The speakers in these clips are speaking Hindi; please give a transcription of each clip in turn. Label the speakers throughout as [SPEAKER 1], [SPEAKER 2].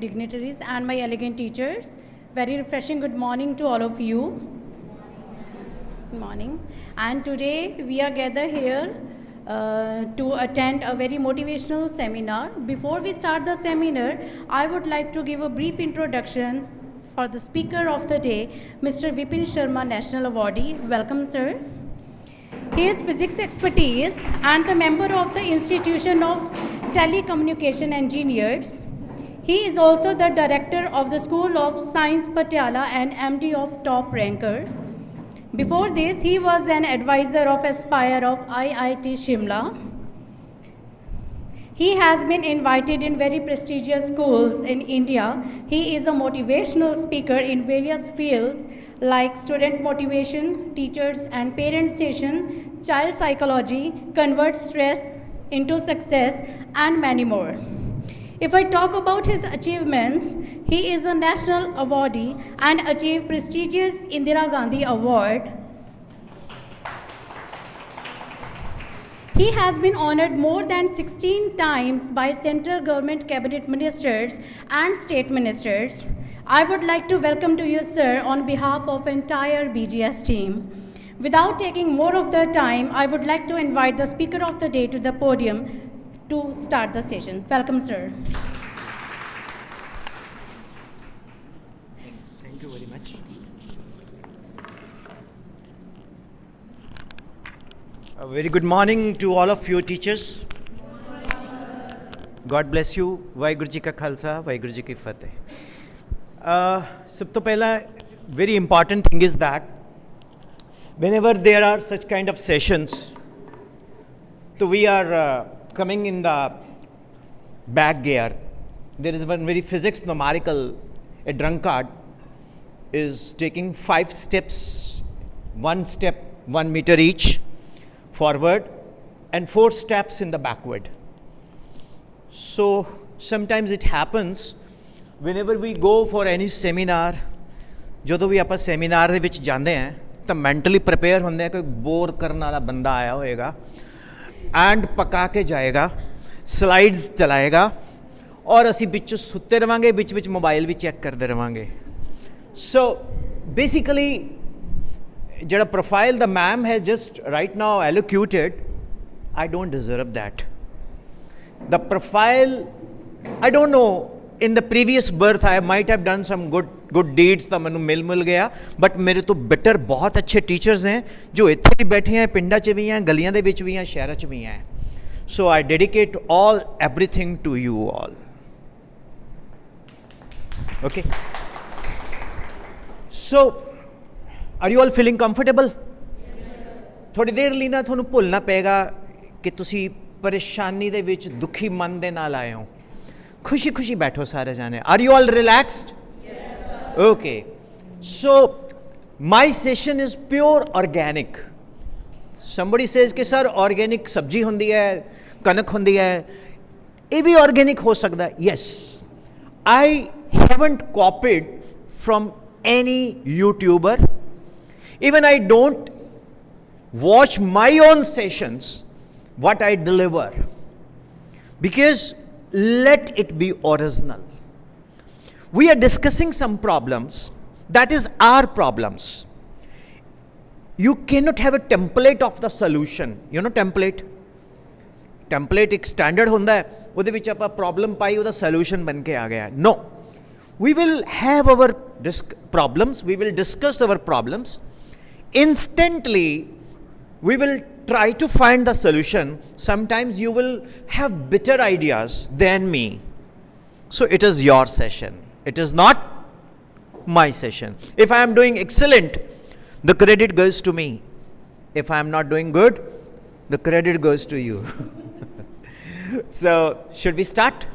[SPEAKER 1] Dignitaries and my elegant teachers. Very refreshing good morning to all of you. Good morning. And today we are gathered here to attend a very motivational seminar. Before we start the seminar, I would like to give a brief introduction for the speaker of the day, Mr. Vipin Sharma, National Awardee. Welcome, sir. He is physics expertise and the member of the Institution of Telecommunication Engineers. He is also the director of the School of Science Patiala and MD of Top Ranker. Before this, he was an advisor of Aspire of IIT Shimla. He has been invited in very prestigious schools in India. He is a motivational speaker in various fields like student motivation, teachers and parent session, child psychology, convert stress into success, and many more. If I talk about his achievements, he is a national awardee and achieved prestigious Indira Gandhi Award. He has been honored more than 16 times by central government cabinet ministers and state ministers. I would like to welcome to you, sir, on behalf of entire BGS team. Without taking more of the time, I would like to invite the speaker of the day to the podium to start the session. Welcome, sir.
[SPEAKER 2] Thank you very much. A very good morning to all of you teachers. God bless you. Waheguru ji का खालसा, वाहिगुरु जी की फतेह. सब तो पहला very important thing is that whenever there are such kind of sessions, so we are coming in the back gear. There is one very physics numerical. A drunkard is taking 5 steps, 1 step 1 meter each forward and 4 steps in the backward. So sometimes it happens whenever we go for any seminar, ਜਦੋਂ ਵੀ ਆਪਾਂ ਸੈਮੀਨਾਰ ਦੇ ਵਿੱਚ ਜਾਂਦੇ ਹਾਂ ਤਾਂ ਮੈਂਟਲੀ ਪ੍ਰਿਪੇਅਰ ਹੁੰਦੇ ਆ ਕੋਈ ਬੋਰ ਕਰਨ ਵਾਲਾ ਬੰਦਾ ਆਇਆ ਹੋਏਗਾ ਐਂਡ ਪਕਾ ਕੇ ਜਾਏਗਾ ਸਲਾਈਡਸ ਚਲਾਏਗਾ ਔਰ ਅਸੀਂ ਵਿੱਚ ਸੁੱਤੇ ਰਵਾਂਗੇ ਵਿੱਚ ਮੋਬਾਈਲ ਵੀ ਚੈੱਕ ਕਰਦੇ ਰਵਾਂਗੇ ਸੋ ਬੇਸਿਕਲੀ ਜਿਹੜਾ ਪ੍ਰੋਫਾਈਲ ਦਾ ma'am has just right now allocated I don't deserve that. The profile, I don't know, in the previous birth I might have done some good deeds ਤਾਂ ਮੈਨੂੰ ਮਿਲ ਗਿਆ ਬਟ ਮੇਰੇ ਤੋਂ ਬੈਟਰ ਬਹੁਤ ਅੱਛੇ ਟੀਚਰਸ हैं ਜੋ ਇੱਥੇ ਵੀ ਬੈਠੇ हैं ਪਿੰਡਾਂ 'ਚ ਵੀ हैं ਗਲੀਆਂ ਦੇ ਵਿੱਚ ਵੀ हैं ਸ਼ਹਿਰਾਂ 'ਚ ਵੀ हैं so I dedicate everything to you all. Okay, so are you all feeling comfortable? ਥੋੜੀ ਦੇਰ ਲਈ ਨਾ ਤੁਹਾਨੂੰ ਭੁੱਲਣਾ ਪਏਗਾ ਕਿ ਤੁਸੀਂ ਪਰੇਸ਼ਾਨੀ ਦੇ ਵਿੱਚ ਦੁਖੀ ਮਨ ਦੇ ਨਾਲ ਆਏ ਹੋ खुशी बैठो सारे जाने. Are you all relaxed? Yes, sir. Okay. So my session is pure organic. Somebody says कि sir organic सब्जी होंदी है कनक होंदी है ये भी organic हो सकता है. Yes. I haven't copied from any YouTuber. Even I don't watch my own sessions what I deliver because let it be original. We are discussing some problems that is our problems. You cannot have a template of the solution. You know template एक standard ਹੁੰਦਾ ਹੈ ਉਹਦੇ ਵਿੱਚ ਆਪਾਂ problem ਪਾਈ ਉਹਦਾ solution ਬਣ ਕੇ ਆ ਗਿਆ. No, we will have our problems, we will discuss our problems. Instantly we will try to find the solution. Sometimes you will have better ideas than me. So it is your session. It is not my session. If I am doing excellent, the credit goes to me. If I am not doing good, the credit goes to you. So should we start?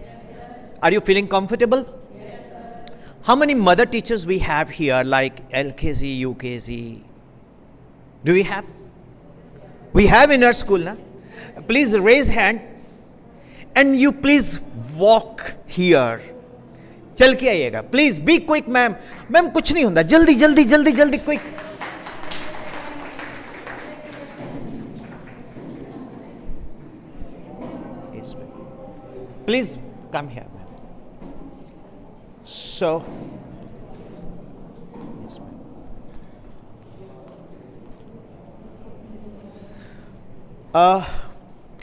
[SPEAKER 2] Yes, sir. Are you feeling comfortable? Yes, sir. How many mother teachers we have here, like LKG, UKG? Do we have? We have in our school, na? Please raise hand and you please walk here. चल के आइएगा. Please be quick, ma'am. Ma'am कुछ नहीं होता. जल्दी quick. Yes, ma'am. Please come here, ma'am. So,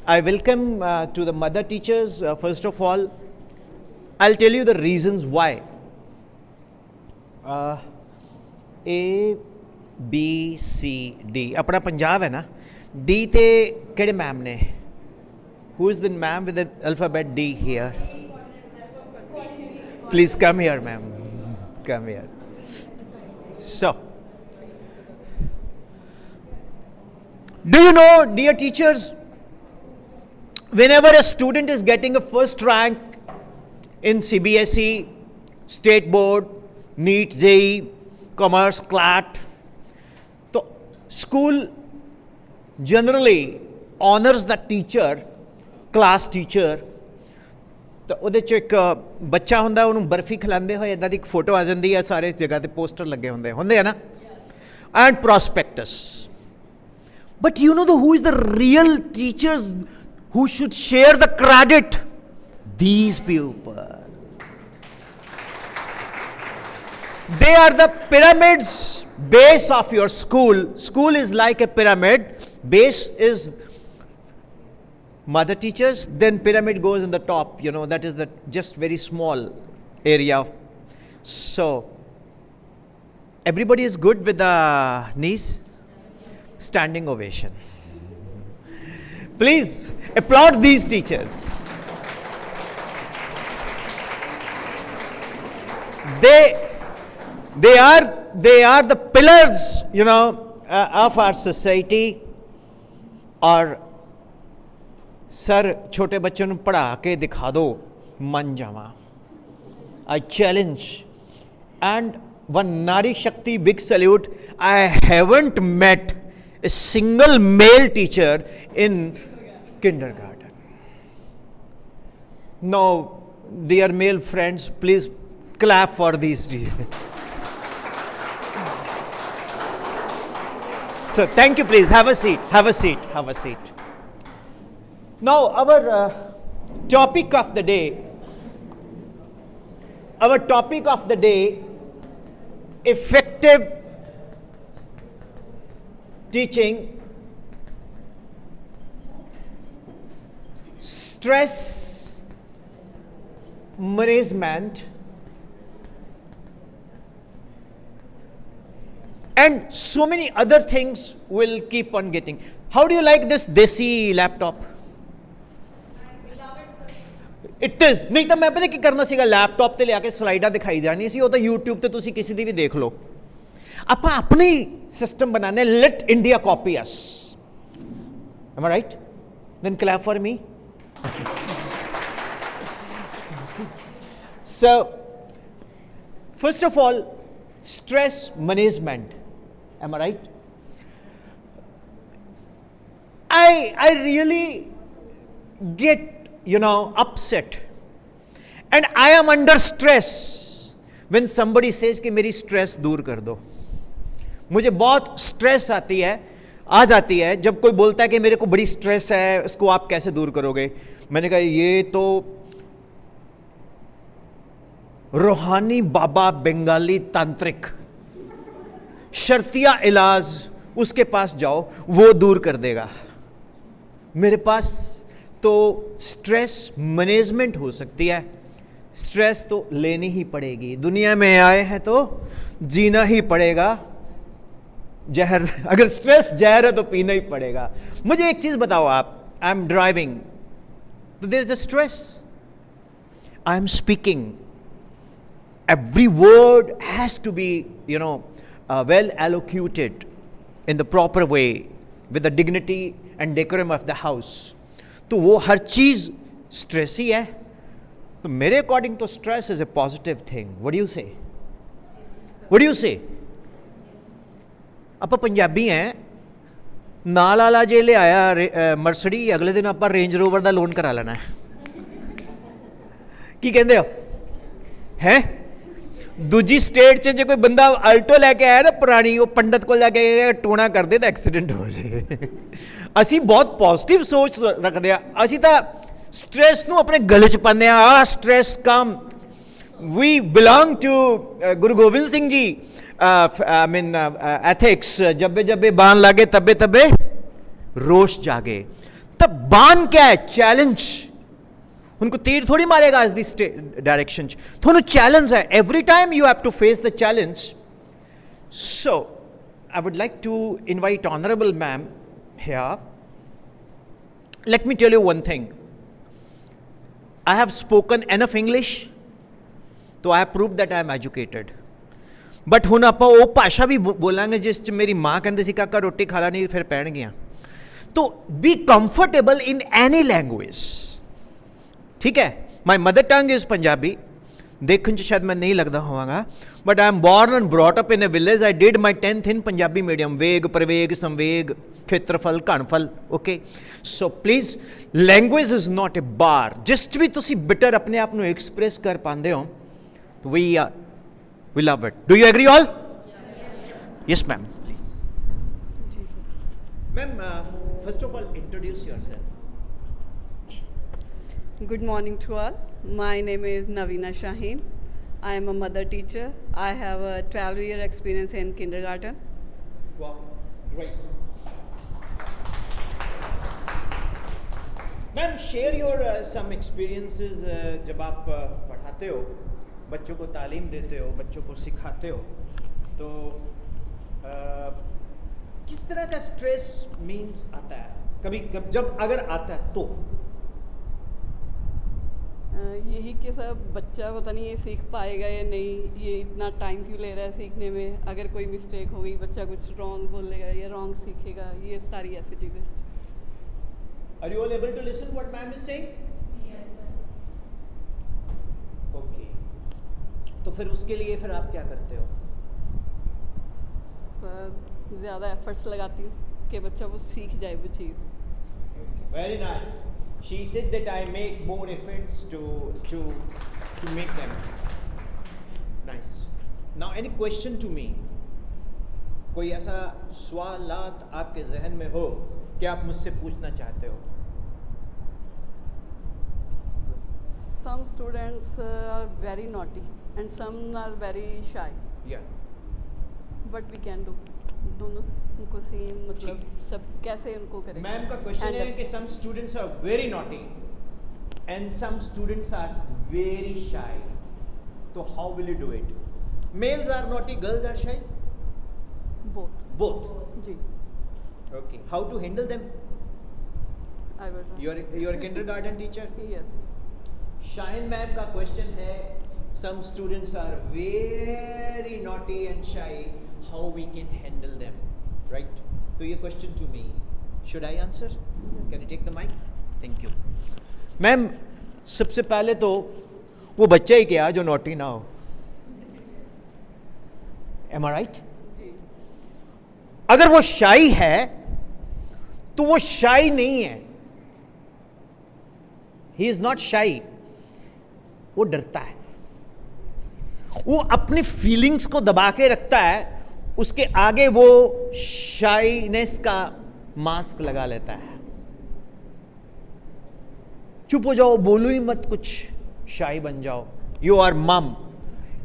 [SPEAKER 2] I welcome to the mother teachers. First of all, I'll tell you the reasons why. A, B, C, D. अपना पंजाब है ना, D ते केड़े मैम ने? Who is the ma'am with the alphabet D here? Please come here, ma'am. Come here. So, do you know, dear teachers, whenever a student is getting a first rank in CBSE, State Board, NEET, JEE, Commerce, CLAT, so school generally honors the teacher, class teacher. तो ਉਹਦੇ 'ਚ ਇੱਕ ਬੱਚਾ ਹੁੰਦਾ, ਉਹਨੂੰ ਬਰਫੀ ਖਿਲਾਉਂਦੇ ਹੋਏ ਇੱਦਾਂ ਦੀ ਇੱਕ ਫੋਟੋ ਆ ਜਾਂਦੀ ਹੈ, ਸਾਰੇ ਜਗ੍ਹਾ 'ਤੇ ਪੋਸਟਰ ਲੱਗੇ ਹੁੰਦੇ ਆ ਨਾ, and prospects. But you know who is the real teachers who should share the credit? These people. They are the pyramids base of your school. School is like a pyramid. Base is mother teachers, then pyramid goes in the top, you know, that is the just very small area. So, everybody is good with the knees? Standing ovation. Please applaud these teachers. They are the pillars, you know, of our society. और सर छोटे बच्चों ਨੂੰ पढ़ा के दिखा दो, मन जावा. I challenge. And one Nari Shakti big salute. I haven't met a single male teacher in kindergarten. No, dear male friends, please clap for these teachers. So thank you, please have a seat. Now our topic of the day, effective teaching, stress management, and so many other things will keep on getting. How do you like this desi laptop? It is. नहीं तो मैं पता क्या करना सीगा, लैपटॉप ते लिया के स्लाइडा दिखाई जानी सी, वो तो यूट्यूब ते तुसी किसी दी भी देख लो. आप अपनी सिस्टम बनाने, let India copy us. Am I right? Then clap for me. So, first of all, stress management. Am I right? I really get, you know, upset, and I am under stress when somebody says कि मेरी stress दूर कर दो. मुझे बहुत स्ट्रेस आ जाती है जब कोई बोलता है कि मेरे को बड़ी स्ट्रेस है, उसको आप कैसे दूर करोगे. मैंने कहा ये तो रूहानी बाबा बंगाली तांत्रिक, शर्तिया इलाज, उसके पास जाओ, वो दूर कर देगा. मेरे पास तो स्ट्रेस मैनेजमेंट हो सकती है. स्ट्रेस तो लेनी ही पड़ेगी, दुनिया में आए हैं तो जीना ही पड़ेगा. जहर, अगर स्ट्रेस जहर है तो पीना ही पड़ेगा. मुझे एक चीज बताओ आप, आई एम ड्राइविंग, तो there is a stress. I am speaking, every word has to be, you know, well allocated in the proper way with the dignity and decorum of the house. तो वो हर चीज स्ट्रेस ही है. तो मेरे अकॉर्डिंग तो stress is a positive thing. What do you से? ਆਪਾਂ ਪੰਜਾਬੀ हैं, ਨਾਲ ਵਾਲਾ ਜੇ ਲਿਆਇਆ ਮਰਸਡੀ, ਅਗਲੇ ਦਿਨ ਆਪਾਂ ਰੇਂਜ ਰੋਵਰ ਦਾ ਲੋਨ ਕਰਾ ਲੈਣਾ ਹੈ. ਕੀ ਕਹਿੰਦੇ ਹੋ ਹੈ? ਦੂਜੀ ਸਟੇਟ 'ਚ ਜੇ ਕੋਈ ਬੰਦਾ ਅਲਟੋ ਲੈ ਕੇ ਆਇਆ ਨਾ ਪੁਰਾਣੀ, ਉਹ ਪੰਡਤ ਕੋਲ ਜਾ ਕੇ ਟੋਣਾ ਕਰਦੇ ਤਾਂ ਐਕਸੀਡੈਂਟ ਹੋ ਜਾਏ. ਅਸੀਂ ਬਹੁਤ ਪੋਜ਼ਿਟਿਵ ਸੋਚ ਰੱਖਦੇ ਆ. ਅਸੀਂ ਤਾਂ ਸਟ੍ਰੈਸ ਨੂੰ ਆਪਣੇ ਗਲੇ 'ਚ ਪਾਉਂਦੇ ਆ. ਆਹ ਸਟ੍ਰੈਸ ਕੰਮ, we belong to Guru Gobind Singh ji. I mean ethics. जब्बे जब्बे बाण लागे तब्बे तब्बे रोष जागे. तब बाण क्या है? चैलेंज. उनको तीर थोड़ी मारेगा इस दिस डायरेक्शन. थोड़ा चैलेंज है. Every time you have to face the challenge. So I would like to invite Honorable Ma'am here. Let me tell you one thing. I have spoken enough English, so I have proved that I am educated. But ਹੁਣ ਆਪਾਂ ਉਹ ਭਾਸ਼ਾ ਵੀ ਬੋਲਾਂਗੇ ਜਿਸ 'ਚ ਮੇਰੀ ਮਾਂ ਕਹਿੰਦੀ ਸੀ ਕਾਕਾ ਰੋਟੀ ਖਾ ਲਾ ਨਹੀਂ ਫਿਰ ਪੈਣ ਗਿਆ. तो be comfortable in any language. ठीक है. My mother tongue is Punjabi. देखने च शायद मैं नहीं लगता होवांगा. But I am born and brought up in a village. I did my 10th in Punjabi medium. वेग प्रवेग संवेग क्षेत्रफल घनफल. Okay. So please, language is not a bar. जिस भी तुसी बिटर अपने आप ਨੂੰ express कर पांदे हो, तो we love it. Do you agree all? Yes, ma'am. Please. Ma'am, first of all, introduce yourself.
[SPEAKER 3] Good morning to all. My name is Navina Shaheen. I am a mother teacher. I have a 12-year experience in kindergarten.
[SPEAKER 2] Wow, great. Ma'am, share your some experiences जब आप पढ़ाते हो, बच्चों को तालीम देते हो, बच्चों को सिखाते हो, तो किस तरह का स्ट्रेस मीन्स आता है कभी जब अगर आता है तो?
[SPEAKER 3] यही कि सब बच्चा पता नहीं ये सीख पाएगा या नहीं, ये इतना टाइम क्यों ले रहा है सीखने में, अगर कोई मिस्टेक हो गई बच्चा कुछ रॉन्ग बोलेगा या रॉन्ग सीखेगा, ये सारी ऐसी चीज़ें.
[SPEAKER 2] Are you all able to listen what ma'am is saying?
[SPEAKER 1] Yes, sir.
[SPEAKER 2] Okay. तो फिर उसके लिए फिर आप क्या करते हो?
[SPEAKER 3] ज़्यादा एफर्ट्स लगाती हूँ कि बच्चा वो सीख जाए वो चीज़.
[SPEAKER 2] Very nice. She said that I make more efforts to make them. Nice. Now any question to me? कोई ऐसा सवालात आपके जहन में हो कि आप मुझसे पूछना चाहते हो?
[SPEAKER 3] Some students are very naughty and some are very shy.
[SPEAKER 2] Yeah.
[SPEAKER 3] What we can do? दोनों उनको सेम मतलब सब कैसे उनको करें.
[SPEAKER 2] मैम का क्वेश्चन है कि some students are very naughty and some students are very shy. तो how will you do it? Males are naughty, girls are shy?
[SPEAKER 3] Both.
[SPEAKER 2] Both.
[SPEAKER 3] Ji.
[SPEAKER 2] Okay. How to handle them?
[SPEAKER 3] I will try.
[SPEAKER 2] You're a kindergarten teacher?
[SPEAKER 3] Yes.
[SPEAKER 2] Shine ma'am का क्वेश्चन है some students are very naughty and shy. How we can handle them, right? So your question to me, should I answer?
[SPEAKER 3] Yes.
[SPEAKER 2] Can you take the mic? Thank you. Ma'am सबसे पहले तो वो बच्चा ही क्या जो नॉटी ना हो. Am I right? अगर वो शाई है तो वो शाई नहीं है. He is not shy. वो डरता है. वो अपनी फीलिंग्स को दबा के रखता है. उसके आगे वो शाइनेस का मास्क लगा लेता है. चुप हो जाओ, बोलो ही मत कुछ, शाई बन जाओ. यू आर मम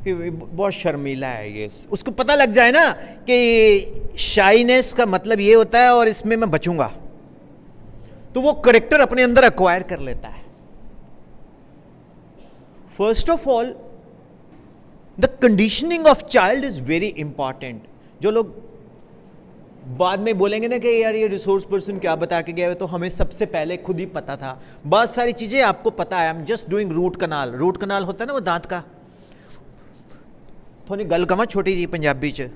[SPEAKER 2] कि बहुत शर्मीला है ये. उसको पता लग जाए ना कि शाइनेस का मतलब ये होता है और इसमें मैं बचूंगा, तो वो करेक्टर अपने अंदर एक्वायर कर लेता है. First of all the conditioning of child is very important. जो लोग बाद में बोलेंगे ना कि यार ये रिसोर्स पर्सन क्या बता के गया है, तो हमें सबसे पहले खुद ही पता था. बहुत सारी चीज़ें आपको पता है. I am just doing root canal. Root canal होता है ना वो दांत का. थोड़ी गल कमा छोटी जी पंजाबी च.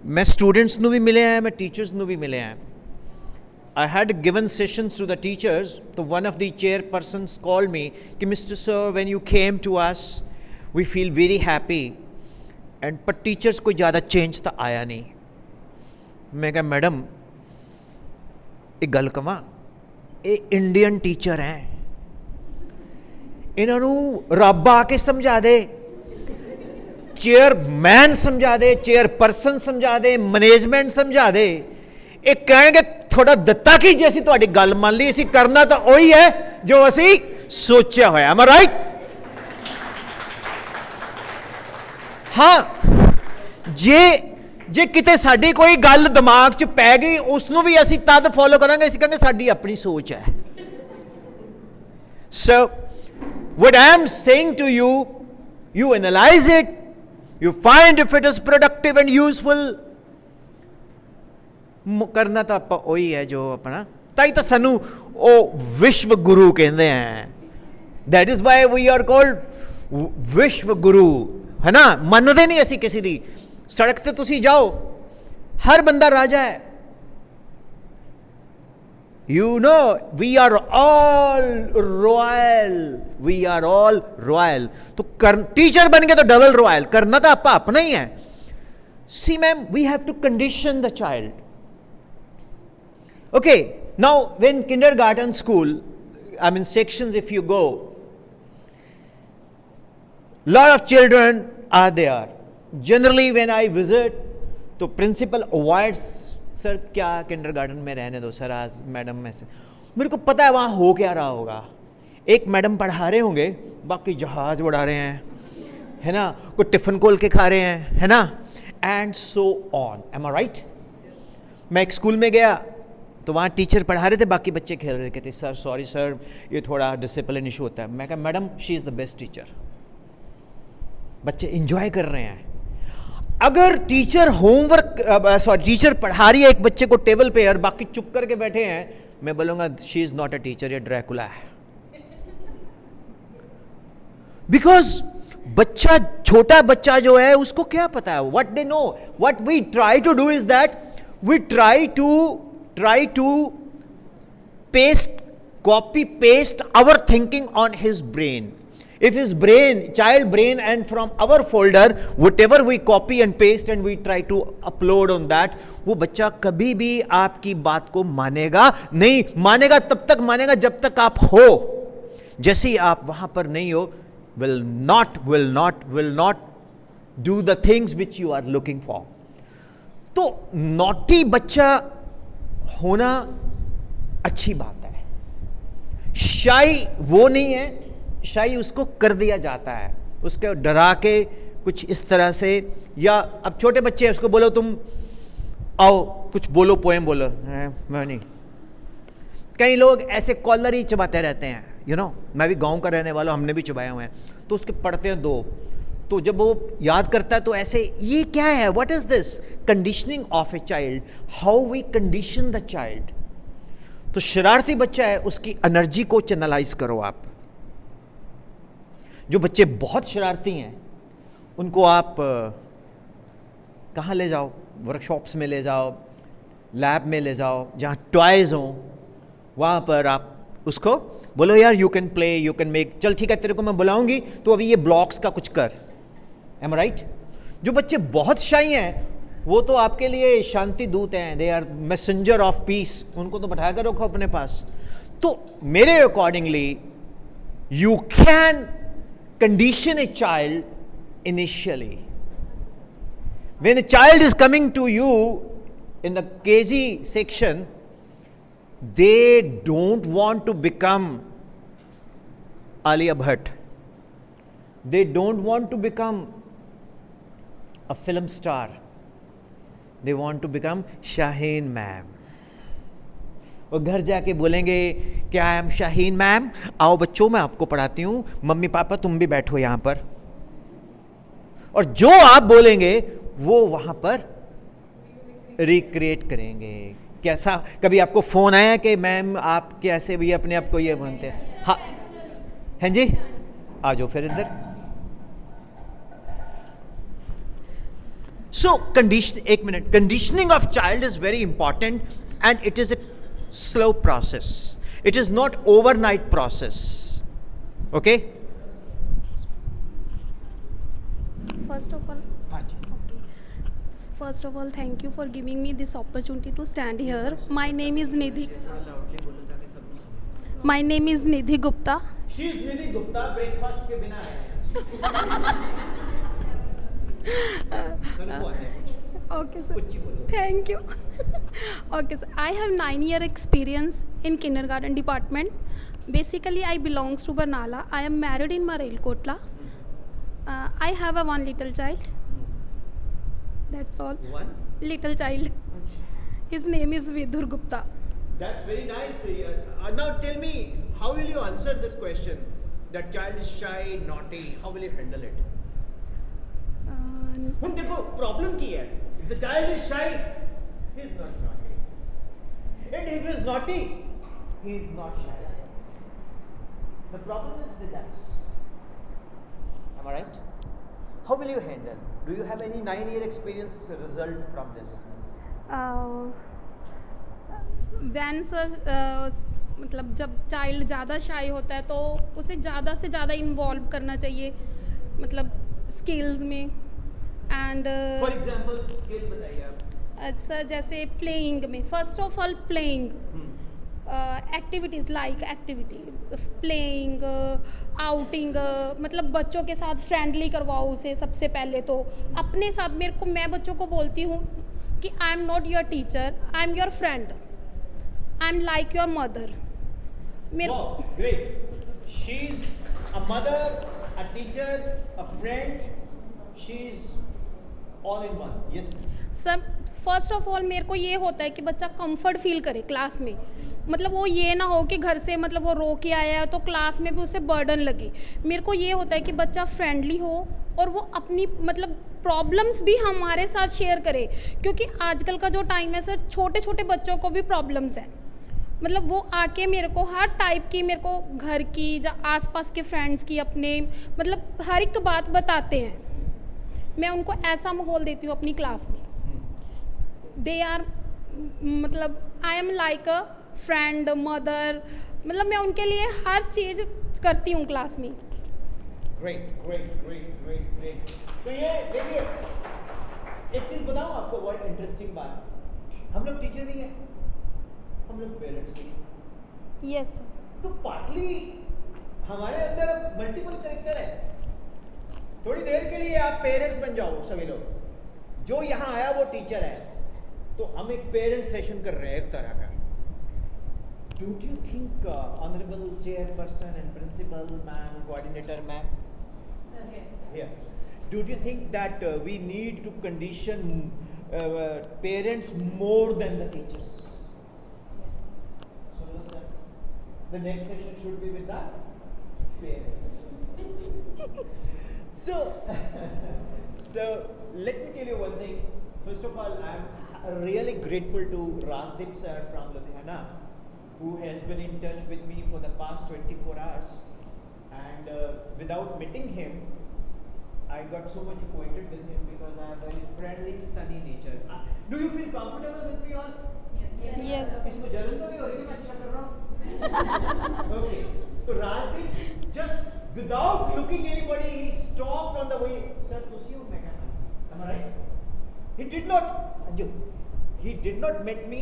[SPEAKER 2] मैं स्टूडेंट्स ਨੂੰ ਵੀ ਮਿਲਿਆ ਹੈ, मैं टीचर्स ਨੂੰ ਵੀ ਮਿਲਿਆ ਹੈ. I had given sessions to the teachers. So one of the chairpersons called me, Mr. Sir, when you came to us, we feel very happy. And but teachers कोई ज़्यादा change तो आया नहीं. मैं कहा मैडम एक गल कमा, ये इंडियन टीचर हैं, इन्हों रब आके समझा दे, चेयरमैन समझा दे, चेयरपर्सन समझा दे, मैनेजमेंट समझा दे. एक कहेंगे थोड़ा दत्ता की जैसी ਤੁਹਾਡੀ ਗੱਲ ਮੰਨ ਲਈ, ਅਸੀਂ करना तो वही है जो ਅਸੀਂ सोचा होया. Am I right? ਹਾਂ ਜੇ ਕਿਤੇ ਸਾਡੀ ਕੋਈ ਗੱਲ ਦਿਮਾਗ 'ਚ ਪੈ ਗਈ ਉਸ ਨੂੰ ਵੀ ਅਸੀਂ ਤਦ ਫੋਲੋ ਕਰਾਂਗੇ, ਅਸੀਂ ਕਹਾਂਗੇ ਸਾਡੀ ਆਪਣੀ ਸੋਚ ਹੈ। So what I am saying to you, you analyze it, you find if it is productive and useful। ਕਰਨਾ ਤਾਂ ਆਪਾਂ ਉਹੀ ਹੈ ਜੋ ਆਪਣਾ, ਤਾਂ ਹੀ ਤਾਂ ਸਾਨੂੰ ਉਹ ਵਿਸ਼ਵ ਗੁਰੂ ਕਹਿੰਦੇ ਹੈ। That is why we are called ਵਿਸ਼ਵ ਗੁਰੂ, ਹੈ ਨਾ। ਮੰਨਦੇ ਨਹੀਂ ਅਸੀਂ ਕਿਸੇ ਦੀ। ਸੜਕ ਤੇ ਤੁਸੀਂ ਜਾਓ, ਹਰ ਬੰਦਾ ਰਾਜਾ ਹੈ। You know, we are all royal, we are all royal। तो टीचर बन गए तो डबल रॉयल, करना तो आपका अपना ही है। See ma'am, we have to condition the child। Okay, now when kindergarten school, I mean sections if you go, lot of children are there। Generally when I visit, तो principal avoids, सर क्या किंडरगार्टन में रहने दो सर, आज मैडम में से मेरे को पता है वहाँ हो क्या रहा होगा। एक मैडम पढ़ा रहे होंगे, बाकी जहाज़ उड़ा रहे हैं, है ना, कोई टिफ़िन खोल के खा रहे हैं, है ना, and so on. Am I right? मैं एक स्कूल में गया तो वहाँ टीचर पढ़ा रहे थे, बाकी बच्चे खेल रहे थे। सर सॉरी सर, ये थोड़ा डिसिप्लिन इशू होता है। मैं कहा madam she is the best teacher. बच्चे इंजॉय कर रहे हैं। अगर टीचर टीचर पढ़ा रही है एक बच्चे को टेबल पे और बाकी चुप करके बैठे हैं, मैं बोलूँगा she is not a teacher, ये ड्रैकुला है। बिकॉज बच्चा, छोटा बच्चा जो है उसको क्या पता है, what they know. What we try to do is that we try to copy paste our thinking on his brain। If his brain, child brain, and from our folder whatever we copy and paste and we try to upload on that, वो बच्चा कभी भी आपकी बात को मानेगा नहीं। मानेगा तब तक मानेगा जब तक आप हो। जैसे ही आप वहाँ पर नहीं हो, will not do the things which you are looking for। तो naughty बच्चा होना अच्छी बात है। शाई वो नहीं है, शाई उसको कर दिया जाता है, उसको डरा के कुछ इस तरह से। या अब छोटे बच्चे हैं, उसको बोलो तुम आओ कुछ बोलो, पोएम बोलो, मैं नहीं। कई लोग ऐसे कॉलर ही चबाते रहते हैं, यू नो। मैं भी गांव का रहने वाला, हमने भी चबाए हुए हैं। तो उसके पढ़ते हैं दो, तो जब वो याद करता है तो ऐसे, ये क्या है, what is this? Conditioning of a child, how we condition the child. तो शरारती बच्चा है, उसकी एनर्जी को चैनलाइज करो आप। जो बच्चे बहुत शरारती हैं उनको आप कहाँ ले जाओ, वर्कशॉप्स में ले जाओ, लैब में ले जाओ, जहाँ टॉयज़ हों, वहाँ पर आप उसको बोलो यार you can play, you can make, चल ठीक है तेरे को मैं बुलाऊंगी तो अभी ये ब्लॉक्स का कुछ कर। Am right? जो बच्चे बहुत शाई हैं वो तो आपके लिए शांति दूत हैं, they are messenger of peace, उनको तो बैठा कर रखो अपने पास। तो मेरे accordingly you can condition a child initially। When a child is coming to you in the KG section, they don't want to become Alia Bhatt, they don't want to become a film star, they want to become Shaheen ma'am। और घर जाके बोलेंगे क्या आई एम शाहीन मैम, आओ बच्चों मैं आपको पढ़ाती हूँ, मम्मी पापा तुम भी बैठो यहाँ पर। और जो आप बोलेंगे वो वहाँ पर रिक्रिएट करेंगे। कैसा, कभी आपको फ़ोन आया कि मैम आप कैसे भी अपने आप को ये मानते हैं? हाँ हैं जी, आ जाओ फिर इधर। सो एक minute, conditioning of child is very important and it is a slow process, it is not overnight process। okay,
[SPEAKER 4] first of all thank you for giving me this opportunity to stand here। my name is Nidhi Gupta।
[SPEAKER 2] she is Nidhi Gupta, breakfast के बिना है।
[SPEAKER 4] Okay sir, thank you। Okay sir, I have 9-year experience in kindergarten department। Basically I belongs to Barnala। I am married in Marel Kotla। I have a one little child। That's all.
[SPEAKER 2] One?
[SPEAKER 4] Little child. His name is Vidur Gupta.
[SPEAKER 2] That's very nice. Now tell me, how will you answer this question? That child is shy, naughty. How will you handle it? हम देखो problem की है. If the child is shy, he is not naughty. And if he is naughty, he is not shy. The problem is with us. Am I right? How will you handle? Do you have any 9-year experience result from this?
[SPEAKER 4] When sir मतलब जब चाइल्ड ज़्यादा शाई होता है तो उसे ज़्यादा से ज़्यादा इन्वॉल्व करना चाहिए मतलब स्किल्स में एंड
[SPEAKER 2] For example, skill बताइए आप.
[SPEAKER 4] सर जैसे प्लेइंग में first of all playing activities like activity playing outing मतलब बच्चों के साथ फ्रेंडली करवाओ उसे सबसे पहले तो अपने साथ मैं बच्चों को बोलती हूँ कि I am not your teacher I am your friend I am like your mother
[SPEAKER 2] Wow, great. She's a mother, a teacher, a friend. She's all in one. Yes, ma'am.
[SPEAKER 4] Sir first of all मेरे को ये होता है कि बच्चा कंफर्ट फील करे क्लास में मतलब वो ये ना हो कि घर से मतलब वो रो के आया है तो क्लास में भी उसे बर्डन लगे मेरे को ये होता है कि बच्चा फ्रेंडली हो और वो अपनी मतलब प्रॉब्लम्स भी हमारे साथ शेयर करे क्योंकि आजकल का जो टाइम है सर छोटे छोटे बच्चों को भी प्रॉब्लम्स है मतलब वो आके मेरे को हर टाइप की मेरे को घर की या आसपास के फ्रेंड्स की अपने मतलब हर एक बात बताते हैं मैं उनको ऐसा माहौल देती हूँ अपनी क्लास में दे आर मतलब I am like a friend mother मतलब मैं उनके लिए हर चीज़ करती हूँ क्लास में.
[SPEAKER 2] Great. तो ये देखिए एक चीज़ बताऊँ आपको बहुत इंटरेस्टिंग बात. हम लोग टीचर भी हैं, हम लोग पेरेंट्स भी हैं.
[SPEAKER 4] यस
[SPEAKER 2] तो पार्टली हमारे अंदर मल्टीपल कैरेक्टर है. थोड़ी देर के लिए आप पेरेंट्स बन जाओ सभी लोग. जो यहाँ आया वो टीचर है, तो हम एक पेरेंट सेशन कर रहे हैं एक तरह का. Don't you think, honorable chairperson and principal ma'am, coordinator ma'am?
[SPEAKER 3] Sir,
[SPEAKER 2] Here. Don't you think that we need to condition parents more than the teachers? So, sir, the next session should be with the parents. So let me tell you one thing. First of all, I'm really grateful to Rajdeep sir from Ludhiana, who has been in touch with me for the past 24 hours. And without meeting him, I got so much acquainted with him because I have very friendly, sunny nature. Do you feel comfortable with me all?
[SPEAKER 4] Yes.
[SPEAKER 2] इसको जलन तो नहीं हो रही कि मैं अच्छा कर रहा हूँ? Okay. So Rajdeep, just without looking anybody, he stopped on the way. Sir, तुसी हो मैं कहता हूँ. Am I right? He did not met me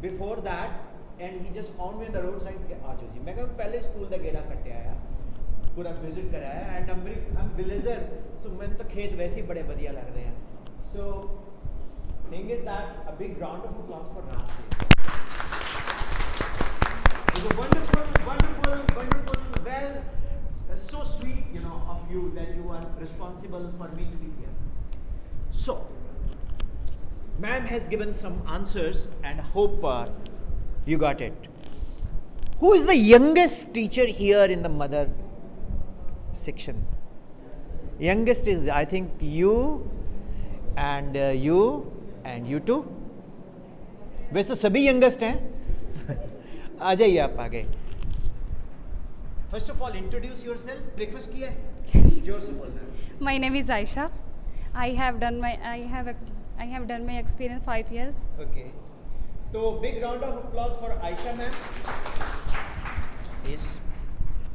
[SPEAKER 2] before that, and he just found me on the roadside. आ जाओ जी. मैं कहा पहले स्कूल दा गेड़ा कट्टे आया, पूरा विजिट कराया, and I'm villager, so मैं तो खेत वैसे ही बड़े बढ़िया लगते हैं. So thing is that a big round of applause for Rajdeep. It's a wonderful, well, so sweet, of you that you are responsible for me to be here. So, ma'am has given some answers and hope you got it. Who is the youngest teacher here in the mother section? Youngest is, I think, you and you too. वैसे तो सभी youngest हैं. आ जाइए आप आगे. First of all, introduce yourself. Breakfast किया है? जोर से बोलना.
[SPEAKER 5] My name is Aisha. I have done my experience 5 years.
[SPEAKER 2] Okay. So big round of applause for Aisha ma'am. Yes.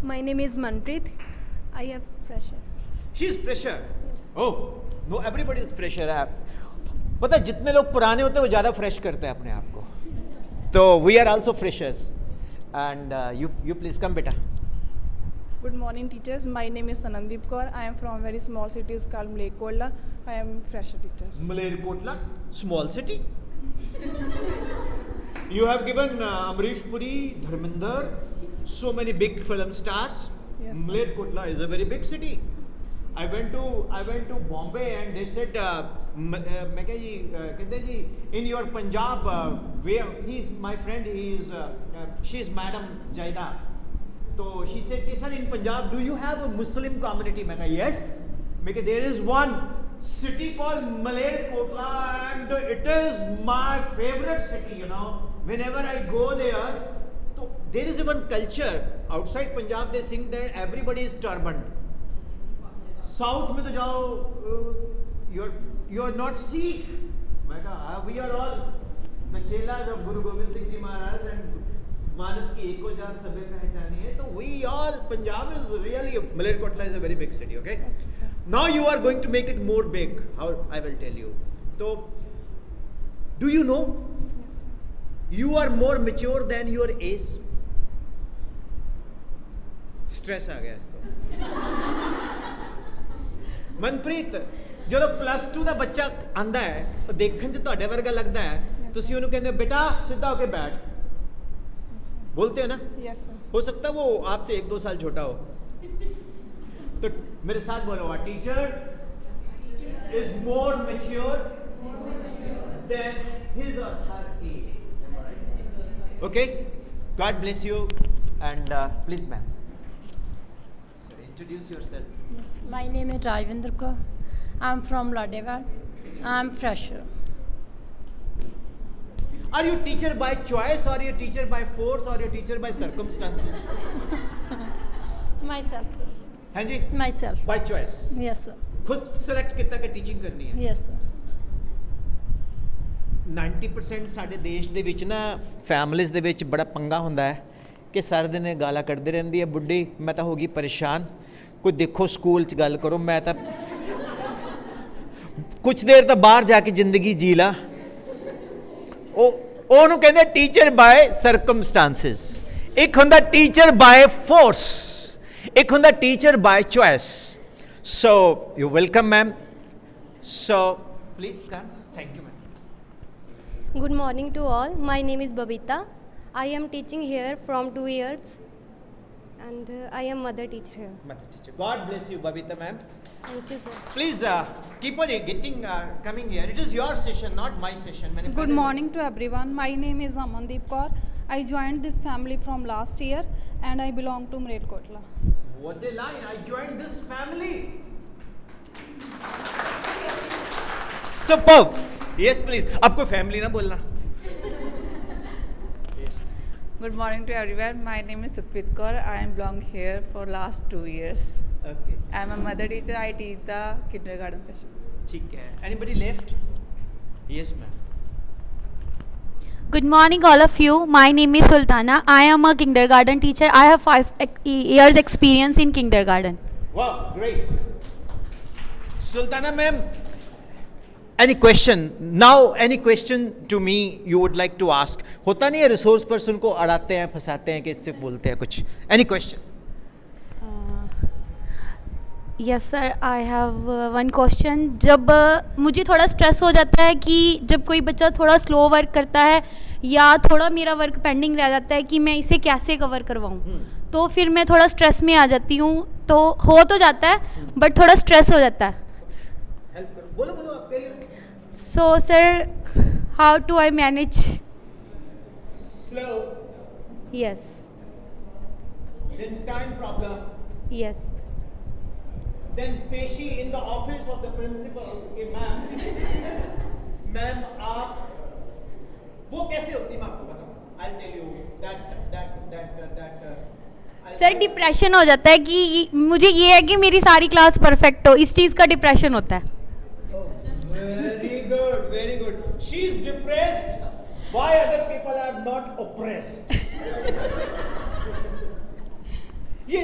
[SPEAKER 4] My name is Manpreet. I am fresher.
[SPEAKER 2] She is fresher. Oh, no, everybody is fresher. पता है जितने लोग पुराने होते हैं वो ज़्यादा fresh करते हैं अपने आप को. तो we are also freshers. And you please come बेटा.
[SPEAKER 6] Good morning, teachers. My name is Sanandeep Kaur. I am from a very small city called Malekola. I am fresher teacher.
[SPEAKER 2] Malerkotla, small city. You have given Amrish Puri, Dharminder, so many big film stars.
[SPEAKER 6] Yes.
[SPEAKER 2] Malerkotla is a very big city. I went to Bombay and they said, मैं क्या जी कहते जी in your Punjab where he's my friend, she's Madam Jaida. So she said, sir, in Punjab do you have a Muslim community? मैं कहा yes. मैं कहा there is one city called Malerkotla and it is my favorite city, you know. Whenever I go there, so there is one culture outside Punjab. They think that everybody is turbaned. South में तो जाओ, you're not Sikh. मैं कहा we are all the chelas of Guru Gobind Singh Ji Maharaj and मानस की एको जात सबे पहचानी है. तो we all, Punjab is really, Malerkotla is a very big city, okay? Now you are going to make it more big. How I will tell you. So do you know?
[SPEAKER 6] Yes.
[SPEAKER 2] You are more mature than your age. Stress आ गया इसको. ਮਨਪ੍ਰੀਤ ਜਦੋਂ +2 ਦਾ ਬੱਚਾ ਆਂਦਾ ਹੈ ਉਹ ਦੇਖਣ 'ਚ ਤੁਹਾਡੇ ਵਰਗਾ ਲੱਗਦਾ ਹੈ ਤੁਸੀਂ ਉਹਨੂੰ ਕਹਿੰਦੇ ਹੋ ਬੇਟਾ ਸਿੱਧਾ ਹੋ ਕੇ ਬੈਠ बोलते हैं ना.
[SPEAKER 6] Yes, sir.
[SPEAKER 2] हो सकता है वो आपसे 1-2 साल छोटा हो. तो मेरे साथ बोलो, a teacher is more mature than his or her age. Okay? God bless you and please ma'am. Introduce yourself.
[SPEAKER 7] My name is Rajvinder Kaur. I'm from Ladewar. I'm fresher.
[SPEAKER 2] Are you teacher by choice or you teacher by force or you teacher by circumstances?
[SPEAKER 7] Myself, sir.
[SPEAKER 2] हाँ जी?
[SPEAKER 7] Myself.
[SPEAKER 2] By choice.
[SPEAKER 7] Yes, sir.
[SPEAKER 2] खुद select कितना कि teaching करनी है.
[SPEAKER 7] Yes, sir.
[SPEAKER 2] 90% ਸਾਡੇ ਦੇਸ਼ ਦੇ ਵਿੱਚ ਨਾ ਫੈਮਿਲੀਜ਼ ਦੇ ਵਿੱਚ ਬੜਾ ਪੰਗਾ ਹੁੰਦਾ ਹੈ ਕਿ ਸਾਰੇ ਦਿਨ ਗਾਲਾਂ ਕੱਢਦੇ ਰਹਿੰਦੀ ਹੈ ਬੁੱਢੀ. ਮੈਂ ਤਾਂ ਹੋ ਗਈ ਪਰੇਸ਼ਾਨ. ਕੋਈ ਦੇਖੋ ਸਕੂਲ 'ਚ ਗੱਲ ਕਰੋ. ਮੈਂ ਤਾਂ ਕੁਛ ਦੇਰ ਤਾਂ ਬਾਹਰ ਜਾ ਕੇ ਜ਼ਿੰਦਗੀ ਜੀ ਲਾ. ਉਹਨੂੰ ਕਹਿੰਦੇ ਟੀਚਰ ਬਾਏ ਸਰਕਮਸਟੈਂਸਸ. ਇੱਕ ਹੁੰਦਾ ਟੀਚਰ ਬਾਏ ਫੋਰਸ, ਇੱਕ ਹੁੰਦਾ teacher by choice. So you welcome ma'am. So please come. Thank you ma'am.
[SPEAKER 8] Good morning to all. My name is Babita. I am teaching here from 2 years and I am mother teacher here.
[SPEAKER 2] Mother teacher. God bless you, Babita ma'am.
[SPEAKER 8] Thank you, sir.
[SPEAKER 2] Please keep on coming here. It is your session, not my session.
[SPEAKER 9] Good morning to everyone. My name is Amandeep Kaur. I joined this family from last year and I belong to Malerkotla.
[SPEAKER 2] What a line. I joined this family. Superb. Yes, please. आपको family ना बोलना. Yes.
[SPEAKER 10] Good morning to everyone. My name is Sukhpreet Kaur. I am belong here for last 2 years.
[SPEAKER 2] Okay.
[SPEAKER 10] I am a mother teacher. I teach the kindergarten session.
[SPEAKER 2] ठीक है. Anybody left? Yes, ma'am.
[SPEAKER 11] Good morning, all of you. My name is Sultana. I am a kindergarten teacher. I have 5 years experience in kindergarten.
[SPEAKER 2] Wow, great. Sultana ma'am, any question? Now, any question to me you would like to ask? होता नहीं है रिसोर्स पर्सन को अड़ाते हैं, फंसाते हैं कि इससे बोलते हैं कुछ. Any question?
[SPEAKER 11] Yes sir, I have one question. जब मुझे थोड़ा स्ट्रेस हो जाता है कि जब कोई बच्चा थोड़ा स्लो वर्क करता है या थोड़ा मेरा वर्क पेंडिंग रह जाता है कि मैं इसे कैसे कवर करवाऊँ, तो फिर मैं थोड़ा स्ट्रेस में आ जाती हूँ. तो हो तो जाता है बट थोड़ा स्ट्रेस हो जाता है.
[SPEAKER 2] बोलो बोलो आप कहिए.
[SPEAKER 11] So sir, how to I manage?
[SPEAKER 2] Slow.
[SPEAKER 11] Yes.
[SPEAKER 2] Then time problem.
[SPEAKER 11] Yes.
[SPEAKER 2] Then पेशी in the office of the principal. कि मैम आप वो कैसे होती मैं आपको बताऊँ. I'll tell you that.
[SPEAKER 11] Sir depression हो जाता है कि मुझे ये है कि मेरी सारी क्लास परफेक्ट हो, इस चीज़ का डिप्रेशन होता है.
[SPEAKER 2] Very good, very good. She is depressed. Why other people are not oppressed? ये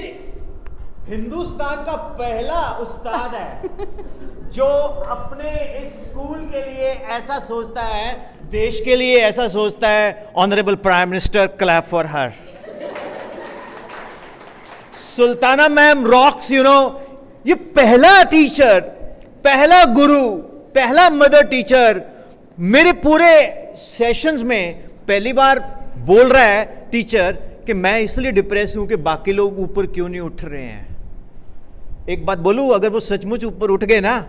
[SPEAKER 2] हिंदुस्तान का पहला उस्ताद है जो अपने इस स्कूल के लिए ऐसा सोचता है, देश के लिए ऐसा सोचता है. Honourable prime minister, clap for her. Sultana ma'am rocks, you know. ये पहला टीचर, पहला गुरु, पहला मदर टीचर मेरे पूरे सेशंस में पहली बार बोल रहा है टीचर कि मैं इसलिए डिप्रेस हूं कि बाकी लोग ऊपर क्यों नहीं उठ रहे हैं. एक बात बोलूं, अगर वो सचमुच ऊपर उठ गए ना,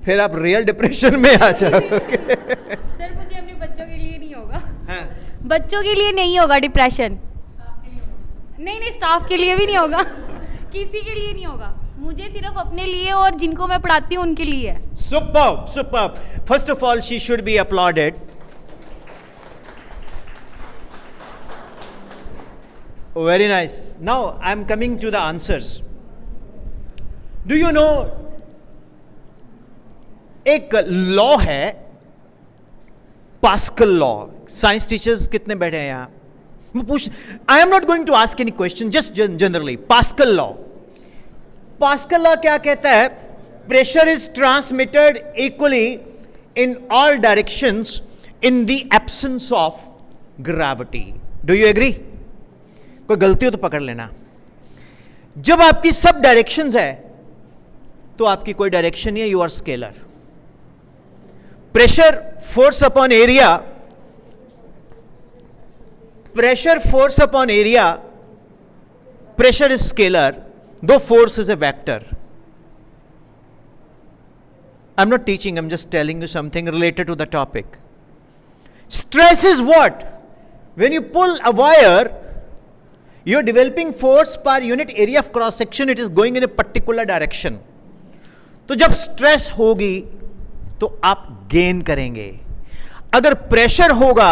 [SPEAKER 2] फिर आप रियल डिप्रेशन में आ जाओगे।
[SPEAKER 11] सर मुझे अपने बच्चों के लिए नहीं होगा।
[SPEAKER 2] हाँ।
[SPEAKER 11] बच्चों के लिए नहीं होगा डिप्रेशन। नहीं, स्टाफ के लिए भी नहीं होगा, किसी के लिए नहीं होगा, मुझे सिर्फ अपने लिए और जिनको मैं पढ़ाती हूँ उनके लिए है।
[SPEAKER 2] Superb, superb. First of all, she should be applauded. Very nice. Now I am coming to the answers. Do you know, एक लॉ है, पास्कल लॉ। साइंस टीचर्स कितने बैठे हैं यहाँ? मैं पूछ, I am not going to ask any question, just generally. Pascal law, Pascal law क्या कहता है? Pressure is transmitted equally in all directions in the absence of gravity. Do you agree? कोई गलती हो तो पकड़ लेना। जब आपकी सब डायरेक्शंस है तो आपकी कोई डायरेक्शन नहीं है, you are scalar. Pressure force upon area, pressure force upon area, pressure is scalar, though force is a vector. I am not teaching, I am just telling you something related to the topic. Stress is what? When you pull a wire, you are developing force per unit area of cross section, it is going in a particular direction. तो जब स्ट्रेस होगी तो आप गेन करेंगे, अगर प्रेशर होगा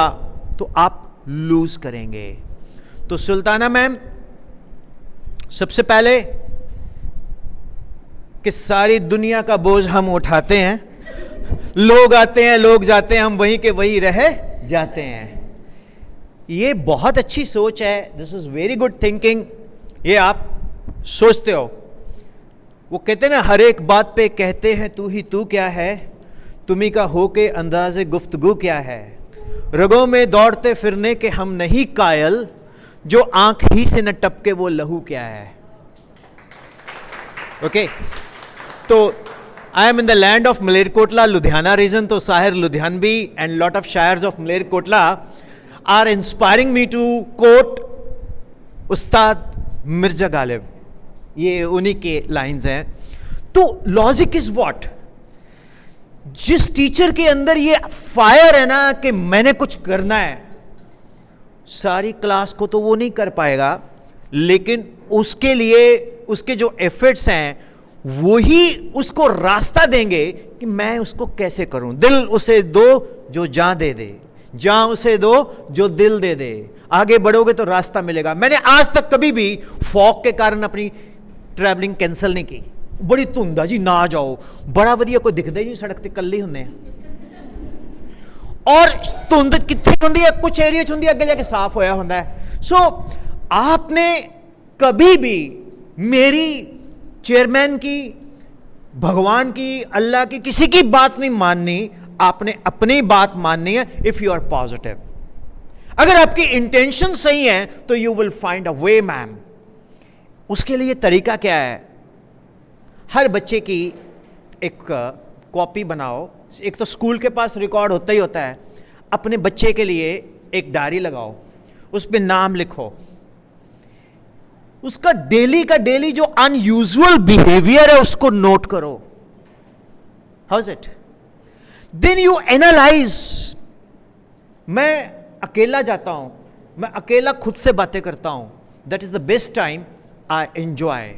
[SPEAKER 2] तो आप लूज करेंगे। तो सुल्ताना मैम, सबसे पहले कि सारी दुनिया का बोझ हम उठाते हैं, लोग आते हैं, लोग जाते हैं, हम वहीं के वहीं रह जाते हैं। ये बहुत अच्छी सोच है, this is very good thinking. ये आप सोचते हो, वो कहते हैं ना, हर एक बात पे कहते हैं तू ही तू क्या है, तुम्ही का हो के अंदाज़े गुफ्तगू क्या है, रगों में दौड़ते फिरने के हम नहीं कायल, जो आंख ही से न टपके वो लहू क्या है। ओके, तो I am in the land of Malerkotla, Ludhiana region, तो Sahir Ludhianvi and lot of शायर्स of Malerkotla are inspiring me to quote उस्ताद मिर्जा गालिब। ये उन्हीं के लाइंस हैं। तो लॉजिक इज व्हाट? जिस टीचर के अंदर ये फायर है ना कि मैंने कुछ करना है, सारी क्लास को तो वो नहीं कर पाएगा, लेकिन उसके लिए उसके जो एफर्ट्स हैं वो ही उसको रास्ता देंगे कि मैं उसको कैसे करूं। दिल उसे दो जो जान दे दे, जान उसे दो जो दिल दे दे, आगे बढ़ोगे तो रास्ता मिलेगा। मैंने आज तक कभी भी फॉग के कारण अपनी ट्रैवलिंग कैंसिल नहीं की। बड़ी धुंध जी, ना जाओ, बड़ा वधिया, कोई दिखता ही नहीं, सड़क ते कल्ले होंगे। और धुंध कितने होंदी है? कुछ एरिया च होंदी है, अगे जाके साफ होया होंदा है। सो आपने कभी भी मेरी, चेयरमैन की, भगवान की, अल्लाह की, किसी की बात नहीं माननी, आपने अपनी बात माननी है। इफ यू आर पॉजिटिव, अगर आपकी इंटेंशन सही है तो you will find a way ma'am. उसके लिए तरीका क्या है? हर बच्चे की एक कॉपी बनाओ, एक तो स्कूल के पास रिकॉर्ड होता ही होता है, अपने बच्चे के लिए एक डायरी लगाओ, उस पर नाम लिखो, उसका डेली का डेली जो अनयूजुअल बिहेवियर है उसको नोट करो। How is it? Then you analyse. मैं अकेला जाता हूं, मैं अकेला खुद से बातें करता हूं, that is the best time I enjoy.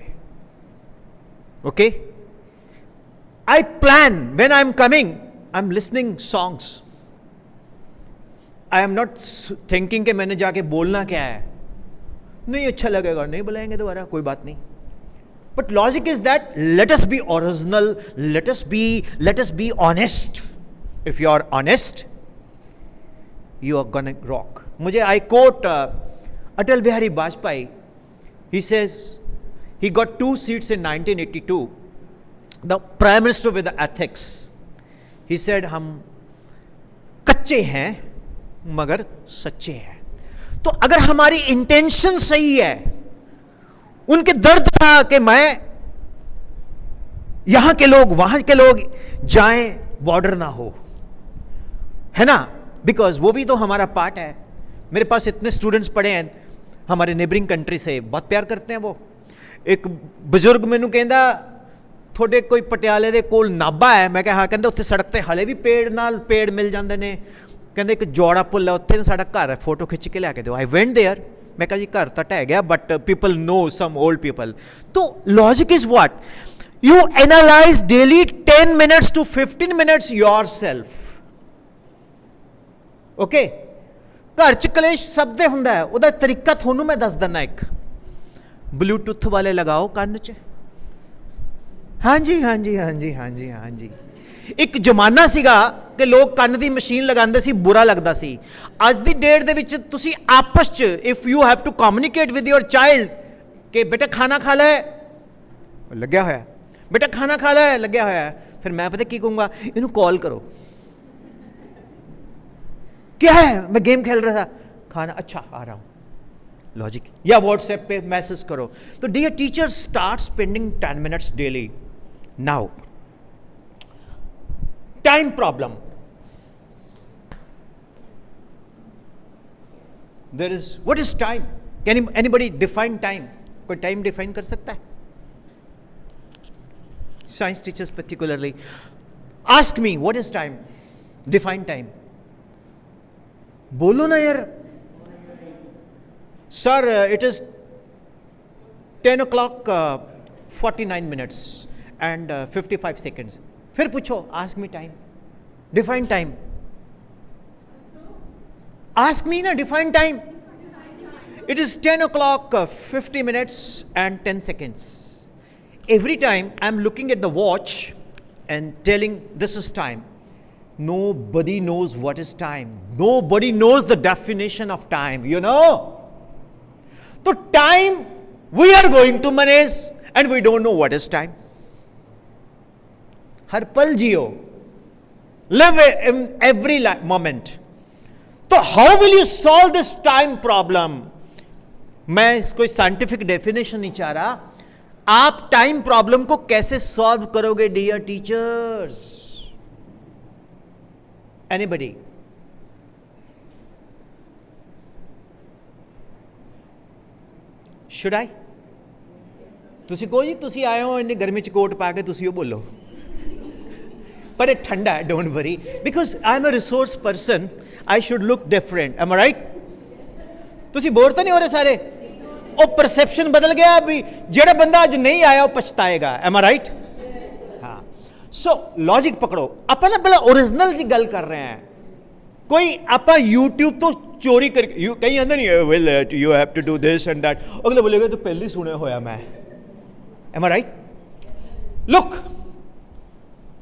[SPEAKER 2] Okay, I plan when I am coming, I am listening songs, I am not thinking कि मैंने जाके बोलना क्या है, नहीं अच्छा लगेगा, नहीं बुलाएंगे दोबारा, कोई बात नहीं। But logic is that let us be original, let us be honest. If you are honest, you are gonna rock. मुझे I quote Atal Bihari Vajpayee. He says he got 2 seats in 1982. The Prime Minister with the ethics. He said हम कच्चे हैं मगर सच्चे हैं। तो अगर हमारी इंटेंशन सही है, उनके दर्द था कि मैं, यहां के लोग वहां के लोग जाएं, बॉर्डर ना हो, है ना, बिकॉज वो भी तो हमारा पार्ट है। मेरे पास इतने स्टूडेंट्स पढ़े हैं हमारे नेबरिंग कंट्री से, बहुत प्यार करते हैं वो। ਇੱਕ ਬਜ਼ੁਰਗ ਮੈਨੂੰ ਕਹਿੰਦਾ ਤੁਹਾਡੇ ਕੋਈ ਪਟਿਆਲੇ ਦੇ ਕੋਲ ਨਾਭਾ ਹੈ? ਮੈਂ ਕਿਹਾ ਹਾਂ। ਕਹਿੰਦੇ ਉੱਥੇ ਸੜਕ ਤੇ ਹਲੇ ਵੀ ਪੇੜ ਨਾਲ ਪੇੜ ਮਿਲ ਜਾਂਦੇ ਨੇ। ਕਹਿੰਦੇ ਇੱਕ ਜੋੜਾ ਪੁੱਲ ਹੈ ਉੱਥੇ ਸਾਡਾ ਘਰ ਹੈ, ਫੋਟੋ ਖਿੱਚ ਕੇ ਲਿਆ ਕੇ ਦਿਓ। I went there. ਮੈਂ ਕਿਹਾ ਜੀ ਘਰ ਤਾਂ ਢਹਿ ਗਿਆ, but people know some old people. ਤੋ logic is what? You analyze daily 10 minutes to 15 minutes yourself. Okay? ਘਰ ਚ ਕਲੇਸ਼ ਸਭ ਦੇ ਹੁੰਦਾ ਹੈ, ਉਹਦਾ ਤਰੀਕਾ ਤੁਹਾਨੂੰ ਮੈਂ ਦੱਸ ਦਿੰਦਾ। ਇੱਕ ਬਲੂਟੁੱਥ ਵਾਲੇ ਲਗਾਓ ਕੰਨ 'ਚ। ਹਾਂਜੀ ਹਾਂਜੀ ਹਾਂਜੀ ਹਾਂਜੀ ਹਾਂਜੀ। ਇੱਕ ਜ਼ਮਾਨਾ ਸੀਗਾ ਕਿ ਲੋਕ ਕੰਨ ਦੀ ਮਸ਼ੀਨ ਲਗਾਉਂਦੇ ਸੀ, ਬੁਰਾ ਲੱਗਦਾ ਸੀ। ਅੱਜ ਦੀ ਡੇਟ ਦੇ ਵਿੱਚ ਤੁਸੀਂ ਆਪਸ 'ਚ if you have to communicate with your child ਕਿ ਬੇਟਾ ਖਾਣਾ ਖਾ ਲੈ, ਲੱਗਿਆ ਹੋਇਆ, बेटा खाना खा ला है, लग्या होया है, फिर मैं पता की कहूँगा, इन्हों कॉल करो। क्या है? मैं गेम खेल रहा था। खाना, अच्छा आ रहा हूँ। लॉजिक। या व्हाट्सएप पे मैसेज करो। तो dear teacher, start spending 10 minutes daily. Now time problem. There is, what is time? Can anybody define time? कोई टाइम डिफाइन कर सकता है? Science teachers particularly, ask me what is time, define time. बोलो ना यार। Sir, it is 10 o'clock 49 minutes and 55 seconds. फिर पूछो, ask me time, define time. Ask me na, define time. It is 10 o'clock 50 minutes and 10 seconds. Every time I'm looking at the watch and telling this is time. Nobody knows what is time. Nobody knows the definition of time, you know. So time we are going to manage and we don't know what is time. Har pal jiyo. Live in every moment. So how will you solve this time problem? मैं कोई scientific definition नहीं चाह रहा। आप टाइम प्रॉब्लम को कैसे सॉल्व करोगे dear teachers? Anybody? Should I? तुसी कहो जी, तुसी आए हो इन्नी गर्मी च कोट पा के, तुसी वो बोलो। पर ये ठंडा है, don't worry, because I am a resource person, I should look different. Am I right? तुसी बोर तो नहीं हो रहे सारे? ਉਹ परसेप्शन बदल गया भी, ਜਿਹੜਾ ਬੰਦਾ ਅੱਜ नहीं आया वो पछताएगा। M I right? हाँ। सो लॉजिक पकड़ो। ਆਪਾਂ ਨਾ ਪਹਿਲਾਂ ओरिजिनल जी गल कर रहे हैं। कोई ਆਪਾਂ YouTube ਤੋਂ ਚੋਰੀ ਕਰਕੇ ਕਈ ਆਂਦੇ ਨਹੀਂ will you have to do this and that, ਅਗਲੇ ਬੋਲੇਗਾ ਤੂੰ ਪਹਿਲੇ ਹੀ ਸੁਣਿਆ ਹੋਇਆ ਮੈਂ। Am I right? Look,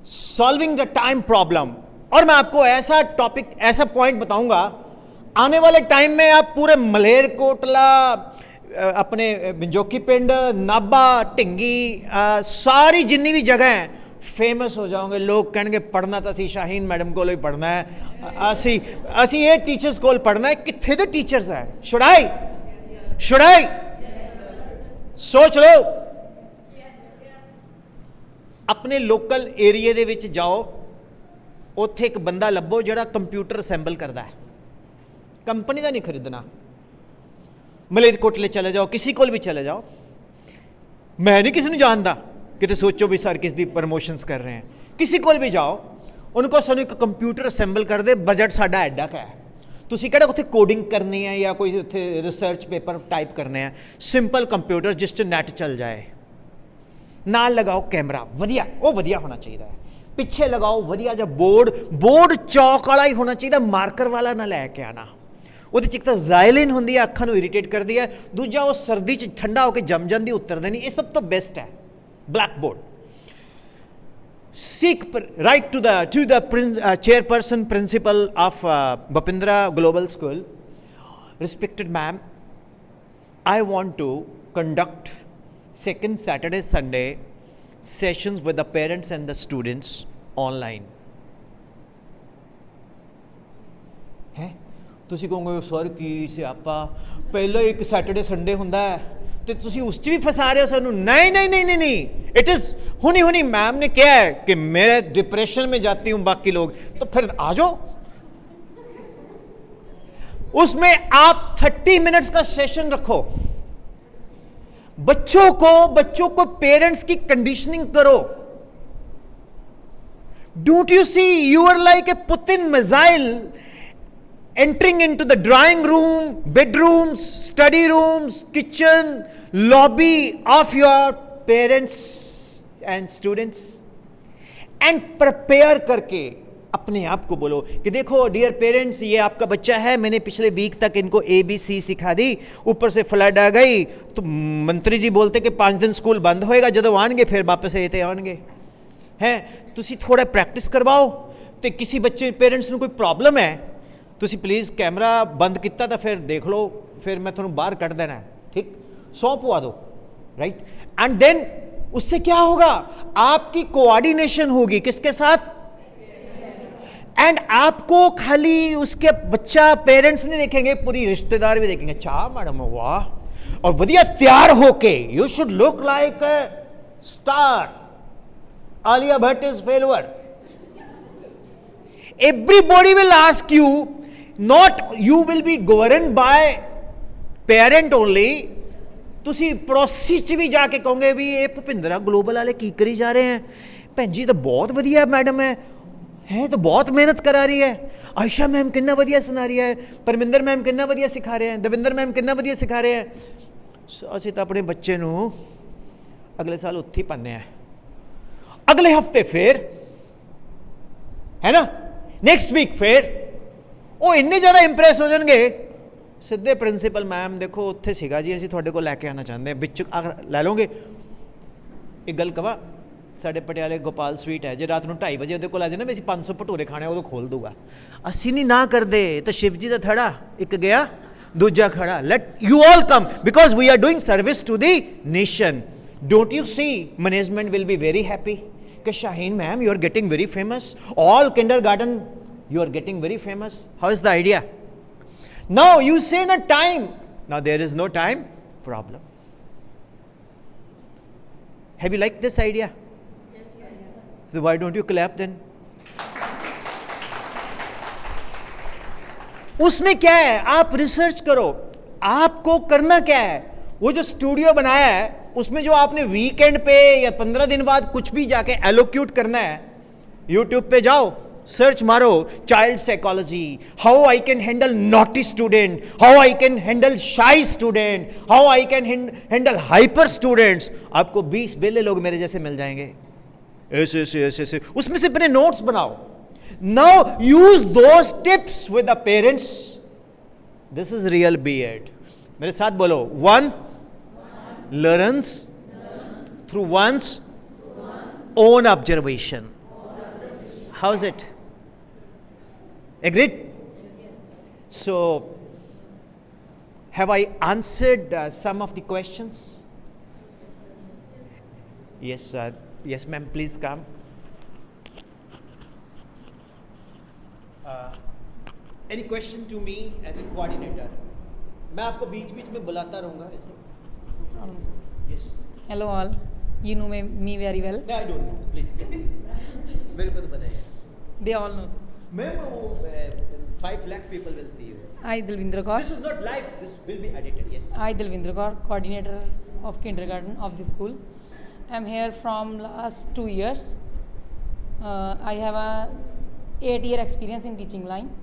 [SPEAKER 2] solving the time problem. और मैं आपको ऐसा टॉपिक, ऐसा पॉइंट बताऊंगा, आने वाले टाइम में आप पूरे मलेरकोटला, अपने बिंजोकी पिंड, नाभा, ढिंगी, सारी जिन्नी भी जगह हैं फेमस हो जाओगे। लोग कहेंगे पढ़ना तो असी शाहीन मैडम को ही पढ़ना है, असी ये टीचर्स को पढ़ना है। कितने दे टीचर्स हैं? Should I? सोच लो। अपने लोकल एरिए दे विच जाओ, उत्थे एक बंदा लभो जिहड़ा कंप्यूटर असैंबल करता है। कंपनी का नहीं खरीदना। मलेरकोटले चले जाओ, किसी को भी चले जाओ, मैं नहीं किसी को जानता, किते सोचो भी सर किस दी प्रमोशंस कर रहे हैं। किसी को भी जाओ, उनको सानू एक कंप्यूटर असैंबल कर दे, बजट साडा एडा का है, तुसी किहड़ा उत्थे कोडिंग करनी है या कोई उत्थे रिसर्च पेपर टाइप करने हैं। सिंपल कंप्यूटर जिस च नैट चल जाए, नाल लगाओ कैमरा वधिया, वो वधिया होना चाहिए, पिछे लगाओ वधिया जा बोर्ड चौक वाला ही होना चाहिए, मार्कर वाला ना लैके आना। ਉਹਦੇ 'ਚ ਇੱਕ ਤਾਂ ਜ਼ਾਇਲਿਨ ਹੁੰਦੀ ਹੈ, ਅੱਖਾਂ ਨੂੰ ਇਰੀਟੇਟ ਕਰਦੀ ਹੈ, ਦੂਜਾ ਉਹ ਸਰਦੀ 'ਚ ਠੰਡਾ ਹੋ ਕੇ ਜੰਮ ਜਾਂਦੀ, ਉਤਰਦੇ ਨਹੀਂ। ਇਹ ਸਭ ਤੋਂ ਬੈਸਟ ਹੈ black board. seek write to the chairperson principal of Bapindra Global School, respected ma'am, I want to conduct second Saturday Sunday sessions with the parents and the students online. है ਤੁਸੀਂ ਕਹੋਗੇ ਸਰ ਕੀ ਸਿਆਪਾ, ਪਹਿਲਾਂ ਇੱਕ ਸੈਟਰਡੇ ਸੰਡੇ ਹੁੰਦਾ ਹੈ ਤੇ ਤੁਸੀਂ ਉਸ 'ਚ ਵੀ ਫਸਾ ਰਹੇ ਹੋ ਸਾਨੂੰ। नहीं, इट इज हुनी मैम ने क्या है कि मैं डिप्रेशन में जाती हूँ, बाकी लोग तो फिर आ जाओ। उसमें आप 30 मिनट्स का सेशन रखो, बच्चों को पेरेंट्स की कंडीशनिंग करो. Don't you see you are like a Putin missile entering into the drawing room, bedrooms, study rooms, kitchen, lobby of your parents and students, and prepare करके अपने आप को बोलो कि देखो डियर पेरेंट्स, ये आपका बच्चा है, मैंने पिछले वीक तक इनको ABC सिखा दी, ऊपर से फ्लड आ गई तो मंत्री जी बोलते कि 5 दिन स्कूल बंद होएगा, ਜਦੋਂ ਆਣਗੇ ਫਿਰ ਵਾਪਸ ਇੱਥੇ ਆਣਗੇ हैं. ਤੁਸੀਂ ਥੋੜਾ ਪ੍ਰੈਕਟਿਸ ਕਰਵਾਓ. ਤੇ ਕਿਸੇ ਬੱਚੇ ਪੇਰੈਂਟਸ ਨੂੰ ਕੋਈ ਪ੍ਰੋਬਲਮ ਹੈ, ਤੁਸੀਂ प्लीज़ कैमरा बंद किया तो फिर देख लो, फिर मैं थोड़ा बाहर कट देना है. ठीक, 100 पवा दो. राइट, एंड देन उससे क्या होगा, आपकी कोऑर्डिनेशन होगी किसके साथ, एंड आपको खाली उसके बच्चा पेरेंट्स नहीं देखेंगे, पूरी रिश्तेदार भी देखेंगे. अच्छा मैडम वाह, और बढ़िया तैयार होके, you should look like a star. Alia Bhatt is failure. Everybody will ask you, not you will be governed by parent only. ਤੁਸੀਂ ਪੜੋਸੀ ਚ ਵੀ ਜਾ ਕੇ ਕਹੋਗੇ ਵੀ ਇਹ ਭੁਪਿੰਦਰਾ ਗਲੋਬਲ ਵਾਲੇ ਕੀ ਕਰੀ ਜਾ ਰਹੇ हैं, ਭੈਣ ਜੀ ਤਾਂ ਬਹੁਤ ਵਧੀਆ ਮੈਡਮ ਹੈ ਤਾਂ ਬਹੁਤ ਮਿਹਨਤ ਕਰਾ ਰਹੀ ਹੈ, ਆਇਸ਼ਾ ਮੈਮ ਕਿੰਨਾ ਵਧੀਆ ਸੁਣਾ ਰਹੀ ਹੈ, ਪਰਮਿੰਦਰ ਮੈਮ ਕਿੰਨਾ ਵਧੀਆ ਸਿਖਾ ਰਹੇ ਹੈ, ਦਵਿੰਦਰ ਮੈਮ ਕਿੰਨਾ ਵਧੀਆ ਸਿਖਾ ਰਹੇ ਹੈ. ਅਸੀਂ ਤਾਂ ਆਪਣੇ ਬੱਚੇ ਨੂੰ ਅਗਲੇ ਸਾਲ ਉੱਥੇ ਹੀ ਪਾਉਂਦੇ ਹਾਂ, अगले हफ्ते फिर, है ना, नेक्स्ट वीक फिर. वो इन्ने ज़्यादा इंप्रेस हो जाएंगे, सीधे प्रिंसीपल मैम देखो उत्थे सीगा जी, असीं तुहाडे कोल लैके आना चाहते हैं, बिच लै लोगे. एक गल कवा, साडे पटियाले गोपाल स्वीट है, जो रात को 2:30 बजे उहदे कोल आ जाए ना, भी 500 भटूरे खाने, उदों खोल दूगा. असीं नहीं ना करते, तो शिव जी दा थड़ा एक गया दूजा खड़ा. Let you all come, because we are doing service to the nation. Don't you see management will be very happy. Shaheen ma'am, you are getting very famous. All kindergarten, you are getting very famous. How is the idea? Now you say the time. Now there is no time problem. Have you liked this idea? Yes. So why don't you clap then? उसमें क्या है, आप रिसर्च करो. आपको करना क्या है, वो जो स्टूडियो बनाया है उसमें जो आपने वीकेंड पे या 15 दिन बाद कुछ भी जाके एलोक्यूट करना है, यूट्यूब पे जाओ, सर्च मारो child psychology, how I can handle naughty student, how I can handle shy student, how I can handle hyper students. आपको 20 बेले लोग मेरे जैसे मिल जाएंगे, ऐसे ऐसे ऐसे ऐसे. उसमें से अपने नोट्स बनाओ. Now use those tips with the parents. This is real BEd. मेरे साथ बोलो, 1 learns through one's own observation. How's it? Agreed? So have I answered some of the questions? Yes sir. Yes ma'am, please come. Any question to me as a coordinator? मैं आपको बीच बीच में बुलाता रहूँगा ऐसे. Yes.
[SPEAKER 12] Hello all. You know me very well.
[SPEAKER 2] No, I don't know. Please. मेरे को तो पता है.
[SPEAKER 12] They all know.
[SPEAKER 2] Ma'am, 5 lakh people will see you.
[SPEAKER 12] I Dalvindra Kaur.
[SPEAKER 2] This is not live. This will be edited. Yes.
[SPEAKER 12] I Dalvindra Kaur, coordinator of kindergarten of the school. I'm here from last 2 years. I have a 8-year experience in teaching line.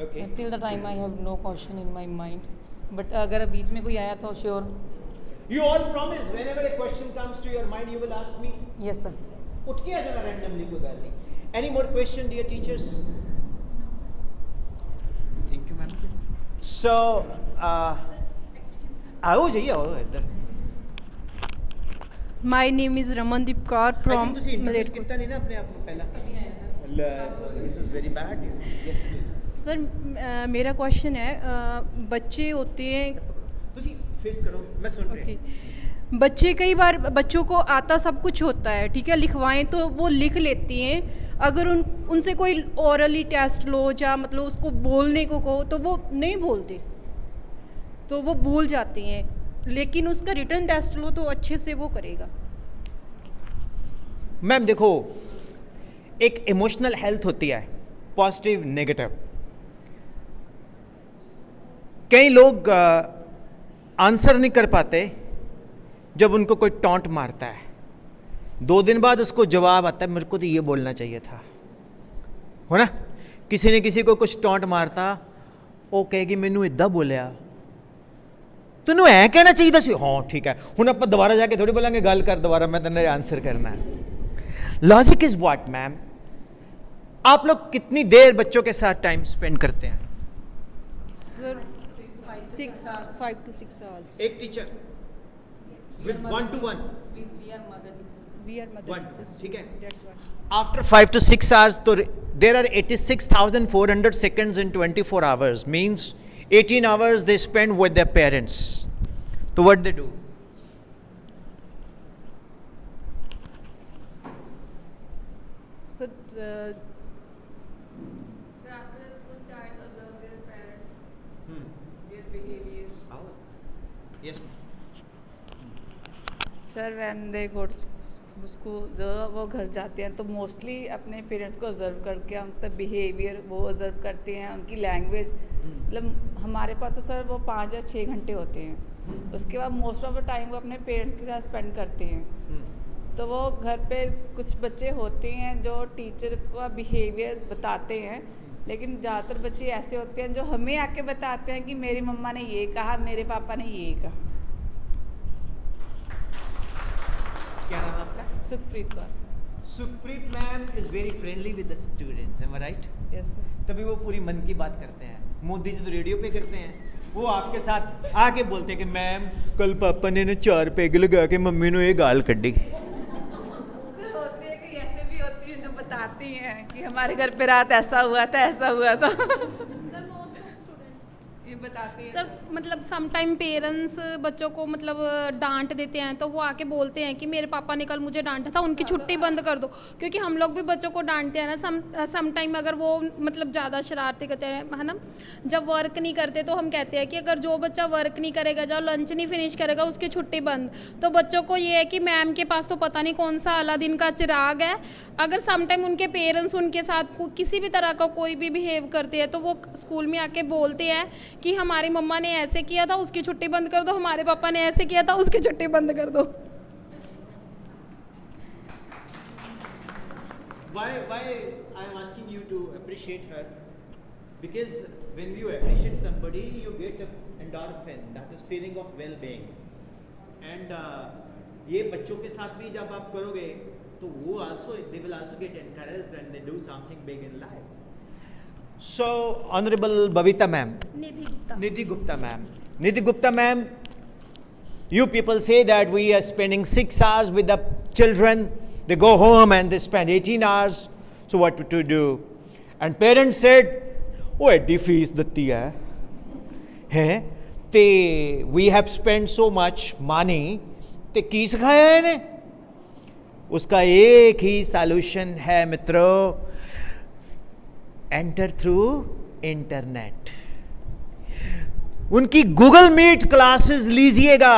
[SPEAKER 2] Okay.
[SPEAKER 12] Till the time I have no question in my mind. But अगर बीच में कोई आया तो sure.
[SPEAKER 2] You all promise whenever a question comes to your mind, you will ask me.
[SPEAKER 12] Yes sir.
[SPEAKER 2] उठ के आ जाना randomly कोई बात नहीं. Any more question, dear teachers? Thank you, ma'am. So, आओ जाइए आओ इधर.
[SPEAKER 13] My name is Ramandeep Kaur from
[SPEAKER 2] Malaysia. कितना नहीं ना अपने आप को पहला. This is very bad. Yes, please.
[SPEAKER 13] Sir मेरा क्वेश्चन है, बच्चे होते हैं,
[SPEAKER 2] तुसी फेस करो, मैं सुन रही हूं.
[SPEAKER 13] बच्चे कई बार बच्चों को आता सब कुछ होता है, ठीक है, लिखवाएं तो वो लिख लेती हैं. अगर उनसे कोई ओरली टेस्ट लो या मतलब उसको बोलने को कहो तो वो नहीं बोलते, तो वो भूल जाते हैं. लेकिन उसका रिटर्न टेस्ट लो तो अच्छे से वो करेगा.
[SPEAKER 2] मैम देखो, एक इमोशनल हेल्थ होती है, पॉजिटिव नेगेटिव. कई लोग आंसर नहीं कर पाते जब उनको कोई टॉन्ट मारता है, 2 दिन बाद उसको जवाब आता है मेरे को तो ये बोलना चाहिए था, हो ना। किसी ने किसी को कुछ टॉन्ट मारता, वो कहेगी मैनू इदा बोलिया, तैनू ऐ कहना चाहिए सी। हाँ ठीक है, हुण आपां दोबारा जाके थोड़ी बोलेंगे गल कर दोबारा, मैं तेने आंसर करना है। Logic is what ma'am? आप लोग कितनी देर बच्चों के साथ टाइम स्पेंड करते हैं?
[SPEAKER 13] Sir 5 to 6 hours.
[SPEAKER 2] एक teacher with 1-to-1.
[SPEAKER 13] We are mother teachers.
[SPEAKER 2] ठीक है।
[SPEAKER 13] That's what.
[SPEAKER 2] After 5 to 6 hours, तो there are 86,400 seconds in 24 hours. Means 18 hours they spend with their parents. So what they do?
[SPEAKER 13] So
[SPEAKER 10] after the school, child observe their parents, their behavior.
[SPEAKER 2] Yes.
[SPEAKER 10] Sir, when they go to school, जब वो घर जाते हैं तो मोस्टली अपने पेरेंट्स को ऑब्जर्व करके उनका बिहेवियर वो ऑब्जर्व करते हैं, उनकी लैंग्वेज। मतलब हमारे पास तो सर वो 5 या 6 घंटे होते हैं, उसके बाद मोस्ट ऑफ द टाइम वो अपने पेरेंट्स के साथ स्पेंड करते हैं। तो वो घर पे कुछ बच्चे होते हैं जो टीचर का बिहेवियर बताते हैं, लेकिन ज़्यादातर बच्चे ऐसे होते हैं जो हमें आके बताते हैं कि मेरी मम्मा ने ये कहा, मेरे पापा ने ये कहा।
[SPEAKER 2] क्या नाम आपका?
[SPEAKER 10] Sukhpreet Kaur.
[SPEAKER 2] Sukhpreet ma'am is very friendly with the students, am I right?
[SPEAKER 10] Yes sir.
[SPEAKER 2] तभी वो पूरी मन की बात करते हैं। मोदी जी तो रेडियो पे करते हैं, वो आपके साथ आके बोलते हैं कि मैम कल पापा ने 4 पैग लगा के मम्मी ने ये गाल कड्डी।
[SPEAKER 10] होती है कि ऐसे भी होती हैं जो बताती हैं कि हमारे घर पे रात ऐसा हुआ था, ऐसा हुआ था। ये बताती हैं
[SPEAKER 4] सर मतलब सम टाइम पेरेंट्स बच्चों को मतलब डांट देते हैं, तो वो आके बोलते हैं कि मेरे पापा ने कल मुझे डांटा था, उनकी छुट्टी बंद कर दो। क्योंकि हम लोग भी बच्चों को डांटते हैं ना सम टाइम, अगर वो मतलब ज़्यादा शरारती करते हैं, है ना। जब वर्क नहीं करते तो हम कहते हैं कि अगर जो बच्चा वर्क नहीं करेगा, जो लंच नहीं फिनिश करेगा, उसकी छुट्टी बंद। तो बच्चों को ये है कि मैम के पास तो पता नहीं कौन सा अलादीन का चिराग है। अगर सम टाइम उनके पेरेंट्स उनके साथ किसी भी तरह का कोई भी बिहेव करते हैं, तो वो स्कूल में आके बोलते हैं कि हमारी मम्मा ने ऐसे किया था, उसकी छुट्टी बंद कर दो, हमारे पापा ने ऐसे किया था, उसकी छुट्टी बंद कर दो।
[SPEAKER 2] Why I am asking you to appreciate her? Because when you appreciate somebody, you get endorphin, that is feeling of well-being. And ये बच्चों के साथ भी जब आप करोगे, तो वो also they will also get encouraged and they do something big in life. So, Honorable Bhavita ma'am, Nidhi Gupta ma'am, you people say that we are spending 6 hours with the children, they go home and they spend 18 hours, so what to do? And parents said, oh, eddi fees datti hai, te we have spent so much money, te ki sikhaya hai ine? Uska ek hi solution hai mitro, enter through internet. उनकी गूगल मीट क्लासेस लीजिएगा।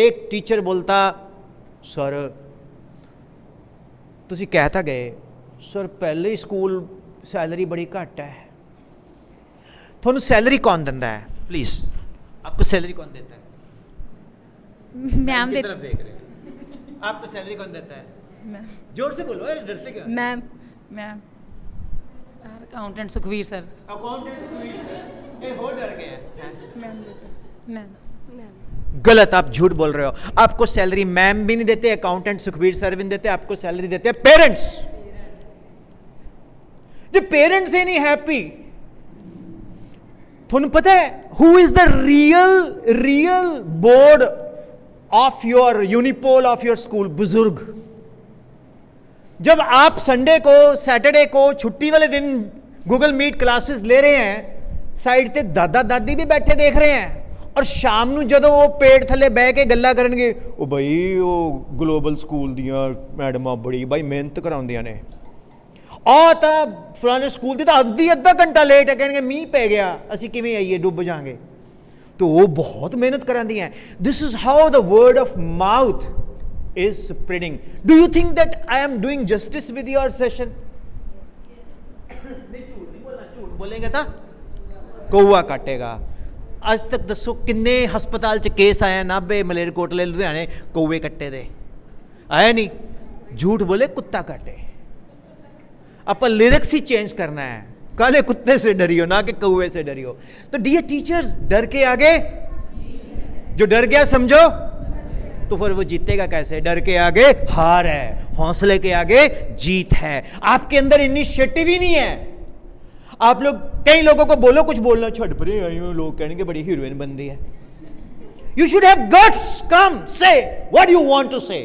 [SPEAKER 2] एक टीचर बोलता सर तुसी कहता गए सर पहले स्कूल सैलरी बड़ी घट है, थोनू सैलरी कौन देता है? प्लीज आपको सैलरी कौन देता है?
[SPEAKER 11] मैम
[SPEAKER 2] की तरफ देख रहे हैं। आपको सैलरी कौन देता है?
[SPEAKER 13] मैम।
[SPEAKER 2] जोर से बोलो, डरते क्यों?
[SPEAKER 13] Ma'am
[SPEAKER 12] accountant Sukhvir sir.
[SPEAKER 2] Accountant Sukhvir sir, ये हो डर गए हैं।
[SPEAKER 11] मैम
[SPEAKER 2] गलत, आप झूठ बोल रहे हो। आपको सैलरी मैम भी नहीं देते, अकाउंटेंट सुखवीर सर भी नहीं देते, आपको सैलरी देते हैं पेरेंट्स। जब पेरेंट्स ही नहीं हैप्पी, थोनू पता है who is the real board of your unipole of your school? बुजुर्ग। जब आप संडे को सैटरडे को छुट्टी वाले दिन गूगल मीट क्लासेस ले रहे हैं, साइड ते दादा दादी भी बैठे देख रहे हैं, और शाम ਨੂੰ ਜਦੋਂ ਉਹ ਪੇੜ ਥੱਲੇ ਬਹਿ ਕੇ ਗੱਲਾਂ ਕਰਨਗੇ, ਉਹ ਬਈ ਉਹ ਗਲੋਬਲ ਸਕੂਲ ਦੀਆਂ ਮੈਡਮਾਂ ਬੜੀ ਬਈ ਮਿਹਨਤ ਕਰਾਉਂਦੀਆਂ ਨੇ, ਆ ਤਾਂ ਫਲਾਣੇ ਸਕੂਲ ਦੀ ਤਾਂ ਅੱਧਾ ਘੰਟਾ ਲੇਟ ਹੈ, ਕਹਿਣਗੇ ਮੀਂਹ ਪੈ ਗਿਆ ਅਸੀਂ ਕਿਵੇਂ ਆਈਏ, ਡੁੱਬ ਜਾਾਂਗੇ। तो वो बहुत मेहनत कराती हैं। This is how the word of mouth is spreading. Do you think that I am doing justice with your session? नहीं, झूठ नहीं बोलना, झूठ बोलेंगे तो कौवा काटेगा। ਅੱਜ ਤੱਕ ਦੱਸੋ ਕਿੰਨੇ ਹਸਪਤਾਲ 'ਚ ਕੇਸ ਆਇਆ ਨਾਭੇ, ਮਲੇਰਕੋਟਲੇ, ਲੁਧਿਆਣੇ ਕੌਵੇ ਕੱਟੇ ਦੇ ਆਇਆ ਨਹੀਂ? झूठ बोले कुत्ता काटे। अपन लिरिक्स ही चेंज करना है, काले कुत्ते से डरियो ना कि कौवे से डरियो। तो डियर टीचर्स, डर के आगे जो डर गया समझो तो फिर वो जीतेगा कैसे? डर के आगे हार है, हौसले के आगे जीत है। आपके अंदर इनिशिएटिव ही नहीं है। आप लोग कई लोगों को बोलो कुछ बोलना छट परे आई हूं, लोग कहेंगे बड़ी हीरोइन बनती है। यू शुड हैव गट्स, कम से व्हाट यू वांट टू से।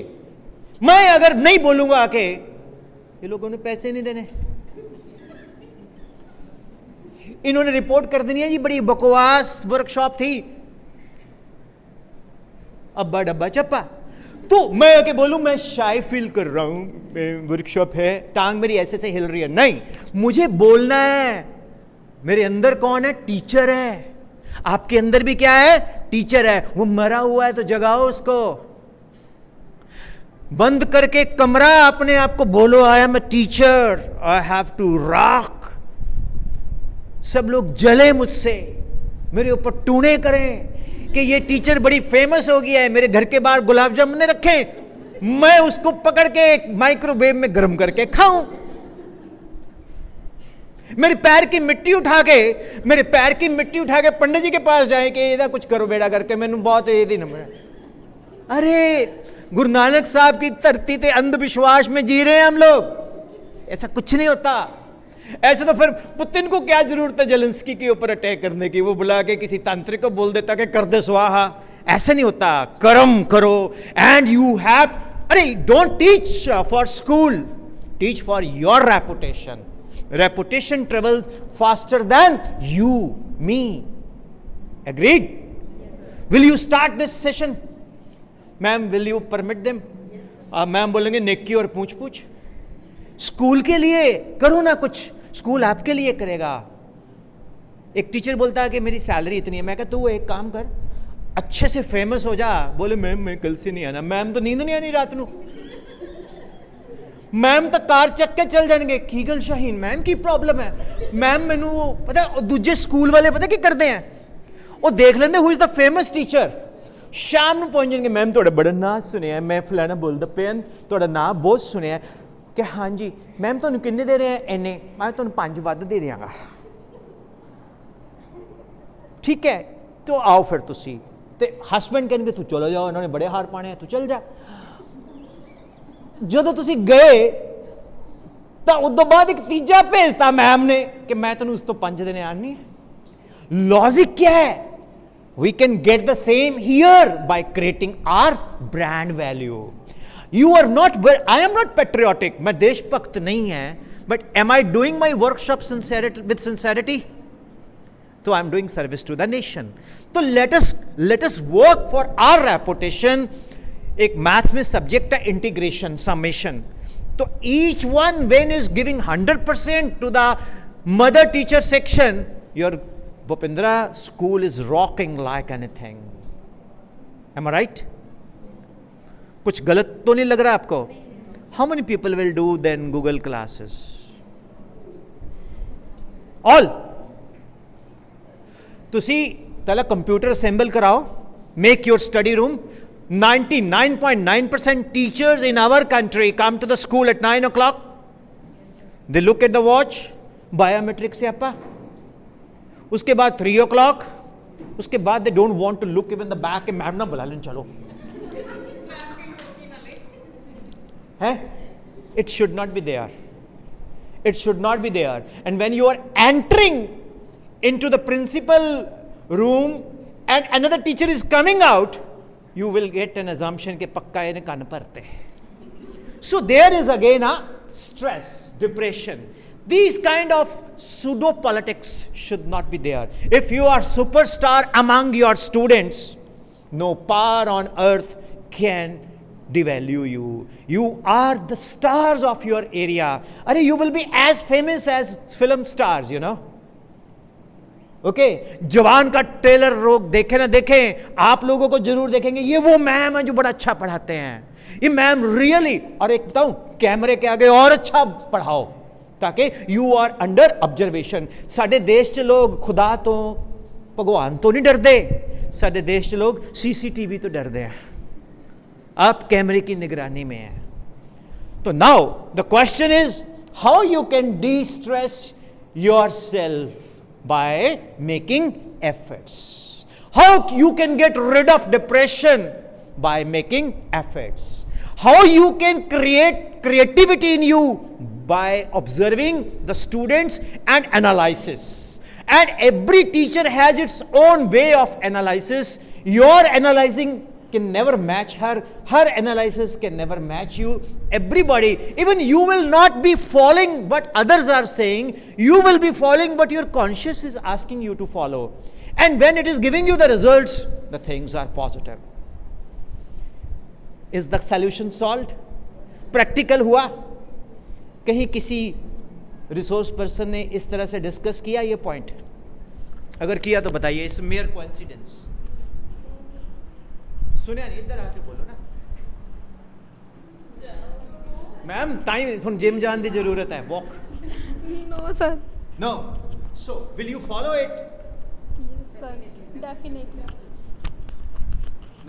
[SPEAKER 2] मैं अगर नहीं बोलूंगा आके, ये लोगों ने पैसे नहीं देने, इन्होंने रिपोर्ट कर देनी है जी बड़ी बकवास वर्कशॉप थी, अब्बा डब्बा चप्पा। तो मैं आके बोलूं मैं शाय फील कर रहा हूं, वर्कशॉप है, टांग मेरी ऐसे से हिल रही है। नहीं, मुझे बोलना है। मेरे अंदर कौन है? टीचर है। आपके अंदर भी क्या है? टीचर है। वो मरा हुआ है तो जगाओ उसको। बंद करके कमरा, अपने आप को बोलो I am a teacher, I have to rock. सब लोग जले मुझसे, मेरे ऊपर टूने करें कि ये टीचर बड़ी फेमस हो गया है, मेरे घर के बाहर गुलाब जामुन रखे, मैं उसको पकड़ के माइक्रोवेव में गर्म करके खाऊं। मेरे पैर की मिट्टी उठा के पंडित जी के पास जाए कि इधर कुछ करो बेड़ा करके, मैंने बहुत ये दिन में। अरे गुरु नानक साहब की धरती ते अंधविश्वास में जी रहे हैं हम लोग। ऐसा कुछ नहीं होता। ऐसे तो फिर पुतिन को क्या जरूरत है जेलेंस्की के ऊपर अटैक करने की? वो बुला के किसी तांत्रिक को बोल देता कि कर दे स्वाहा। ऐसा नहीं होता। कर्म करो एंड यू हैव, अरे don't teach for school, teach for your reputation. Reputation travel faster than you me. Agreed? Will you start this session? Ma'am will you permit them? Ma'am बोलेंगे नेकी और पूछ पूछ। स्कूल के लिए करो ना कुछ, स्कूल आपके लिए करेगा। एक टीचर बोलता है कि मेरी सैलरी इतनी है, मैं कहता तू एक काम कर, अच्छे से फेमस हो जा। बोले मैम मैं कल से नहीं आना। मैम तो नींद नहीं आनी रात को, मैम तो कार चक के चल जाएंगे। की गल शाहीन, मैम की प्रॉब्लम है? मैम मैनू पता, दूजे स्कूल वाले पता की करते हैं, वो देख लेंगे who is the famous teacher, शाम ਨੂੰ ਪਹੁੰਚ ਜਾਣਗੇ। ਮੈਮ ਤੁਹਾਡਾ ਬੜਾ ਨਾਂ ਸੁਣਿਆ, ਮੈਂ ਫਲਾਣਾ ਬੋਲਦਾ ਪਿਆ, ਤੁਹਾਡਾ ਨਾਂ ਬਹੁਤ ਸੁਣਿਆ ਕਿ ਹਾਂਜੀ ਮੈਮ ਤੁਹਾਨੂੰ ਕਿੰਨੇ ਦੇ ਰਹੇ ਆ? ਇੰਨੇ। ਮੈਂ ਤੁਹਾਨੂੰ 5 ਵੱਧ ਦੇ ਦਿਆਂਗਾ। ਠੀਕ ਹੈ, तो आओ फिर तुसी। ते हसबैंड कहणगे तू चलो जाओ, इन्होंने बड़े हार पाने, तू चल जा। ਜਦੋਂ ਤੁਸੀਂ ਗਏ ਤਾਂ ਉਦੋਂ ਬਾਅਦ ਇੱਕ ਤੀਜਾ ਭੇਜਤਾ ਮੈਮ ਨੇ ਕਿ ਮੈਂ ਤੈਨੂੰ ਉਸ ਤੋਂ 5 ਦਿਨ ਆਣੀ ਹੈ। ਲੌਜਿਕ क्या है? We can get the same here by creating our brand value. You are not, I am not patriotic, मैं देशभक्त नहीं है, but am I doing my workshop with sincerity? So I am doing service to the nation. So let us work for our reputation. एक मैथ्स में सब्जेक्ट है इंटीग्रेशन, समेशन। तो each one when is giving 100% to the mother teacher section, your Bhupendra school is rocking like anything. Am I right? कुछ गलत तो नहीं लग रहा आपको? How many people will do then Google classes? All. तुसी पहला कंप्यूटर असेंबल कराओ, make your study room. 99.9% teachers in our country come to the school at 9 o'clock. They look at the watch, biometric से आपा। उसके बाद 3 o'clock, उसके बाद they don't want to look even the back के मैम ना बुला लें चलो है। It should not be there. It should not be there. And when you are entering into the principal room and another teacher is coming out, you will get an assumption कि पक्का इन्हें कान भरते। So there is again a stress, depression. These kind of pseudo politics should not be there. If you are superstar among your students, no power on earth can devalue you. You are the stars of your area. Arey, you will be as famous as film stars, you know. Okay, जवान का ट्रेलर लोग देखे ना देखें, आप लोगों को जरूर देखेंगे ये वो मैम है जो बड़ा अच्छा पढ़ाते हैं, ये मैम रियली। और एक बताऊं, कैमरे के आगे और अच्छा पढ़ाओ ताकि यू आर अंडर ऑब्जर्वेशन। साडे देश च लोग खुदा तो ਭਗਵਾਨ ਤੋਂ ਨਹੀਂ ਡਰਦੇ, ਸਾਡੇ ਦੇਸ਼ 'ਚ ਲੋग CCTV ਤੋਂ ਡਰਦੇ हैं, आप कैमरे की निगरानी में हैं। तो now the question is how you can de-stress yourself by making efforts. How you can get rid of depression by making efforts. How you can create creativity in you by observing the students and analysis. And every teacher has its own way of analysis. Your analyzing can never match her analysis can never match you. Everybody, even you will not be following what others are saying, you will be following what your conscience is asking you to follow. And when it is giving you the results, the things are positive. Is the solution solved? Practical हुआ? कहीं किसी रिसोर्स पर्सन ने इस तरह से डिस्कस किया ये पॉइंट? अगर किया तो बताइए, इट्स मेयर कोइंसिडेंस। सुनिया नहीं, इधर आके बोलो ना मैम, टाइम थोड़ा जिम जान की जरूरत है, walk.
[SPEAKER 4] No sir.
[SPEAKER 2] No, so will you follow it?
[SPEAKER 4] Yes sir, definitely.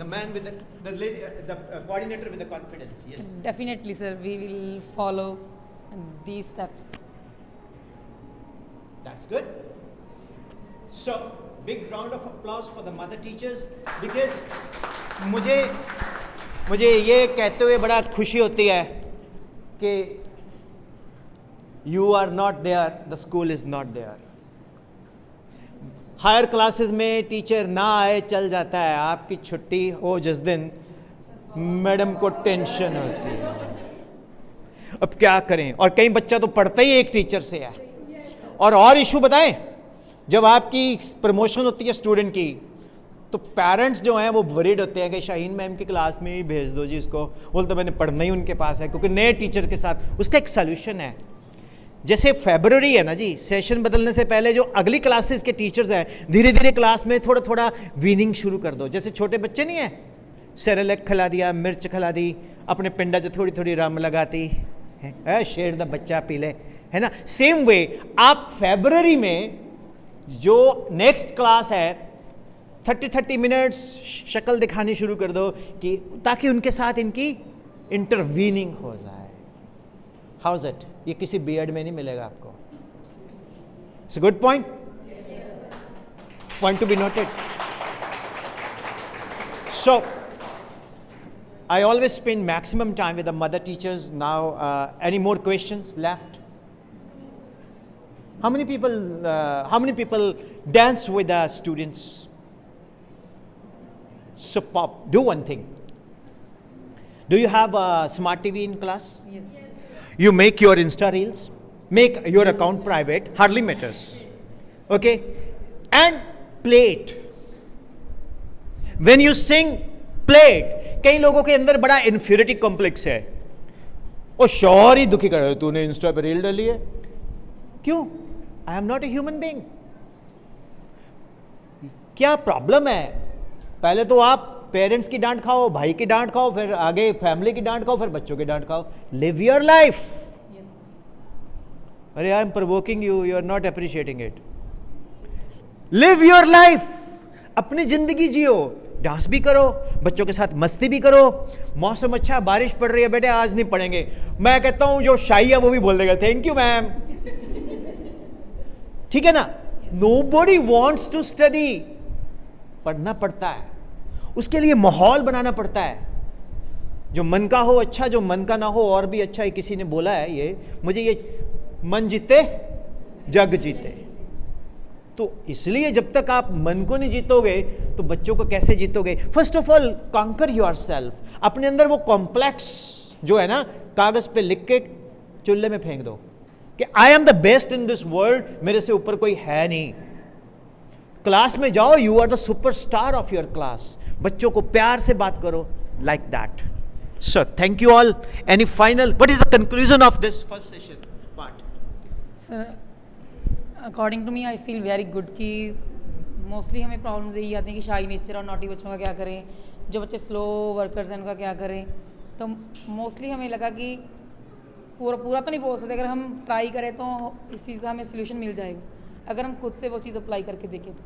[SPEAKER 2] The man with the lady, the coordinator with the confidence. Yes.
[SPEAKER 12] So definitely, sir. We will follow these steps.
[SPEAKER 2] That's good. So, big round of applause for the mother teachers because मुझे ये कहते हुए बड़ा खुशी होती है कि you are not there, the school is not there. Higher classes में टीचर ना आए चल जाता है, आपकी छुट्टी हो जिस दिन मैडम को टेंशन होती है, अब क्या करें। और कई बच्चा तो पढ़ता ही एक टीचर से है। और इशू बताएं, जब आपकी प्रमोशन होती है स्टूडेंट की तो पेरेंट्स जो हैं वो वरीड होते हैं कि शाहीन मैम की क्लास में ही भेज दो जी इसको, बोलते मैंने पढ़ना ही उनके पास है, क्योंकि नए टीचर के साथ उसका एक सॉल्यूशन है। जैसे फरवरी है ना जी, सेशन बदलने से पहले जो अगली क्लासेस के टीचर्स हैं धीरे धीरे क्लास में थोड़ा थोड़ा वीनिंग शुरू कर दो। जैसे छोटे बच्चे नहीं हैं, सेरेलैक खिला दिया, मिर्च खिला दी, अपने पिंडा से थोड़ी थोड़ी रम लगाती है, शेर दा बच्चा पी ले, है ना। सेम वे आप फरवरी में जो नेक्स्ट क्लास है 30 मिनट्स शक्ल दिखानी शुरू कर दो कि ताकि उनके साथ इनकी इंटरवीनिंग हो जाए। How is it? ये किसी बीएड में नहीं मिलेगा आपको। It's a good point, point to be noted. So I always spend maximum time with the mother teachers. Now, any more questions left? How many people dance with the students? So, Pop, do one thing. Do you have a smart TV in class?
[SPEAKER 12] Yes.
[SPEAKER 2] You make your Insta reels, make your account private, hardly matters. Okay? And play it. When you sing, play it. कई लोगों के अंदर बड़ा इन्फीरियरिटी कॉम्प्लेक्स है, वो शोर ही दुखी कर रहे हो, तूने इंस्टा पे रील डाली है, क्यों? आई am not a human being. क्या प्रॉब्लम है? पहले तो आप पेरेंट्स की डांट खाओ, भाई की डांट खाओ, फिर आगे फैमिली की डांट खाओ, फिर बच्चों की डांट खाओ। Live your life. अरे I am provoking you, you are not appreciating it. Live your life, अपनी जिंदगी जियो, डांस भी करो, बच्चों के साथ मस्ती भी करो। मौसम अच्छा, बारिश पड़ रही है, बेटे आज नहीं पढ़ेंगे, मैं कहता हूं जो शाही है वो भी बोल देगा थैंक यू मैम, ठीक है ना। नोबडी वांट्स टू स्टडी, पढ़ना पड़ता है, उसके लिए माहौल बनाना पड़ता है, जो मन का हो अच्छा, जो मन का ना हो और भी अच्छा। है किसी ने बोला है ये मुझे, ये मन जीते जग जीते। तो इसलिए जब तक आप मन को नहीं जीतोगे तो बच्चों को कैसे जीतोगे? First of all conquer yourself. अपने अंदर वो कॉम्प्लेक्स जो है ना, कागज पे लिख के चूल्हे में फेंक दो कि I am the best in this world, मेरे से ऊपर कोई है नहीं। क्लास में जाओ, you are the superstar of your class. बच्चों को प्यार से बात करो, like that. So thank you all. Any final, what is the conclusion of this first session part?
[SPEAKER 12] Sir according to me I feel very good कि मोस्टली हमें प्रॉब्लम्स यही आती हैं कि शाई नेचर और नॉटी बच्चों का क्या करें, जो बच्चे स्लो वर्कर्स हैं उनका क्या करें। तो मोस्टली हमें लगा कि पूरा तो नहीं बोल सकते, अगर हम ट्राई करें तो इस चीज़ का हमें सोल्यूशन मिल जाएगा, अगर हम खुद से वो चीज़ अप्लाई करके देखें तो।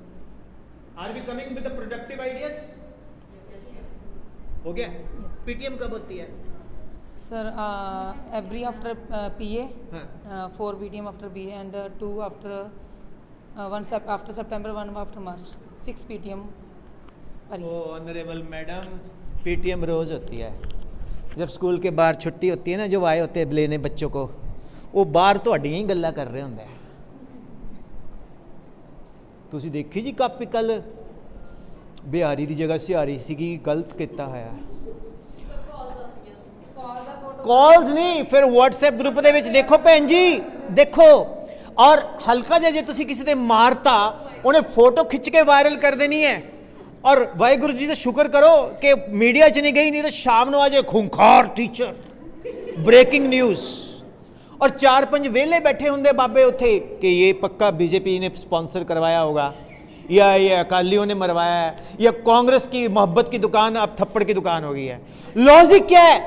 [SPEAKER 2] Are we coming with the productive ideas? हो गया? पीटीएम कब होती है?
[SPEAKER 12] Sir every after PA, 4 PTM after BA and 2 after 1 after September, 1 after March, 6 PTM per year.
[SPEAKER 2] O honourable madam, PTM रोज होती है। जब स्कूल के बाहर छुट्टी होती है ना, जो आए होते हैं लेने बच्चों को, वो बाहर ਤੁਹਾਡੀਆਂ ਹੀ ਗੱਲਾਂ ਕਰ ਰਹੇ ਹੁੰਦੇ ਆ। ਤੁਸੀਂ ਦੇਖੀ ਜੀ ਕਾਪੀ ਕੱਲ ਬਿਹਾਰੀ ਦੀ ਜਗ੍ਹਾ ਸਿਹਾਰੀ ਸੀਗੀ, ਗਲਤ ਕੀਤਾ ਹੋਇਆ। ਕਾਲਸ ਨਹੀਂ, ਫਿਰ WhatsApp ਗਰੁੱਪ ਦੇ ਵਿੱਚ ਦੇਖੋ ਭੈਣ ਜੀ, ਦੇਖੋ। ਔਰ ਹਲਕਾ ਜਿਹਾ ਜੇ ਤੁਸੀਂ ਕਿਸੇ ਦੇ ਮਾਰਤਾ, ਉਹਨੇ ਫੋਟੋ ਖਿੱਚ ਕੇ ਵਾਇਰਲ ਕਰ ਦੇਣੀ ਹੈ। और वाहिगुरु जी का शुक्र करो कि मीडिया च नहीं गई, नहीं तो शाम को आ जाए खूंखार टीचर, ब्रेकिंग न्यूज़। और 4-5 वेले बैठे होंगे बाबे उत्थे कि ये पक्का बीजेपी ने स्पॉन्सर करवाया होगा, या ये अकालियों ने मरवाया है, या कांग्रेस की मोहब्बत की दुकान अब थप्पड़ की दुकान हो गई है। लॉजिक क्या है?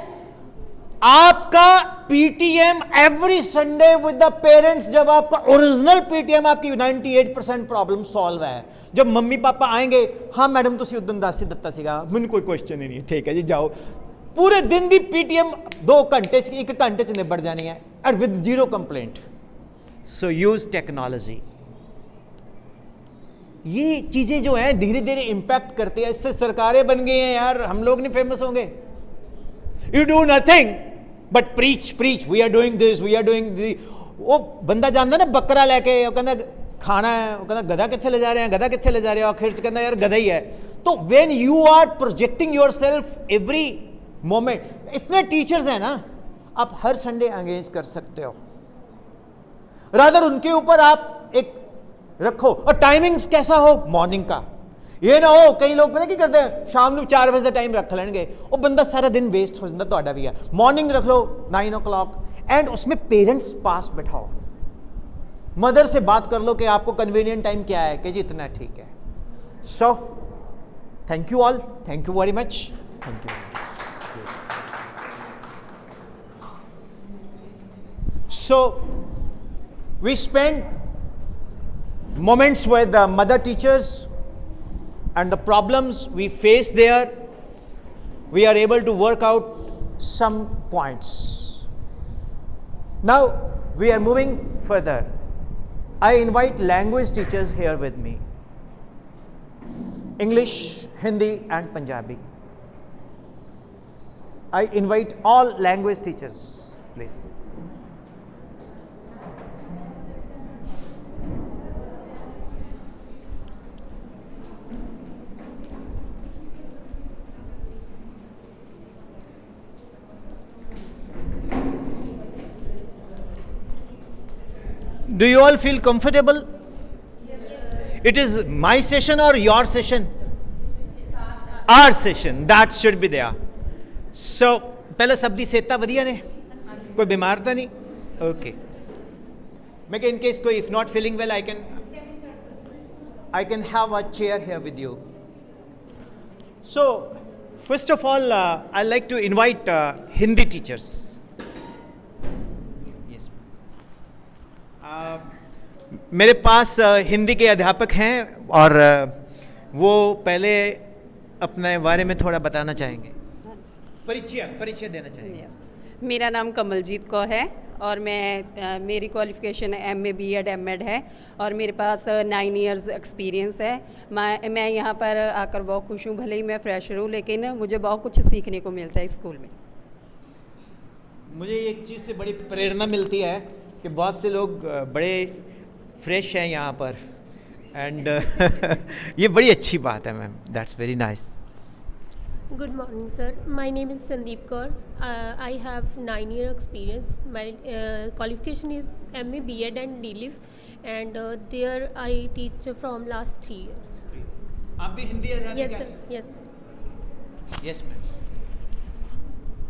[SPEAKER 2] आपका PTM every Sunday with the parents, जब आपका ओरिजिनल पीटीएम आपकी 98% प्रॉब्लम सॉल्व है। जब मम्मी पापा आएंगे, हाँ मैडम तुसी उदन दस ही दिता सीगा, मैनूं कोई क्वेश्चन ही नहीं, ठीक है जी जाओ। पूरे दिन की पीटीएम 2 घंटे 1 घंटे च निबड़ जानी है and with 0 complaint. So use technology. ये चीजें जो हैं धीरे धीरे इंपैक्ट करती है। इससे सरकारें बन गई हैं यार, हम लोग नहीं फेमस होंगे। You do nothing but preach preach, we are doing this, we are doing this. वो बंदा जाता ना बकरा लैके, वो कहता खाना है, वो कहता गधा कित्थे ले जा रहे हैं, गधा कित्थे ले जा रहे हो, आखिर च कहता यार गधा ही है। तो when you are projecting yourself every moment, इतने टीचर्स हैं ना, आप हर संडे एंगेज कर सकते हो। रादर उनके ऊपर आप एक रखो, और टाइमिंग्स कैसा हो, मॉर्निंग का। ये ना हो कई लोग पता की करते हैं, शाम को 4 बजे का टाइम रख लेंगे, वो बंदा सारा दिन वेस्ट हो जाता। ਤੁਹਾਡਾ भी है, मॉर्निंग रख लो 9 o'clock, एंड उसमें पेरेंट्स पास बैठाओ, मदर से बात कर लो कि आपको कन्वीनियंट टाइम क्या है, कि जी इतना ठीक है। So thank you all, thank you very much, thank you. So we spend moments with the mother teachers and the problems we face there. We are able to work out some points. Now we are moving further. I invite language teachers here with me. English, Hindi and Punjabi. I invite all language teachers, please. Do you all feel comfortable? Yes. It is my session or your session? Our session. That should be there. So, पहले सब दी सेहत वधिया ने, कोई बीमार तो नहीं? Okay. मैं कि in case कोई if not feeling well, I can have a chair here with you. So, first of all, I like to invite Hindi teachers. मेरे पास हिंदी के अध्यापक हैं और वो पहले अपने बारे में थोड़ा बताना चाहेंगे, परिचय देना चाहेंगे।
[SPEAKER 14] मेरा नाम कमलजीत कौर है और मेरी क्वालिफ़िकेशन MA B.Ed M.Ed है और मेरे पास 9 इयर्स एक्सपीरियंस है। मैं यहाँ पर आकर बहुत खुश हूँ, भले ही मैं फ्रेशर हूँ, लेकिन मुझे बहुत कुछ सीखने को मिलता है स्कूल में।
[SPEAKER 2] मुझे एक चीज़ से बड़ी प्रेरणा मिलती है कि बहुत से लोग बड़े फ्रेश हैं यहाँ पर, एंड ये बड़ी अच्छी बात है ma'am, that's very nice.
[SPEAKER 15] Good morning, sir. My name is Sandeep Kaur. I have 9-year experience. My qualification is MA B.Ed and D.Liv, and there I teach from last 3 years.
[SPEAKER 2] आप भी हिंदी अध्यापक?
[SPEAKER 15] Yes, sir. Yes, sir.
[SPEAKER 2] Yes, ma'am.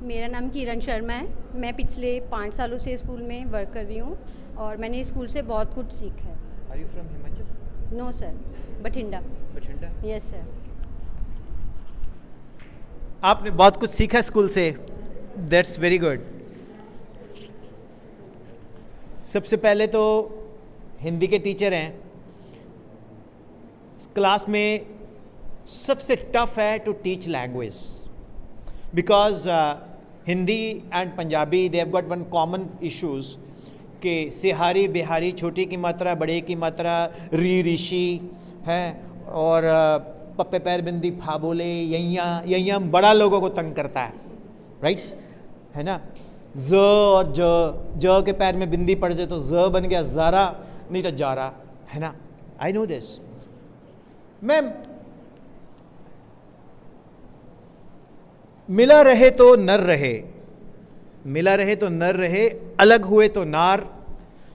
[SPEAKER 5] मेरा नाम किरण शर्मा है। मैं पिछले 5 सालों से स्कूल में वर्क कर रही हूँ और मैंने स्कूल से बहुत कुछ सीखा है।
[SPEAKER 2] Are you from Himachal?
[SPEAKER 5] No sir, Bathinda.
[SPEAKER 2] Bathinda?
[SPEAKER 5] Yes sir.
[SPEAKER 2] आपने बहुत कुछ सीखा स्कूल से, दैट्स वेरी गुड। सबसे पहले तो हिंदी के टीचर हैं, क्लास में सबसे टफ है to teach language, because Hindi and Punjabi they have got one common issues कि सिहारी बिहारी, छोटी की मात्रा बड़े की मात्रा, री ऋषि है, और पप्पे पैर बिंदी फा बोले, यहियाँ बड़ा लोगों को तंग करता है, राइट है ना। ज और ज के पैर में बिंदी पड़ जाए तो ज बन गया ज़ारा, नहीं तो जारा, है ना। I know this. मैं मिला रहे तो नर रहे, मिला रहे तो नर रहे, अलग हुए तो नार,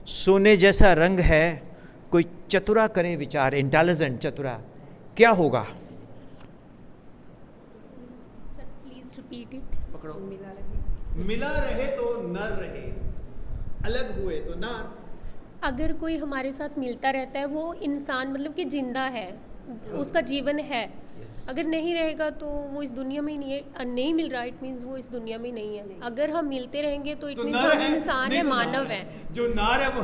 [SPEAKER 2] सोने जैसा रंग है, कोई चतुरा करे विचार, इंटेलिजेंट चतुरा, क्या होगा?
[SPEAKER 15] Sir please repeat it.
[SPEAKER 2] पकड़ो। मिला रहे तो नर रहे, अलग हुए तो नार।
[SPEAKER 15] अगर कोई हमारे साथ मिलता रहता है वो इंसान मतलब कि जिंदा है, उसका जीवन है। अगर नहीं रहेगा तो वो इस दुनिया में ही नहीं है। नहीं मिल रहा इट मीन्स वो इस दुनिया में नहीं है। अगर हम मिलते रहेंगे तो इट मीन्स वो इंसान है, मानव है।
[SPEAKER 2] जो नार है वो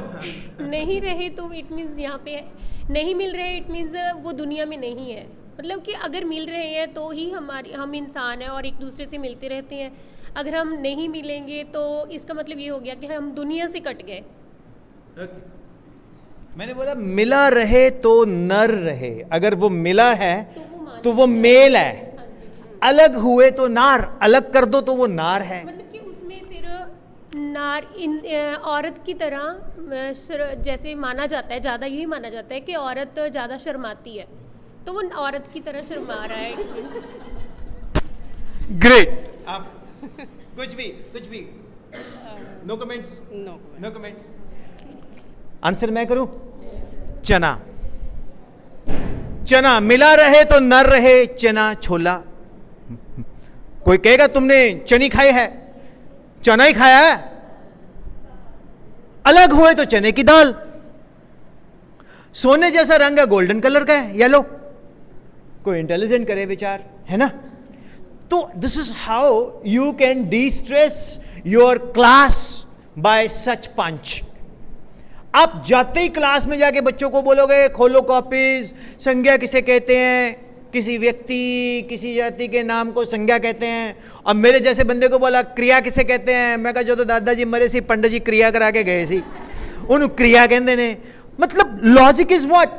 [SPEAKER 15] नहीं रहे तो इट मीन्स यहाँ पे नहीं मिल रहे, इट मीन्स वो दुनिया में नहीं है। मतलब कि अगर मिल रहे हैं तो ही हम इंसान हैं और एक दूसरे से मिलते रहते हैं। अगर हम नहीं मिलेंगे तो इसका मतलब ये हो गया कि हम दुनिया से कट गए।
[SPEAKER 2] मैंने बोला मिला रहे तो नर रहे, अगर वो मिला है तो वो मेल है, अलग हुए तो नार, अलग कर दो तो वो नार है।
[SPEAKER 15] मतलब कि उसमें फिर नार औरत की तरह जैसे माना जाता है, ज़्यादा यही माना जाता है कि औरत ज़्यादा शर्माती है, तो वो औरत की तरह शर्मा रहा है।
[SPEAKER 2] ग्रेट। आप कुछ भी no comments, no comments. Answer मैं करूं? चना, चना मिला रहे तो नर रहे, चना छोला। कोई कहेगा तुमने चनी खाई है, चना ही खाया है। अलग हुए तो चने की दाल, सोने जैसा रंग है, गोल्डन कलर का है, येलो। कोई इंटेलिजेंट करे विचार, है ना। तो this is how you can destress your class by such punch. आप जाते ही क्लास में जाके बच्चों को बोलोगे खोलो कॉपीज, संज्ञा किसे कहते हैं, किसी व्यक्ति किसी जाति के नाम को संज्ञा कहते हैं। अब मेरे जैसे बंदे को बोला क्रिया किसे कहते हैं, मैं कहा जो तो दादाजी मरे सी पंडित जी क्रिया करा के गए सी, उन क्रिया कहते ने। मतलब logic is what,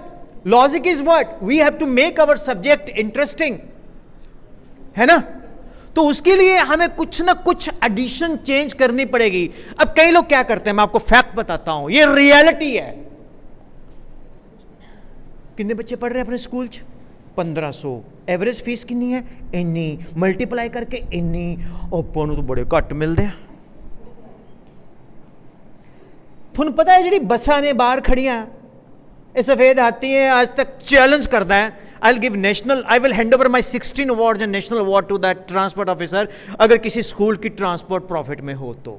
[SPEAKER 2] logic is what we have to make our subject interesting, है ना। तो उसके लिए हमें कुछ ना कुछ एडिशन चेंज करनी पड़ेगी। अब कई लोग क्या करते हैं, मैं आपको फैक्ट बताता हूं, ये रियलिटी है। कितने बच्चे पढ़ रहे हैं अपने स्कूल च? 1500। एवरेज फीस कितनी है? इन्नी, मल्टीप्लाई करके इन्नी। ओपो नूं तो बड़े घट मिलते हैं। तुहानूं पता है जी बसां ने बाहर खड़ियां, ये सफेद हाथी है, आज तक चैलेंज करता है I will hand over my 16 awards and national award to that transport officer अगर किसी स्कूल की ट्रांसपोर्ट प्रॉफिट में हो तो।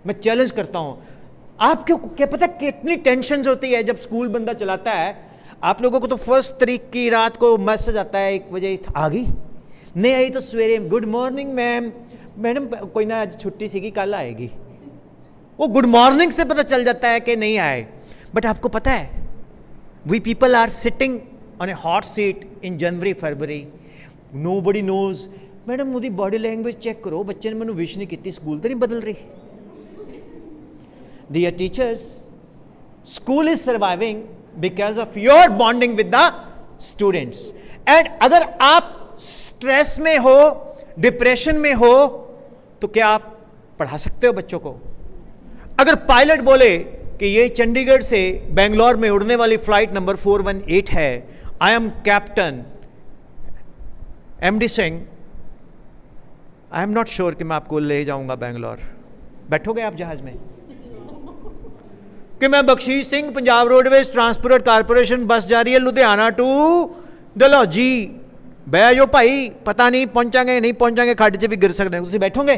[SPEAKER 2] मैं चैलेंज करता हूं। आपको क्या पता कितनी टेंशन होती है जब स्कूल बंदा चलाता है। आप लोगों को तो 1 तारीख की रात को मैसेज आता है 1 बजे आ गई, नहीं आई तो सवेरे गुड मॉर्निंग मैम, मैडम कोई ना आज छुट्टी सी कल आएगी। वो गुड मॉर्निंग से पता चल जाता है कि नहीं आए। बट आपको पता है we people are sitting on a hot seat in January, February. Nobody knows. Madam मुझे बॉडी लैंग्वेज चेक करो, बच्चे ने मैंने विश नहीं की, स्कूल तो नहीं बदल रही। Dear teachers, school is surviving because of your bonding with the students. And अगर आप स्ट्रेस में हो, डिप्रेशन में हो, तो क्या आप पढ़ा सकते हो बच्चों को? अगर पायलट बोले कि ये चंडीगढ़ से बेंगलोर में उड़ने वाली फ्लाइट नंबर 418 है, I M captain MD Singh, I am not sure कि मैं आपको ले जाऊंगा बेंगलोर। बैठोगे आप जहाज में? कि मैं Bakhshish Singh, Punjab roadways transport corporation, bus जा रही है लुधियाना टू डलहौजी, बह जाओ भाई, पता नहीं पहुंचांगे नहीं पहुंचांगे, खड्ड च भी गिर सकते हैं, तुम बैठोगे?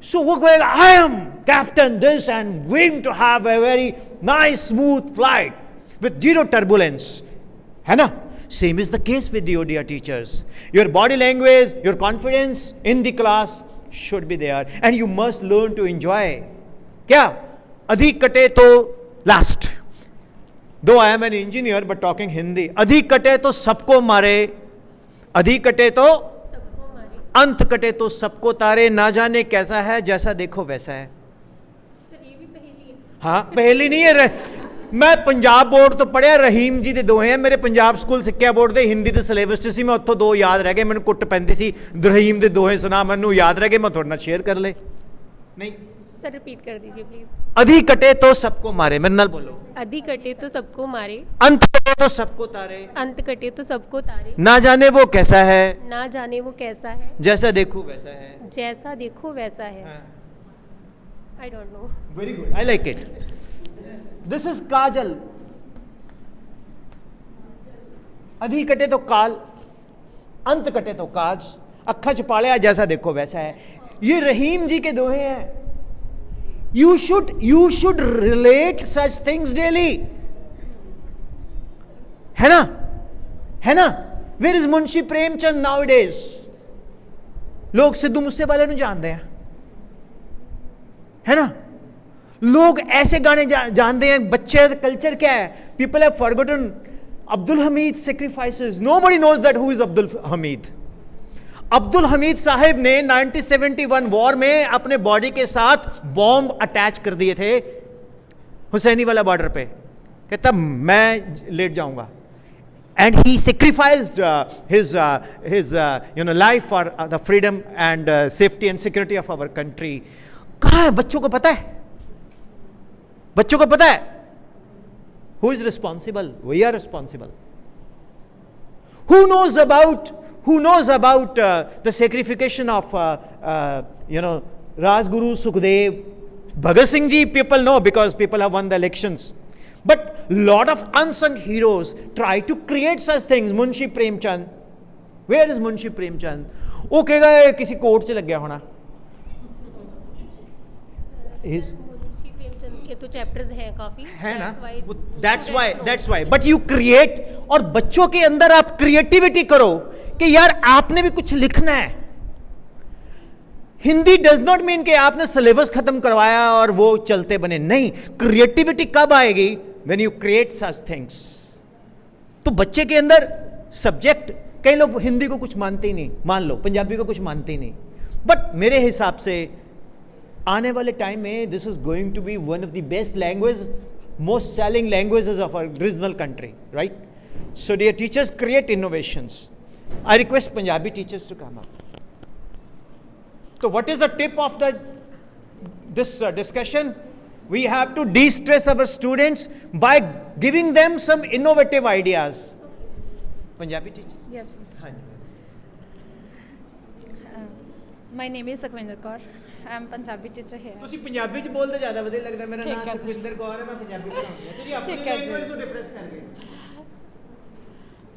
[SPEAKER 2] So वो कहेगा I am captain this and going to have a very nice smooth flight with 0 turbulence, है ना? Same is the case with you, dear teachers. Your body language, your confidence in the class should be there and you must learn to enjoy. क्या? अधिक कटे तो लास्ट, दो I am an engineer but talking Hindi. अधि कटे तो सबको मारे, अधि कटे तो अंत कटे तो सबको तारे, ना जाने कैसा है जैसा देखो वैसा है। हाँ पहली नहीं है, मैं पंजाब बोर्ड तो पढ़िया, रहीम जी दे दोहे हैं मेरे पंजाब स्कूल सिक्ख्या बोर्ड दे हिंदी दे सिलेबस च सी, मैं उत्थों दो याद रह गए, मैंने कुट पैंदी सी, रहीम दे दोहे सुना, मैनू याद रह गए, मैं थोड़े नाल शेयर कर ले। नहीं
[SPEAKER 15] सर रिपीट कर दीजिए प्लीज।
[SPEAKER 2] अधि कटे तो सबको मारे, मेरे नाल बोलो।
[SPEAKER 15] अधि कटे तो सबको मारे,
[SPEAKER 2] अंत कटे तो सबको तारे,
[SPEAKER 15] अंत कटे तो सबको तारे,
[SPEAKER 2] ना जाने वो कैसा है,
[SPEAKER 15] ना जाने वो कैसा है,
[SPEAKER 2] जैसा देखो वैसा है,
[SPEAKER 15] जैसा देखो वैसा है। I don't know.
[SPEAKER 2] Very good, I like it. This is Kajal. अधि कटे तो काल, अंत कटे तो काज, अखा च पालिया जैसा देखो वैसा है। ये रहीम जी के दोहे हैं। You should relate such things daily, है ना, है ना। Where is Munshi Premchand nowadays? लोग सिद्धू मूसे वाले ਨੂੰ जानते हैं, है ना। लोग ऐसे गाने जानते हैं। बच्चे कल्चर क्या है? People have forgotten Abdul Hamid sacrifices. Nobody knows that who is Abdul Hamid. Abdul Hamid साहब ने 1971 वॉर में अपने बॉडी के साथ बॉम्ब अटैच कर दिए थे हुसैनी वाला बॉर्डर पे, कहता मैं लेट जाऊंगा, and he sacrificed his life for the freedom and safety and security of our country. कहाँ है? बच्चों को पता है, बच्चों को पता है। Who is responsible? We are responsible. Who knows about the sacrification of Rajguru, Sukhdev, Bhagat Singh ji? People know because people have won the elections. But lot of unsung heroes try to create such things. Munshi Premchand, where is Munshi Premchand? वो कहेगा किसी कोर्ट से लग गया होना।
[SPEAKER 15] मुंशी प्रेमचंद के तो चैप्टर्स हैं काफी,
[SPEAKER 2] है ना। That's why. But you create, और बच्चों के अंदर आप क्रिएटिविटी करो कि यार आपने भी कुछ लिखना है। हिंदी डज नॉट मीन कि आपने सिलेबस खत्म करवाया और वो चलते बने, नहीं। क्रिएटिविटी कब आएगी? When you create such things. तो बच्चे के अंदर सब्जेक्ट, कई लोग हिंदी को कुछ मानते ही नहीं, मान लो पंजाबी को कुछ मानते ही नहीं, बट मेरे हिसाब से आने वाले टाइम में this is going to be one of the best language, most selling languages of our regional country, right? So dear teachers, create innovations. I request Punjabi teachers to come up. So what is the tip of this discussion? We have to de-stress our students by giving them some innovative ideas. Punjabi teachers?
[SPEAKER 16] Yes. My name is Sukhwinder Kaur. I am Punjabi teacher here.
[SPEAKER 2] ਤੁਸੀਂ ਪੰਜਾਬੀ ਚ ਬੋਲਦੇ ਜ਼ਿਆਦਾ ਵਧੀਆ ਲੱਗਦਾ। ਮੇਰਾ ਨਾਮ ਸੁਖਵਿੰਦਰ ਕੌਰ ਹੈ, ਮੈਂ ਪੰਜਾਬੀ ਪੜ੍ਹਾਉਂਦੀ ਹਾਂ। ਤੁਸੀਂ ਆਪਣੀ ਲੈਂਗੁਏਜ ਨੂੰ ਡਿਪਰੈਸ ਕਰ ਗਏ।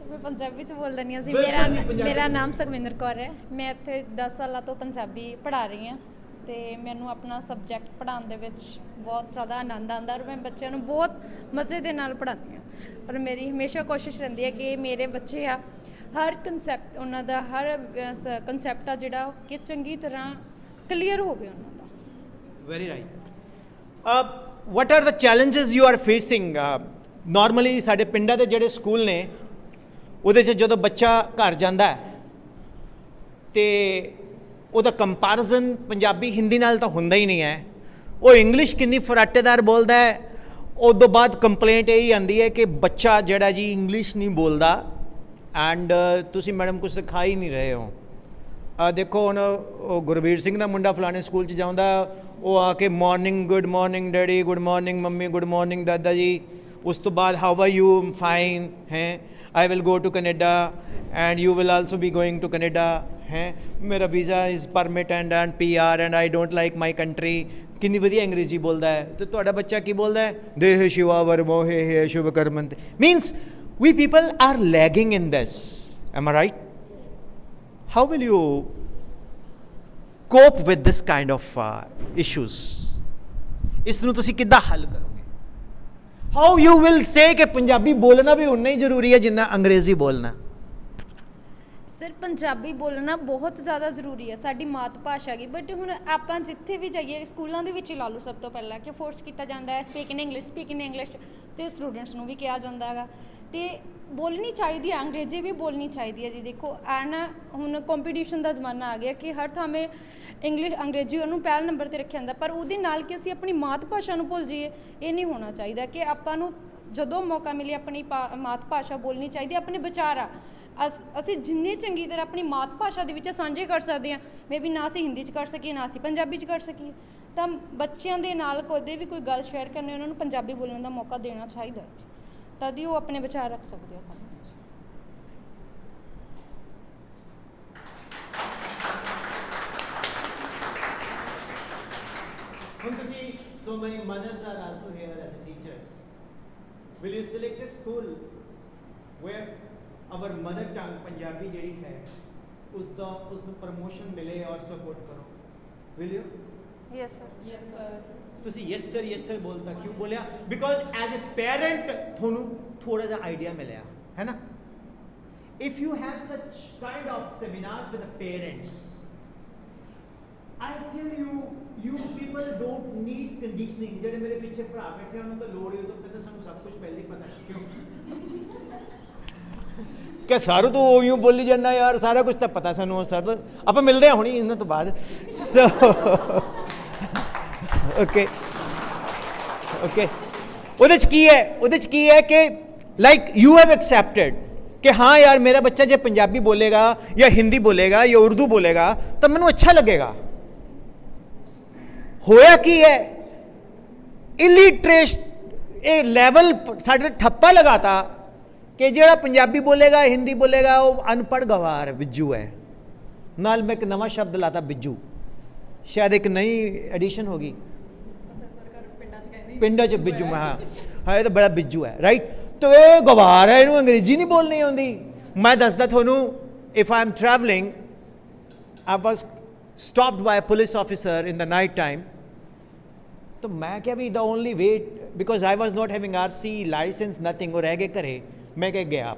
[SPEAKER 16] मैं पंजाबी च बोल रही हाँ जी। मेरा नाम सुखविंदर कौर है। मैं इत्थे 10 सालों तो पंजाबी पढ़ा रही हाँ, तो मैनू अपना सबजैक्ट पढ़ाने दे विच बहुत ज़्यादा आनंद आता, और मैं बच्चों को बहुत मज़े के नाल पढ़ाती हाँ। और मेरी हमेशा कोशिश रहती है कि मेरे बच्चे आ हर कंसैप्ट उन्होंने हर कंसैप्ट आ जिहड़ा कि चंगी तरह क्लीयर हो गया उन्होंने।
[SPEAKER 2] Very right. What are the challenges you are facing? Normally साडे पिंडां दे जिहड़े स्कूल ने ਉਹਦੇ 'ਚ ਜਦੋਂ ਬੱਚਾ ਘਰ ਜਾਂਦਾ ਤੇ ਉਹਦਾ ਕੰਪੈਰੀਜ਼ਨ ਪੰਜਾਬੀ ਹਿੰਦੀ ਨਾਲ ਤਾਂ ਹੁੰਦਾ ਹੀ ਨਹੀਂ ਹੈ। ਉਹ ਇੰਗਲਿਸ਼ ਕਿੰਨੀ ਫਰਾਟੇਦਾਰ ਬੋਲਦਾ ਹੈ। ਉਸ ਤੋਂ ਬਾਅਦ ਕੰਪਲੇਂਟ ਇਹੀ ਆਉਂਦੀ ਹੈ ਕਿ ਬੱਚਾ ਜਿਹੜਾ ਜੀ ਇੰਗਲਿਸ਼ ਨਹੀਂ ਬੋਲਦਾ ਐਂਡ ਤੁਸੀਂ ਮੈਡਮ ਕੁਝ ਸਿਖਾ ਹੀ ਨਹੀਂ ਰਹੇ ਹੋ। ਦੇਖੋ ਹੁਣ ਉਹ ਗੁਰਬੀਰ ਸਿੰਘ ਦਾ ਮੁੰਡਾ ਫਲਾਣੇ ਸਕੂਲ 'ਚ ਜਾਂਦਾ, ਉਹ ਆ ਕੇ morning, good morning daddy, good morning mummy, good morning ਦਾਦਾ ਜੀ। ਉਸ ਤੋਂ ਬਾਅਦ ਹਾਊ ਆਰ ਯੂ? ਫਾਈਨ ਹੈ। I will go to Canada and you will also be going to Canada, है मेरा visa is permit and PR and I don't like my country। कितनी वधिया अंग्रेजी बोलता है। तो तुहाडा बच्चा की बोलता है? देह शिवा वर मोहे हे शुभ कर्मंत। Means we people are lagging in this, am I right? How will you cope with this kind of issues? इस नूं तुसीं किद्दां हल करोगे? How you will say कि पंजाबी बोलना भी उन्ना ही जरूरी है जिन्ना अंग्रेजी बोलना?
[SPEAKER 16] ਸਰ ਪੰਜਾਬੀ ਬੋਲਣਾ ਬਹੁਤ ਜ਼ਿਆਦਾ ਜ਼ਰੂਰੀ ਹੈ, ਸਾਡੀ ਮਾਤ ਭਾਸ਼ਾ ਹੈਗੀ। ਬਟ ਹੁਣ ਆਪਾਂ ਜਿੱਥੇ ਵੀ ਜਾਈਏ ਸਕੂਲਾਂ ਦੇ ਵਿੱਚ ਹੀ ਲਾ ਲਓ, ਸਭ ਤੋਂ ਪਹਿਲਾਂ ਕਿ ਫੋਰਸ ਕੀਤਾ ਜਾਂਦਾ ਹੈ ਸਪੀਕ ਇਨ ਇੰਗਲਿਸ਼ ਅਤੇ ਸਟੂਡੈਂਟਸ ਨੂੰ ਵੀ ਕਿਹਾ ਜਾਂਦਾ ਹੈਗਾ। ਅਤੇ ਬੋਲਣੀ ਚਾਹੀਦੀ ਹੈ, ਅੰਗਰੇਜ਼ੀ ਵੀ ਬੋਲਣੀ ਚਾਹੀਦੀ ਹੈ ਜੀ। ਦੇਖੋ ਨਾ ਹੁਣ ਕੰਪੀਟੀਸ਼ਨ ਦਾ ਜ਼ਮਾਨਾ ਆ ਗਿਆ ਕਿ ਹਰ ਥਾਵੇਂ ਅੰਗਰੇਜ਼ੀ ਉਹਨੂੰ ਪਹਿਲ ਨੰਬਰ 'ਤੇ ਰੱਖਿਆ ਜਾਂਦਾ, ਪਰ ਉਹਦੇ ਨਾਲ ਕਿ ਅਸੀਂ ਆਪਣੀ ਮਾਤ ਭਾਸ਼ਾ ਨੂੰ ਭੁੱਲ ਜਾਈਏ, ਇਹ ਨਹੀਂ ਹੋਣਾ ਚਾਹੀਦਾ। ਕਿ ਆਪਾਂ ਨੂੰ ਜਦੋਂ ਮੌਕਾ ਮਿਲੇ ਆਪਣੀ ਮਾਤ ਭਾਸ਼ਾ ਬੋਲਣੀ ਚਾਹੀਦੀ ਹੈ। ਆਪਣੇ ਵਿਚਾਰ ਆ ਅਸੀਂ ਜਿੰਨੀ ਚੰਗੀ ਤਰ੍ਹਾਂ ਆਪਣੀ ਮਾਤ ਭਾਸ਼ਾ ਦੇ ਵਿੱਚ ਸਾਂਝੇ ਕਰ ਸਕਦੇ ਹਾਂ, ਮੇ ਵੀ ਨਾ ਅਸੀਂ ਹਿੰਦੀ 'ਚ ਕਰ ਸਕੀਏ, ਨਾ ਅਸੀਂ ਪੰਜਾਬੀ 'ਚ ਕਰ ਸਕੀਏ, ਤਾਂ ਬੱਚਿਆਂ ਦੇ ਨਾਲ ਕਦੇ ਵੀ ਕੋਈ ਗੱਲ ਸ਼ੇਅਰ ਕਰਨੀ ਉਹਨਾਂ ਨੂੰ ਪੰਜਾਬੀ ਬੋਲਣ ਦਾ ਮੌਕਾ ਦੇਣਾ ਚਾਹੀਦਾ, ਤਦ ਹੀ ਉਹ ਆਪਣੇ ਵਿਚਾਰ ਰੱਖ ਸਕਦੇ ਆ ਸਾਡੇ ਵਿੱਚ।
[SPEAKER 2] ਹੁਣ ਤੁਸੀਂ so many mothers are also here as a teachers. Will you select a school where our mother tongue Punjabi ਜਿਹੜੀ ਹੈ ਉਸ ਨੂੰ ਪ੍ਰਮੋਸ਼ਨ ਮਿਲੇ ਔਰ ਸਪੋਰਟ ਕਰੋ? Will you?
[SPEAKER 16] Yes sir.
[SPEAKER 2] Yes sir. ਤੁਸੀਂ yes sir ਬੋਲਤਾ ਕਿਉਂ ਬੋਲਿਆ? Because as a parent ਤੁਹਾਨੂੰ ਥੋੜਾ ਜਿਹਾ ਆਈਡੀਆ ਮਿਲਿਆ ਹੈ ਨਾ। If you have such kind of seminars with the parents, I tell you, you people don't need conditioning. ਜਿਹੜੇ ਮੇਰੇ ਪਿੱਛੇ ਭਰਾ ਬੈਠੇ ਉਹਨਾਂ ਨੂੰ ਤਾਂ ਲੋੜ ਹੀ ਤੋਂ ਕਹਿੰਦੇ ਸਾਨੂੰ ਸਭ ਕੁਝ ਪਹਿਲੇ ਹੀ ਪਤਾ ਕਿਉਂ ਕਿ ਸਾਰੂ ਤੂੰ ਉਹੀ ਬੋਲੀ ਜਾਂਦਾ ਯਾਰ, ਸਾਰਾ ਕੁਝ ਤਾਂ ਪਤਾ ਸਾਨੂੰ ਸਰ। ਆਪਾਂ ਮਿਲਦੇ ਹਾਂ ਹੁਣੀ ਇਹਨਾਂ ਤੋਂ ਬਾਅਦ। ਸੋ ਓਕੇ ਉਹਦੇ 'ਚ ਕੀ ਹੈ ਕਿ ਲਾਈਕ ਯੂ ਹੈਵ ਐਕਸੈਪਟਡ कि हाँ यार मेरा बच्चा जब पंजाबी बोलेगा या हिंदी बोलेगा या उर्दू बोलेगा तब मैनू अच्छा लगेगा। होया की है इलिटरेट ये लैवल साढ़े ठप्पा लगाता कि जो पंजाबी बोलेगा हिंदी बोलेगा वो अनपढ़ गवार बिज्जू है। नाल मैं एक नवा शब्द लाता बिज्जू, शायद एक नई एडिशन होगी पिंडा च बिज्जू में। हाँ ये तो बड़ा बिज्जू है राइट। तो ये गवार है, इनू अंग्रेजी नहीं बोलनी आती। मैं दसदा थोनू, if I am travelling, I was stopped by police officer in the night time, तो मैं क्या भी the only way because I was not having RC licence nothing, वो रह गए घरे। मैं क्या गया,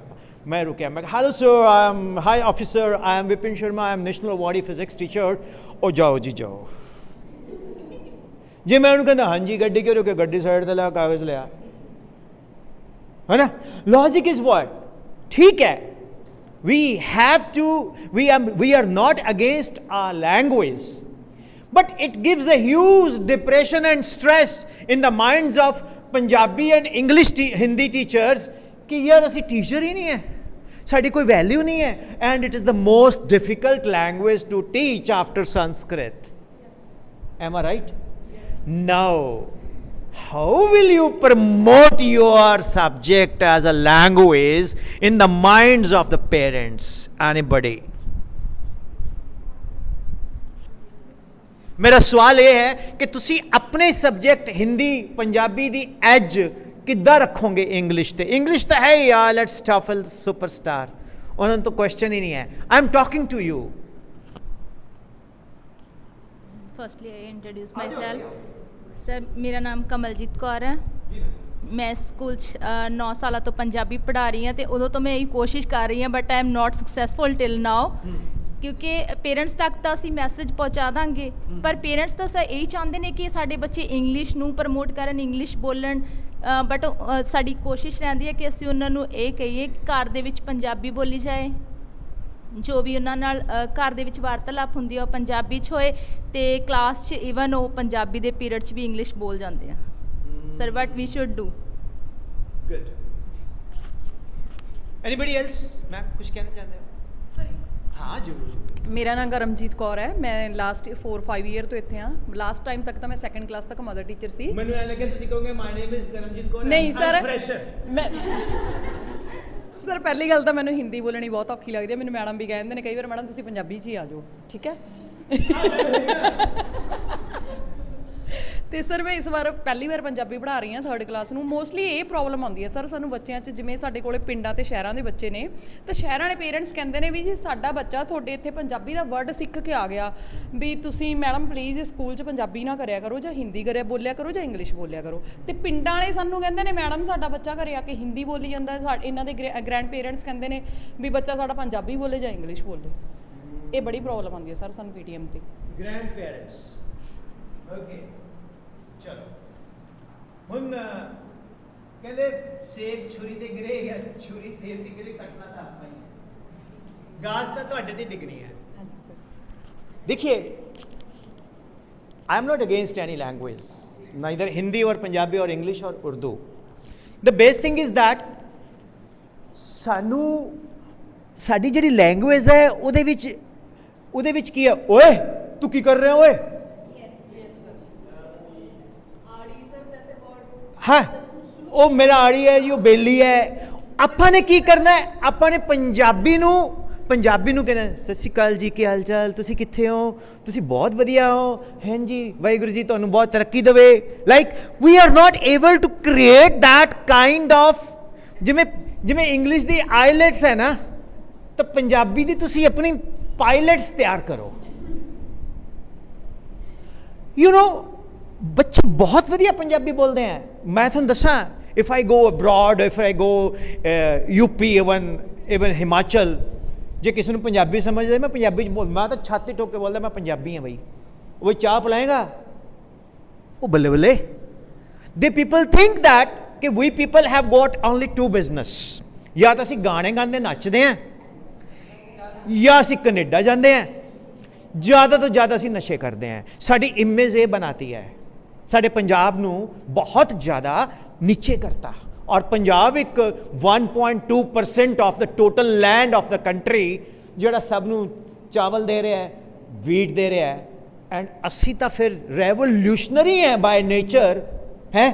[SPEAKER 2] मैं रुकया, मैं hello sir, I am hi officer, I am Vipin Sharma, I am national awardee physics teacher. ओ जाओ जी जाओ जी। मैं उन्होंने कहता हाँ जी गड्डी क्यों रुके, गड्डी साइड से लिया, कागज़ लिया है ना। लॉजिक इज व्हाट, ठीक है, we have to, we are not against our language, but it gives a huge depression and stress in the minds of Punjabi and English Hindi teachers कि यार असी टीचर ही नहीं है, साड़ी कोई वैल्यू नहीं है। And it is the most difficult language to teach after Sanskrit. Am I right? Now how will you promote your subject as a language in the minds of the parents? Anybody? मेरा सवाल ये है कि तुसी अपने सब्जेक्ट हिंदी पंजाबी दी एज किद्दां रखोगे इंग्लिश ते? इंग्लिश तो है यार, लेट्स टॉफल सुपरस्टार, उन्होंने तो क्वेश्चन ही नहीं है। I am talking to you.
[SPEAKER 11] Firstly I introduce myself. Sir मेरा नाम कमलजीत कौर है, मैं स्कूल 9 साल तो पंजाबी पढ़ा रही हाँ, तो उदों तो मैं यही कोशिश कर रही हाँ, but I am not successful till now, क्योंकि पेरेंट्स तक तो असी मैसेज पहुँचा देंगे, पर पेरेंट्स तो सर यही चाहते हैं कि साढ़े बच्चे इंग्लिश नूं प्रमोट करन, इंग्लिश बोलन, बट साड़ी कोशिश रहिंदी है कि असी उन्होंने ये कहीए घर दे विच पंजाबी बोली जाए, जो भी उन्होंने नाल घर दे विच वार्तालाप हुंदी है पंजाबी च होए, ते क्लास च ईवन वो पंजाबी दे पीरियड च भी इंग्लिश बोल जाते हैं। Sir what we should do?
[SPEAKER 2] Good. Anybody else? Ma'am कुछ कहना चाहते हो? हाँ जरूर।
[SPEAKER 17] मेरा नाम करमजीत कौर है, मैं लास्ट 4-5 ईयर तो इत्थे हाँ। लास्ट टाइम तक तो मैं 2nd क्लास तक मदर टीचर सी।
[SPEAKER 2] मैनू ऐ लगे तुसीं कहोगे my name is Karamjit Kaur.
[SPEAKER 17] नहीं सर,
[SPEAKER 2] फ्रेशर।
[SPEAKER 17] मैं सर पहली गल तो मैंने हिंदी बोलनी बहुत औखी लगती है, मैंने मैडम भी कहते हैं कई बार मैडम तुसीं पंजाबी च ही आ जाओ, ठीक है। ਤੇ ਸਰ ਮੈਂ ਇਸ ਵਾਰ ਪਹਿਲੀ ਵਾਰ ਪੰਜਾਬੀ ਪੜ੍ਹਾ ਰਹੀ ਹਾਂ 3rd ਕਲਾਸ ਨੂੰ। ਮੋਸਟਲੀ ਇਹ ਪ੍ਰੋਬਲਮ ਆਉਂਦੀ ਹੈ ਸਰ ਸਾਨੂੰ ਬੱਚਿਆਂ 'ਚ, ਜਿਵੇਂ ਸਾਡੇ ਕੋਲੇ ਪਿੰਡਾਂ ਤੇ ਸ਼ਹਿਰਾਂ ਦੇ ਬੱਚੇ ਨੇ, ਤਾਂ ਸ਼ਹਿਰਾਂ ਵਾਲੇ ਪੇਰੈਂਟਸ ਕਹਿੰਦੇ ਨੇ ਵੀ ਜੀ ਸਾਡਾ ਬੱਚਾ ਤੁਹਾਡੇ ਇੱਥੇ ਪੰਜਾਬੀ ਦਾ ਵਰਡ ਸਿੱਖ ਕੇ ਆ ਗਿਆ, ਵੀ ਤੁਸੀਂ ਮੈਡਮ ਪਲੀਜ਼ ਸਕੂਲ 'ਚ ਪੰਜਾਬੀ ਨਾ ਕਰਿਆ ਕਰੋ, ਜਾਂ ਹਿੰਦੀ ਬੋਲਿਆ ਕਰੋ, ਜਾਂ ਇੰਗਲਿਸ਼ ਬੋਲਿਆ ਕਰੋ। ਤੇ ਪਿੰਡਾਂ ਵਾਲੇ ਸਾਨੂੰ ਕਹਿੰਦੇ ਨੇ ਮੈਡਮ ਸਾਡਾ ਬੱਚਾ ਘਰੇ ਆ ਕੇ ਹਿੰਦੀ ਬੋਲੀ ਜਾਂਦਾ, ਇਹਨਾਂ ਦੇ ਗ੍ਰੈਂਡ ਪੇਰੈਂਟਸ ਕਹਿੰਦੇ ਨੇ ਵੀ ਬੱਚਾ ਸਾਡਾ ਪੰਜਾਬੀ ਬੋਲੇ ਜਾਂ ਇੰਗਲਿਸ਼ ਬੋਲੇ। ਇਹ ਬੜੀ ਪ੍ਰੋਬਲਮ ਆਉਂਦੀ ਹੈ ਸਰ ਸਾਨੂੰ PTM ਤੇ।
[SPEAKER 2] ਗ੍ਰੈਂਡ ਪੇਰੈਂਟਸ ਓਕੇ ਚਲੋ ਹੁਣ ਕਹਿੰਦੇ ਸੇਬ ਛੁਰੀ ਤੇ ਗਿਰੇ ਜਾਂ ਛੁਰੀ ਸੇਬ ਤੇ ਗਿਰੇ, ਕੱਟਣਾ ਤਾਂ ਆਪਾਂ ਹੀ ਹੈ, ਗਾਸ ਤਾਂ ਤੁਹਾਡੇ ਤੇ ਡਿੱਗਣੀ ਹੈ।
[SPEAKER 17] ਹਾਂਜੀ ਸਰ।
[SPEAKER 2] देखिए आई am not against any language, neither Hindi और पंजाबी और इंग्लिश और Urdu. The best thing is that सानू साडी जिहड़ी लैंग्वेज है ਉਹਦੇ ਵਿੱਚ ਕੀ ਹੈ, ਓਏ ਤੂੰ ਕੀ ਕਰ ਰਿਹਾ ਓਏ, ਹਾਂ ਉਹ ਮੇਰਾ ਆੜੀ ਹੈ ਜੀ, ਉਹ ਬੇਲੀ ਹੈ। ਆਪਾਂ ਨੇ ਕੀ ਕਰਨਾ ਹੈ, ਆਪਾਂ ਨੇ ਪੰਜਾਬੀ ਨੂੰ ਕਹਿਣਾ ਸਤਿ ਸ਼੍ਰੀ ਅਕਾਲ ਜੀ, ਕੀ ਹਾਲ ਚਾਲ, ਤੁਸੀਂ ਕਿੱਥੇ ਹੋ, ਤੁਸੀਂ ਬਹੁਤ ਵਧੀਆ ਹੋ, ਹਾਂਜੀ ਵਾਹਿਗੁਰੂ ਜੀ ਤੁਹਾਨੂੰ ਬਹੁਤ ਤਰੱਕੀ ਦੇਵੇ। Like we are not able to create that kind of, ਜਿਵੇਂ ਇੰਗਲਿਸ਼ ਦੀ ਆਈਲੈਟਸ ਹੈ ਨਾ, ਤਾਂ ਪੰਜਾਬੀ ਦੀ ਤੁਸੀਂ ਆਪਣੀ ਪਾਇਲਟਸ ਤਿਆਰ ਕਰੋ। ਯੂ ਨੋ ਬੱਚੇ ਬਹੁਤ ਵਧੀਆ ਪੰਜਾਬੀ ਬੋਲਦੇ ਹੈ। ਮੈਂ ਤੁਹਾਨੂੰ ਦੱਸਾਂ, if I go abroad, if I go UP, even Himachal, ਜੇ ਕਿਸੇ ਨੂੰ ਪੰਜਾਬੀ ਸਮਝਦੇ ਮੈਂ ਪੰਜਾਬੀ 'ਚ ਮੈਂ ਤਾਂ ਛਾਤੀ ਠੋਕ ਕੇ ਬੋਲਦਾ ਮੈਂ ਪੰਜਾਬੀ ਹਾਂ ਬਈ। ਉਹ ਚਾਹ ਪਿਲਾਏਗਾ, ਉਹ ਬੱਲੇ ਬੱਲੇ। ਦੇ ਪੀਪਲ ਥਿੰਕ दैट ਕਿ we people have got only 2 business, ਜਾਂ ਤਾਂ ਅਸੀਂ ਗਾਣੇ ਗਾਉਂਦੇ ਨੱਚਦੇ ਹਾਂ, ਜਾਂ ਅਸੀਂ ਕੈਨੇਡਾ ਜਾਂਦੇ ਹਾਂ, ज़्यादा तो ज़्यादा ਅਸੀਂ ਨਸ਼ੇ ਕਰਦੇ हैं। ਸਾਡੀ ਇਮੇਜ ਇਹ ਬਣਾਤੀ ਹੈ, ਸਾਡੇ ਪੰਜਾਬ ਨੂੰ ਬਹੁਤ ਜ਼ਿਆਦਾ ਨੀਚੇ ਕਰਤਾ। ਔਰ ਪੰਜਾਬ ਇੱਕ 1.2% of the total land of the country, ਜਿਹੜਾ ਸਭ ਨੂੰ ਚਾਵਲ ਦੇ ਰਿਹਾ ਹੈ, ਵੀਟ ਦੇ ਰਿਹਾ ਹੈ, ਐਂਡ ਅਸੀਂ ਤਾਂ ਫਿਰ ਰੈਵੋਲੂਸ਼ਨਰੀ ਹੈ ਬਾय ਨੇਚਰ ਹੈ।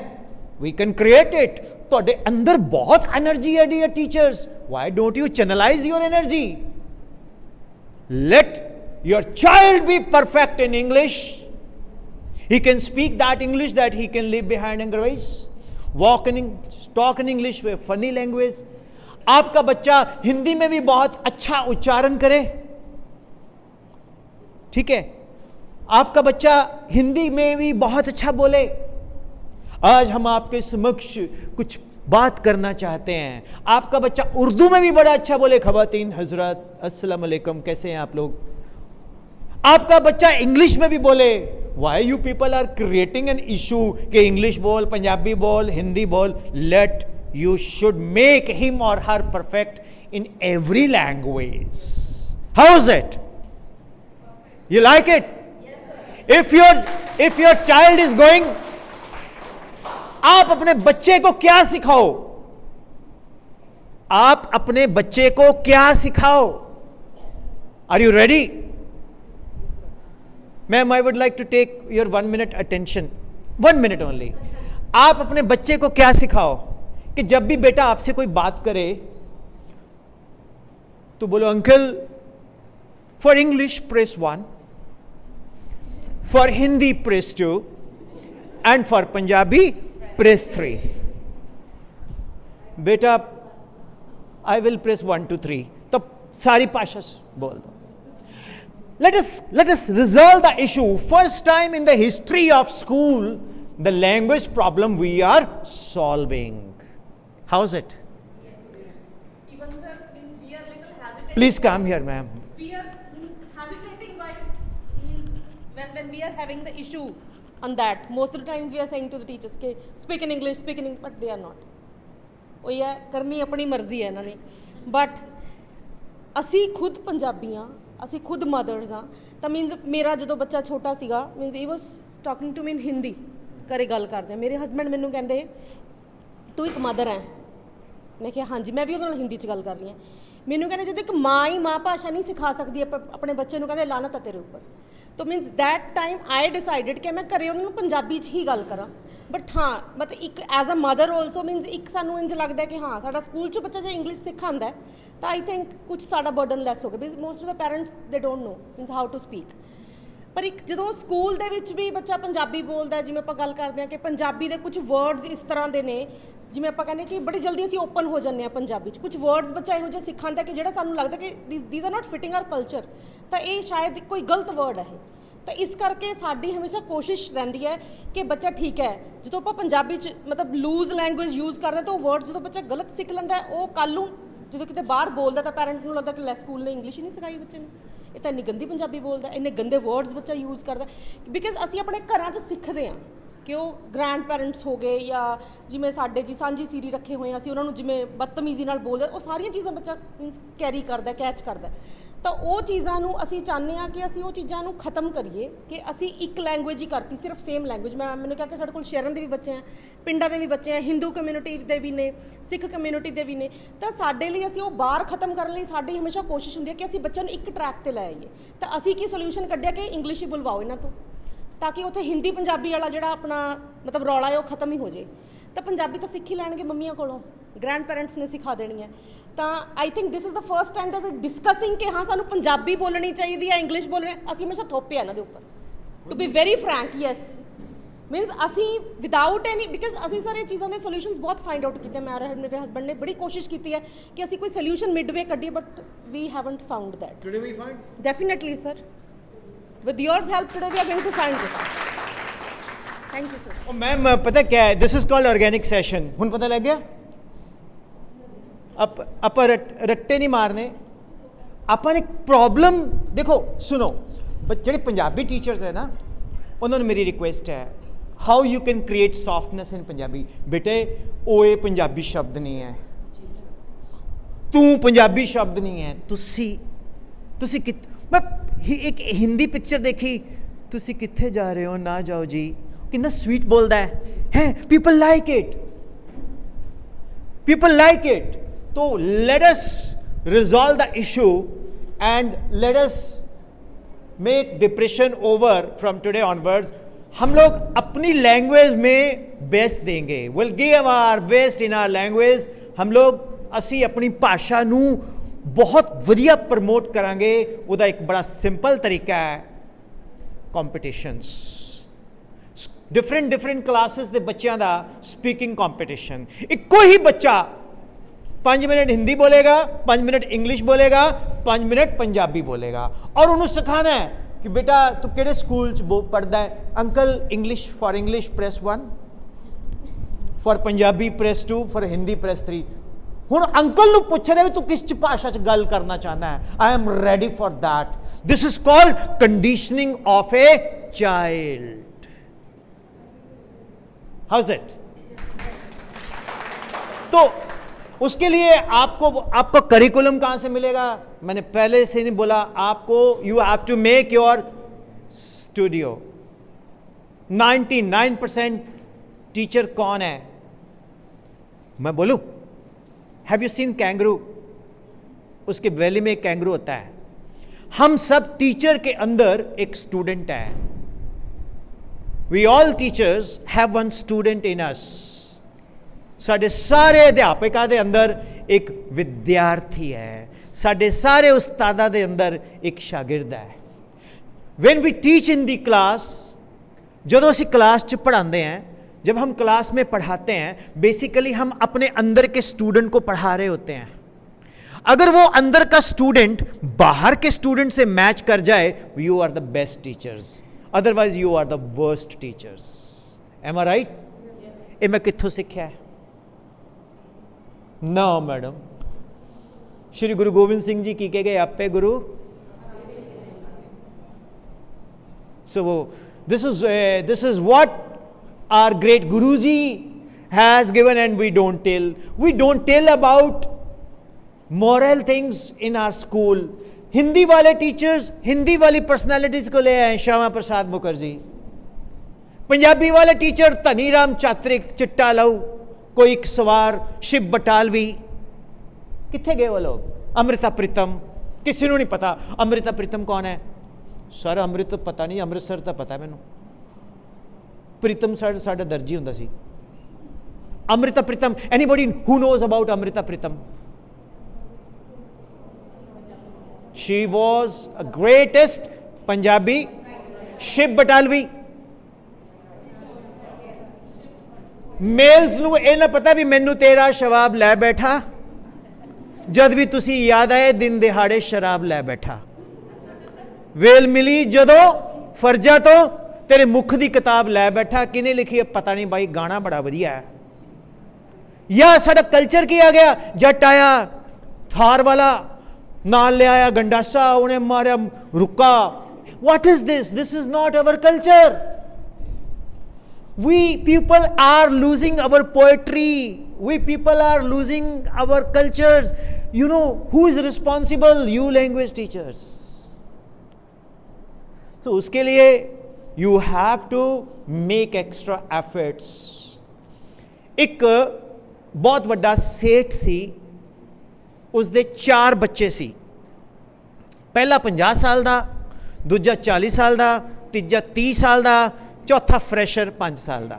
[SPEAKER 2] We can create it. ਤੁਹਾਡੇ ਅੰਦਰ ਬਹੁਤ એનર્ਜੀ ਹੈ dear teachers, why don't you channelise your energy. let your child be perfect in English. He can speak that English that he can leave behind and grace, talk in English with funny language. आपका बच्चा हिंदी में भी बहुत अच्छा उच्चारण करे, ठीक है, आपका बच्चा हिंदी में भी बहुत अच्छा बोले। आज हम आपके समक्ष कुछ बात करना चाहते हैं, आपका बच्चा उर्दू में भी बड़ा अच्छा बोले, खवातीन हजरत अस्सलाम वालेकुम, कैसे हैं आप लोग। आपका बच्चा इंग्लिश में भी बोले। Why you people are creating an issue कि इंग्लिश बोल, पंजाबी बोल, हिंदी बोल। Let you should make him or her perfect in every language. How is it, you like it? If your child is going, आप अपने बच्चे को क्या सिखाओ, आप अपने बच्चे को क्या सिखाओ? Are you ready? Ma'am I would like to take your 1 minute attention, 1 minute only. आप अपने बच्चे को क्या सिखाओ कि जब भी बेटा आपसे कोई बात करे तो बोलो uncle for English press 1, for Hindi press 2 and for Punjabi press 3। बेटा आई विल प्रेस 1 2 3, तब सारी भाषा बोल दो। Let us resolve the issue. First time in the history of school, the language problem we are solving. How is it?
[SPEAKER 10] Even sir, we are little hesitant.
[SPEAKER 2] Please come here, ma'am.
[SPEAKER 10] We are hesitating why means when we are having the issue on that. Most of the times we are saying to the teachers, "Okay, speak in English, but they are not." ਉਹ ਇਹ ਕਰਨੀ ਆਪਣੀ ਮਰਜ਼ੀ ਹੈ ਇਹਨਾਂ ਨੇ, ਬਟ ਅਸੀਂ ਖੁਦ ਪੰਜਾਬੀ ਹਾਂ, ਅਸੀਂ ਖੁਦ ਮਦਰਸ ਹਾਂ। ਤਾਂ ਮੀਨਸ ਮੇਰਾ ਜਦੋਂ ਬੱਚਾ ਛੋਟਾ ਸੀਗਾ, means he was talking to me in Hindi, ਘਰੇ ਗੱਲ ਕਰਦੇ ਆ। ਮੇਰੇ ਹਸਬੈਂਡ ਮੈਨੂੰ ਕਹਿੰਦੇ ਤੂੰ ਇੱਕ ਮਦਰ ਹੈ। ਮੈਂ ਕਿਹਾ ਹਾਂਜੀ, ਮੈਂ ਵੀ ਉਹਦੇ ਨਾਲ ਹਿੰਦੀ 'ਚ ਗੱਲ ਕਰ ਰਹੀ ਹਾਂ। ਮੈਨੂੰ ਕਹਿੰਦੇ ਜਦੋਂ ਇੱਕ ਮਾਂ ਹੀ ਮਾਂ ਭਾਸ਼ਾ ਨਹੀਂ ਸਿਖਾ ਸਕਦੀ ਆਪਣੇ ਬੱਚੇ ਨੂੰ, ਕਹਿੰਦੇ ਲਾਨਤ ਹੈ ਤੇਰੇ ਉੱਪਰ। ਤਾਂ means that time I decided ਕਿ ਮੈਂ ਘਰੇ ਉਹਨਾਂ ਨੂੰ ਪੰਜਾਬੀ 'ਚ ਹੀ ਗੱਲ ਕਰਾਂ। ਬਟ ਹਾਂ, ਮਤਲਬ ਇੱਕ as a mother also means ਇੱਕ ਸਾਨੂੰ ਇੰਝ ਲੱਗਦਾ ਕਿ ਹਾਂ ਸਾਡਾ ਸਕੂਲ 'ਚ ਬੱਚਾ ਜੇ ਇੰਗਲਿਸ਼ ਸਿੱਖ ਆਉਂਦਾ ਤਾਂ ਆਈ ਥਿੰਕ ਕੁਛ ਸਾਡਾ ਬਰਡਨ ਲੈਸ ਹੋ ਗਿਆ। Because most of the parents they don't know means how to speak.
[SPEAKER 18] ਪਰ ਇੱਕ ਜਦੋਂ ਸਕੂਲ ਦੇ ਵਿੱਚ ਵੀ ਬੱਚਾ ਪੰਜਾਬੀ ਬੋਲਦਾ, ਜਿਵੇਂ ਆਪਾਂ ਗੱਲ ਕਰਦੇ ਹਾਂ ਕਿ ਪੰਜਾਬੀ ਦੇ ਕੁਝ ਵਰਡਸ ਇਸ ਤਰ੍ਹਾਂ ਦੇ ਨੇ, ਜਿਵੇਂ ਆਪਾਂ ਕਹਿੰਦੇ ਕਿ ਬੜੀ ਜਲਦੀ ਅਸੀਂ ਓਪਨ ਹੋ ਜਾਂਦੇ ਹਾਂ ਪੰਜਾਬੀ 'ਚ, ਕੁਝ ਵਰਡਸ ਬੱਚਾ ਇਹੋ ਜਿਹੇ ਸਿੱਖਾਂਦਾ ਕਿ ਜਿਹੜਾ ਸਾਨੂੰ ਲੱਗਦਾ ਕਿ these are not fitting our culture, ਤਾਂ ਇਹ ਸ਼ਾਇਦ ਕੋਈ ਗਲਤ ਵਰਡ ਹੈ। ਤਾਂ ਇਸ ਕਰਕੇ ਸਾਡੀ ਹਮੇਸ਼ਾ ਕੋਸ਼ਿਸ਼ ਰਹਿੰਦੀ ਹੈ ਕਿ ਬੱਚਾ ਠੀਕ ਹੈ, ਜਦੋਂ ਆਪਾਂ ਪੰਜਾਬੀ 'ਚ ਮਤਲਬ ਲੂਜ਼ ਲੈਂਗੁਏਜ ਯੂਜ਼ ਕਰਦੇ ਤਾਂ ਉਹ ਵਰਡਸ ਜਦੋਂ ਬੱਚਾ ਗਲਤ ਸਿੱਖ ਲੈਂਦਾ, ਉਹ ਕੱਲ੍ਹ ਨੂੰ ਜਦੋਂ ਕਿਤੇ ਬਾਹਰ ਬੋਲਦਾ ਤਾਂ ਪੈਰੈਂਟ ਨੂੰ ਲੱਗਦਾ ਕਿ ਲੈ ਸਕੂਲ ਨੇ ਇੰਗਲਿਸ਼ ਹੀ ਨਹੀਂ ਸਿਖਾਈ ਬੱਚੇ ਨੂੰ, ਇਹ ਤਾਂ ਇੰਨੀ ਗੰਦੀ ਪੰਜਾਬੀ ਬੋਲਦਾ, ਇੰਨੇ ਗੰਦੇ ਵਰਡਸ ਬੱਚਾ ਯੂਜ਼ ਕਰਦਾ। ਬਿਕਾਜ਼ ਅਸੀਂ ਆਪਣੇ ਘਰਾਂ 'ਚ ਸਿੱਖਦੇ ਹਾਂ ਕਿ ਉਹ ਗ੍ਰੈਂਡ ਪੈਰੈਂਟਸ ਹੋ ਗਏ ਜਾਂ ਜਿਵੇਂ ਸਾਡੇ ਜੀ ਸਾਂਝੀ ਸੀਰੀ ਰੱਖੇ ਹੋਏ ਆ, ਅਸੀਂ ਉਹਨਾਂ ਨੂੰ ਜਿਵੇਂ ਬਦਤਮੀਜ਼ੀ ਨਾਲ ਬੋਲਦੇ, ਉਹ ਸਾਰੀਆਂ ਚੀਜ਼ਾਂ ਬੱਚਾ ਮੀਨਸ ਕੈਰੀ ਕਰਦਾ, ਕੈਚ ਕਰਦਾ। ਤਾਂ ਉਹ ਚੀਜ਼ਾਂ ਨੂੰ ਅਸੀਂ ਚਾਹੁੰਦੇ ਹਾਂ ਕਿ ਅਸੀਂ ਉਹ ਚੀਜ਼ਾਂ ਨੂੰ ਖਤਮ ਕਰੀਏ ਕਿ ਅਸੀਂ ਇੱਕ ਲੈਂਗੁਏਜ ਹੀ ਕਰਤੀ, ਸਿਰਫ ਸੇਮ ਲੈਂਗੁਏਜ। ਮੈਨੇ ਕਿਹਾ ਕਿ ਸਾਡੇ ਕੋਲ ਸ਼ਹਿਰਾਂ ਦੇ ਵੀ ਬੱਚੇ ਆ, ਪਿੰਡਾਂ ਦੇ ਵੀ ਬੱਚੇ ਆ, ਹਿੰਦੂ ਕਮਿਊਨਿਟੀ ਦੇ ਵੀ ਨੇ, ਸਿੱਖ ਕਮਿਊਨਿਟੀ ਦੇ ਵੀ ਨੇ, ਤਾਂ ਸਾਡੇ ਲਈ ਅਸੀਂ ਉਹ ਬਾਹਰ ਖਤਮ ਕਰਨ ਲਈ ਸਾਡੀ ਹਮੇਸ਼ਾ ਕੋਸ਼ਿਸ਼ ਹੁੰਦੀ ਹੈ ਕਿ ਅਸੀਂ ਬੱਚਿਆਂ ਨੂੰ ਇੱਕ ਟਰੈਕ 'ਤੇ ਲੈ ਆਈਏ। ਤਾਂ ਅਸੀਂ ਕੀ ਸੋਲਿਊਸ਼ਨ ਕੱਢਿਆ ਕਿ ਇੰਗਲਿਸ਼ ਹੀ ਬੁਲਵਾਓ ਇਹਨਾਂ ਤੋਂ, ਤਾਂ ਕਿ ਉੱਥੇ ਹਿੰਦੀ ਪੰਜਾਬੀ ਵਾਲਾ ਜਿਹੜਾ ਆਪਣਾ ਮਤਲਬ ਰੌਲਾ ਹੈ ਉਹ ਖਤਮ ਹੀ ਹੋ ਜਾਏ। ਤਾਂ ਪੰਜਾਬੀ ਤਾਂ ਸਿੱਖ ਹੀ ਲੈਣਗੇ ਮੰਮੀਆਂ ਕੋਲੋਂ, ਗ੍ਰੈਂਡ ਪੈਰੈਂਟਸ ਨੇ ਸਿਖਾ ਦੇਣੀ ਹੈ। ਤਾਂ I think this is the first time that we discussing ਕਿ ਹਾਂ ਸਾਨੂੰ ਪੰਜਾਬੀ ਬੋਲਣੀ ਚਾਹੀਦੀ ਹੈ, ਇੰਗਲਿਸ਼ ਬੋਲਣੀ, ਅਸੀਂ ਹਮੇਸ਼ਾ ਥੋਪਿਆ ਇਹਨਾਂ ਦੇ ਉੱਪਰ, to be very frank. Yes, means ਅਸੀਂ ਵਿਦਾਊਟ ਐਨੀ, ਬਿਕਾਜ਼ ਅਸੀਂ ਸਾਰੇ ਚੀਜ਼ਾਂ ਦੇ ਸੋਲਿਊਸ਼ਨਸ ਬਹੁਤ ਫਾਈਂਡ ਆਊਟ ਕੀਤੇ, ਮੇਰੇ ਹਸਬੈਂਡ ਨੇ ਬੜੀ ਕੋਸ਼ਿਸ਼ ਕੀਤੀ ਹੈ ਕਿ ਅਸੀਂ ਕੋਈ ਸੋਲਿਊਸ਼ਨ ਮਿਡਵੇ ਕੱਢੀਏ, but we haven't found that.
[SPEAKER 2] Today we find
[SPEAKER 18] definitely sir, with your help today we are going to find this. Thank you sir.
[SPEAKER 2] Ma'am पता क्या है, this is called organic session. हुन पता लग गया, आप रट्टे नहीं मारने, अपन एक प्रॉब्लम देखो सुनो। ਜਿਹੜੇ ਪੰਜਾਬੀ ਟੀਚਰਸ ਹੈ ਨਾ, ਉਹਨਾਂ ਨੂੰ ਮੇਰੀ ਰਿਕੁਐਸਟ ਹੈ, how you can create softness in Punjabi. ਬੇਟੇ ਓਏ ਪੰਜਾਬੀ ਸ਼ਬਦ ਨਹੀਂ ਹੈ, ਤੂੰ ਪੰਜਾਬੀ ਸ਼ਬਦ ਨਹੀਂ ਹੈ, ਤੁਸੀਂ ਮੈਂ ਇੱਕ ਹਿੰਦੀ ਪਿਕਚਰ ਦੇਖੀ, ਤੁਸੀਂ ਕਿੱਥੇ ਜਾ ਰਹੇ ਹੋ, ਨਾ ਜਾਓ ਜੀ, ਕਿੰਨਾ ਸਵੀਟ ਬੋਲਦਾ ਹੈ, ਪੀਪਲ ਲਾਈਕ ਇਟ। तो let us resolve the issue and let us make depression over from today onwards. हम लोग अपनी लैंग्वेज में बेस्ट देंगे, we'll give our best in our language। हम लोग ਅਸੀਂ ਆਪਣੀ ਭਾਸ਼ਾ ਨੂੰ ਬਹੁਤ ਵਧੀਆ ਪ੍ਰਮੋਟ ਕਰਾਂਗੇ। ਉਹਦਾ ਇੱਕ ਬੜਾ ਸਿੰਪਲ ਤਰੀਕਾ ਹੈ, ਕੰਪੀਟੀਸ਼ਨਸ, ਡਿਫਰੈਂਟ ਕਲਾਸਿਸ ਦੇ ਬੱਚਿਆਂ ਦਾ ਸਪੀਕਿੰਗ ਕੰਪੀਟੀਸ਼ਨ। ਇੱਕੋ ਹੀ ਬੱਚਾ 5 मिनट हिंदी बोलेगा, 5 मिनट इंग्लिश बोलेगा, 5 मिनट पंजाबी बोलेगा, और उन्होंने सिखाना है कि बेटा तू किहड़े स्कूल च पढ़दा है, uncle English for English press 1, for Punjabi press 2, for Hindi press 3। हुण अंकल नूं पुछ रहे तू किस भाषा च गल करना चाहना है, I am ready for that. This is called conditioning of a child. How is it? तो उसके लिए आपको करिकुलम कहाँ से मिलेगा? मैंने पहले से नहीं बोला आपको, you have to make your studio. 99% teacher कौन है? मैं बोलूं, हैव यू सीन कैंगरू? उसके वैली में एक कैंगरू होता है। हम सब टीचर के अंदर एक स्टूडेंट है। We all teachers have one student in us. ਸਾਡੇ ਸਾਰੇ ਅਧਿਆਪਕਾਂ ਦੇ ਅੰਦਰ ਇੱਕ ਵਿਦਿਆਰਥੀ ਹੈ, ਸਾਡੇ ਸਾਰੇ ਉਸਤਾਦਾਂ ਦੇ ਅੰਦਰ ਇੱਕ ਸ਼ਾਗਿਰਦ ਹੈ। when we teach in the class, ਜਦੋਂ ਅਸੀਂ क्लास ਚ पढ़ाते हैं, जब हम क्लास में पढ़ाते हैं, बेसिकली हम अपने अंदर के स्टूडेंट को पढ़ा रहे होते हैं। अगर वो अंदर का स्टूडेंट बाहर के स्टूडेंट से मैच कर जाए, you are the best teachers, otherwise you are the worst teachers। am I right? ਇਹ ਮੈਂ ਕਿੱਥੋਂ ਸਿੱਖਿਆ ਹੈ? ਨਾ ਮੈਡਮ, ਸ਼੍ਰੀ ਗੁਰੂ ਗੋਬਿੰਦ ਸਿੰਘ ਜੀ ਕੀ ਕਹਿ ਗਏ, ਆਪੇ ਗੁਰੂ। So this is what our great Guruji has given, and we don't tell about moral things in our school। Hindi वाले टीचर्स हिंदी वाली पर्सनालिटीज को ले आए, श्यामा प्रसाद मुखर्जी। पंजाबी वाले टीचर धनी राम चात्रिक, चिट्टा लहू, कोई एक सवार, शिव बटालवी। कित्थे गए वो लोग? अमृता प्रीतम, किसी को नहीं पता अमृता प्रीतम कौन है। सर अमृत तो पता नहीं, अमृतसर तो पता है मैनू। प्रीतम सर साडा दर्जी हुंदा सी। Amrita Pritam, anybody who knows about Amrita Pritam? She was a greatest Punjabi Shiv Batalvi. Males ਨੂੰ ਇਹ ਨਾ ਪਤਾ ਵੀ ਮੈਨੂੰ ਤੇਰਾ ਸ਼ਰਾਬ ਲੈ ਬੈਠਾ, ਜਦ ਵੀ ਤੁਸੀਂ ਯਾਦ ਆਏ ਦਿਨ ਦਿਹਾੜੇ ਸ਼ਰਾਬ ਲੈ ਬੈਠਾ। ਵੇਲ ਮਿਲੀ ਜਦੋਂ ਫਰਜ਼ਾਂ ਤੋਂ ਤੇਰੇ ਮੁਖ ਦੀ ਕਿਤਾਬ ਲੈ ਬੈਠਾ। ਕਿਹਨੇ ਲਿਖੀ ਹੈ ਪਤਾ ਨਹੀਂ ਬਾਈ, ਗਾਣਾ ਬੜਾ ਵਧੀਆ ਹੈ। ਜਾਂ ਸਾਡਾ ਕਲਚਰ ਕੀ ਆ ਗਿਆ, ਜੱਟ ਆਇਆ ਥਾਰ ਵਾਲਾ ਨਾਲ ਲਿਆਇਆ ਗੰਡਾਸਾ, ਉਹਨੇ ਮਾਰਿਆ ਰੁੱਕਾ। what is this? This is not our culture. We people are losing our poetry. We people are losing our cultures. You know who is responsible? You language teachers. So uske liye you have to make extra efforts. एक बहुत ਵੱਡਾ ਸੇਠ ਸੀ, ਉਸਦੇ 4 ਬੱਚੇ ਸੀ। ਪਹਿਲਾ 50 ਸਾਲ ਦਾ, ਦੂਜਾ 40 ਸਾਲ ਦਾ, ਤੀਜਾ 30 ਸਾਲ ਦਾ, ਚੌਥਾ ਫਰੈਸ਼ਰ 5 ਸਾਲ ਦਾ।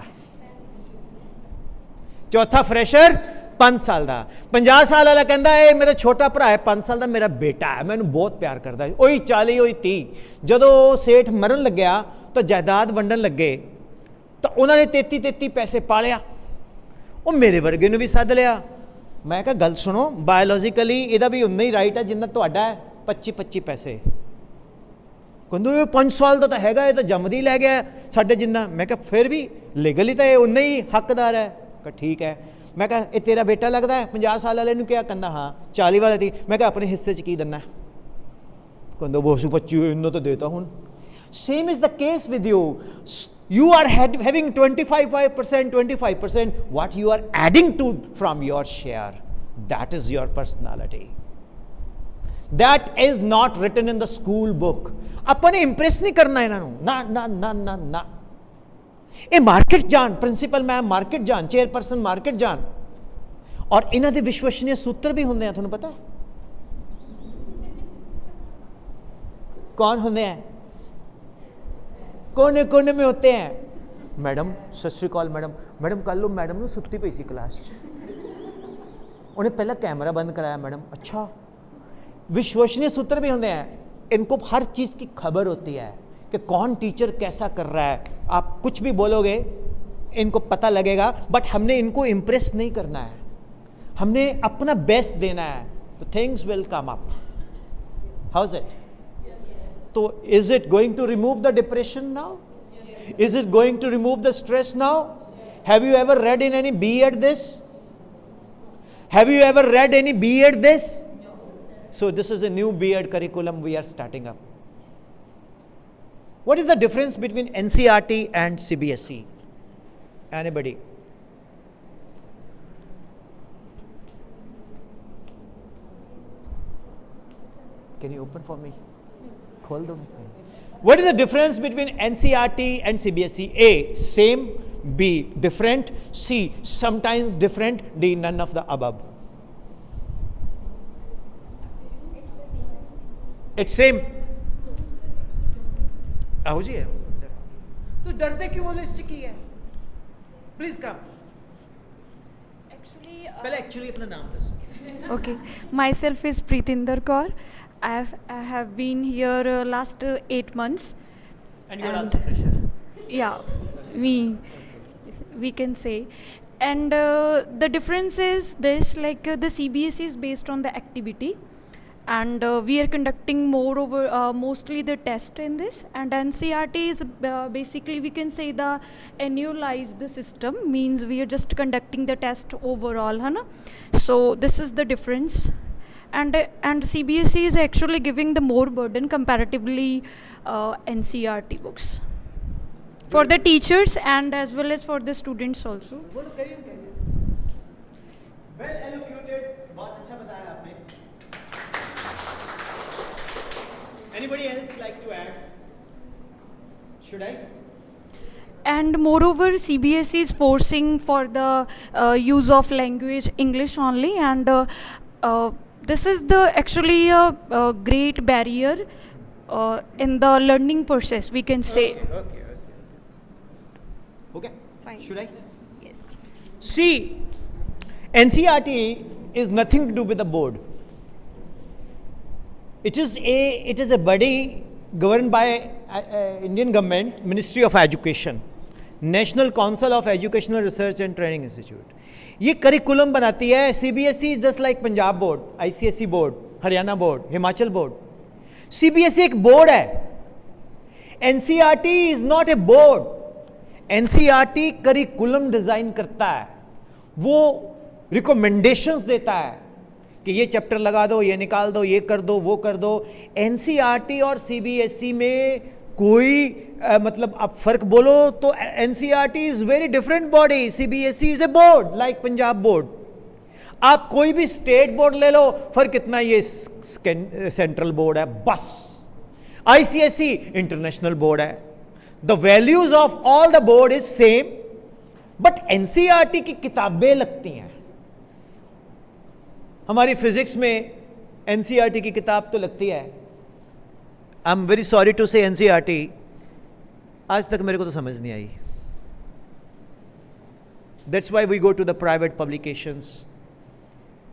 [SPEAKER 2] ਚੌਥਾ ਫਰੈਸ਼ਰ 5 ਸਾਲ ਦਾ। 50 ਸਾਲ ਵਾਲਾ ਕਹਿੰਦਾ ਇਹ ਮੇਰਾ ਛੋਟਾ ਭਰਾ ਹੈ, 5 ਸਾਲ ਦਾ ਮੇਰਾ ਬੇਟਾ ਹੈ, ਮੈਨੂੰ ਬਹੁਤ ਪਿਆਰ ਕਰਦਾ ਹੈ। ਉਹੀ 40 ਉਹੀ 30। ਜਦੋਂ ਸੇਠ ਮਰਨ ਲੱਗਿਆ ਤਾਂ ਜਾਇਦਾਦ ਵੰਡਣ ਲੱਗੇ ਤਾਂ ਉਹਨਾਂ ਨੇ 33 ਪੈਸੇ ਪਾਲਿਆ। ਉਹ ਮੇਰੇ ਵਰਗੇ ਨੂੰ ਵੀ ਸੱਦ ਲਿਆ। ਮੈਂ ਕਿਹਾ ਗੱਲ ਸੁਣੋ, ਬਾਇਓਲੋਜੀਕਲੀ ਇਹਦਾ ਵੀ ਉਨਾ ਹੀ ਰਾਈਟ ਹੈ ਜਿੰਨਾ ਤੁਹਾਡਾ ਹੈ, 25 ਪੈਸੇ। ਕਹਿੰਦੇ ਇਹ 5 ਸਾਲ ਦਾ ਤਾਂ ਹੈਗਾ, ਇਹ ਤਾਂ ਜੰਮਦੀ ਲੈ ਗਿਆ ਸਾਡੇ ਜਿੰਨਾ। ਮੈਂ ਕਿਹਾ ਫਿਰ ਵੀ ਲੀਗਲੀ ਤਾਂ ਇਹ ਉਨਾ ਹੀ ਹੱਕਦਾਰ ਹੈ। ਕਿ ਠੀਕ ਹੈ। ਮੈਂ ਕਿਹਾ ਇਹ ਤੇਰਾ ਬੇਟਾ ਲੱਗਦਾ ਹੈ? 50 ਸਾਲ ਵਾਲੇ ਨੂੰ ਕਿਹਾ, ਕਹਿੰਦਾ ਹਾਂ। 40 ਵਾਲੇ ਦੀ ਮੈਂ ਕਿਹਾ ਆਪਣੇ ਹਿੱਸੇ 'ਚ ਕੀ ਦਿੰਦਾ? ਕਹਿੰਦਾ ਬਹੁਤ 25 ਇਹਨਾਂ ਤਾਂ ਦੇਤਾ ਹੁਣ। Same is the case with you. You are having 25%. What you are adding to from your share, that is your personality. That is not written in the school book. अपने impress नहीं करना इन्हां नूं, ना ना ना ना ना। ये मार्केट जान, प्रिंसीपल मैम मार्केट जान, चेयरपर्सन मार्केट जान। और इन्हां दे विश्वसनीय सूत्र भी होंदे हैं, तुहानूं पता है कौन होंदे हैं? कोने कोने में होते हैं। मैडम सत श्री अकाल मैडम। मैडम कल लो मैडम नूं सुत्ती पई सी क्लास च, उन्हें पहला कैमरा बंद कराया। मैडम अच्छा। विश्वसनीय सूत्र भी होंगे हैं, इनको हर चीज़ की खबर होती है कि कौन टीचर कैसा कर रहा है। आप कुछ भी बोलोगे इनको पता लगेगा, बट हमने इनको इम्प्रेस नहीं करना है, हमने अपना बेस्ट देना है, तो things will come up. How is it? तो is it going to remove the depression now? Is it going to remove the stress now? Have you ever read in any B.Ed this? Have you ever read any B.Ed this? So this is a new B.Ed curriculum we are starting up. What is the difference between NCERT and CBSE? Anybody? Can you open for me? Khol do. What is the difference between NCERT and CBSE? A, same. B, different. C, sometimes different. D, none of the above. It's same. आओ जी है तो डरते क्यों हो? लिस्ट की है, प्लीज कम। पहले एक्चुअली अपना नाम दसो।
[SPEAKER 19] Okay, myself is Preetinder Kaur. I have been here last 8 months.
[SPEAKER 2] And you are also fresher.
[SPEAKER 19] Yeah, we can say. And the difference is this, like the CBSE is based on the activity, and we are conducting mostly the test in this, and NCERT is basically we can say the annualized system, means we are just conducting the test overall, है ना? So this is the difference. And CBSE is actually giving the more burden comparatively NCERT books for the teachers and as well as for the students also.
[SPEAKER 2] Well elocuted, बहुत अच्छा बताया आपने। Anybody else like to add? Should I?
[SPEAKER 19] And moreover, CBSE is forcing for the use of language English only, and this is the actually a great barrier in the learning process, we can say.
[SPEAKER 2] Okay.
[SPEAKER 19] Fine.
[SPEAKER 2] Should I?
[SPEAKER 19] Yes.
[SPEAKER 2] See, NCERT is nothing to do with the board. It is a body governed by Indian government, Ministry of Education, National Council of Educational Research and Training Institute. ये करिकुलम बनाती है. CBSE is just like Punjab board, ICSE board, Haryana board, Himachal board. CBSE एक बोर्ड है. NCERT is not a board. NCERT curriculum design करता है, वो रिकमेंडेशंस देता है कि ये चैप्टर लगा दो, ये निकाल दो, ये कर दो, वो कर दो. NCERT और CBSE में कोई मतलब आप फर्क बोलो तो NCERT is very different body. CBSE is a board like Punjab board. आप कोई भी स्टेट बोर्ड ले लो, फर्क इतना, ये सेंट्रल बोर्ड है बस. ICSE इंटरनेशनल बोर्ड है. The values of all the board is same, but NCERT की किताबें लगती हैं. हमारी फिजिक्स में NCERT की किताब तो लगती है. I am very sorry to say NCERT आज तक मेरे को तो समझ नहीं आई. That's why we go to the private publications.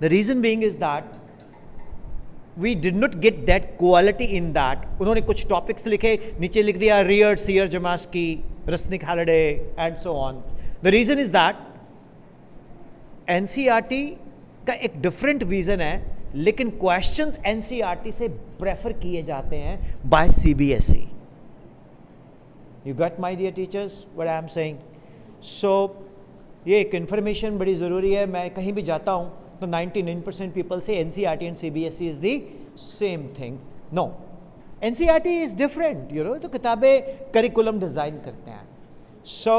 [SPEAKER 2] The reason being is that we did not get that quality in that. उन्होंने कुछ टॉपिक्स लिखे, नीचे लिख दिया रियर्ड, Sears, Zemansky, Resnick, Halliday and so on. The reason is that NCERT का एक डिफरेंट विजन है, लेकिन क्वेश्चंस NCERT से प्रेफर किए जाते हैं by CBSE. You got my dear teachers what I am saying. So ये एक इन्फॉर्मेशन बड़ी ज़रूरी है. मैं कहीं भी जाता हूँ तो 99% पीपल से NCERT and CBSE is the same thing. No, NCERT is different, you know. तो किताबें करिकुलम डिज़ाइन करते हैं. So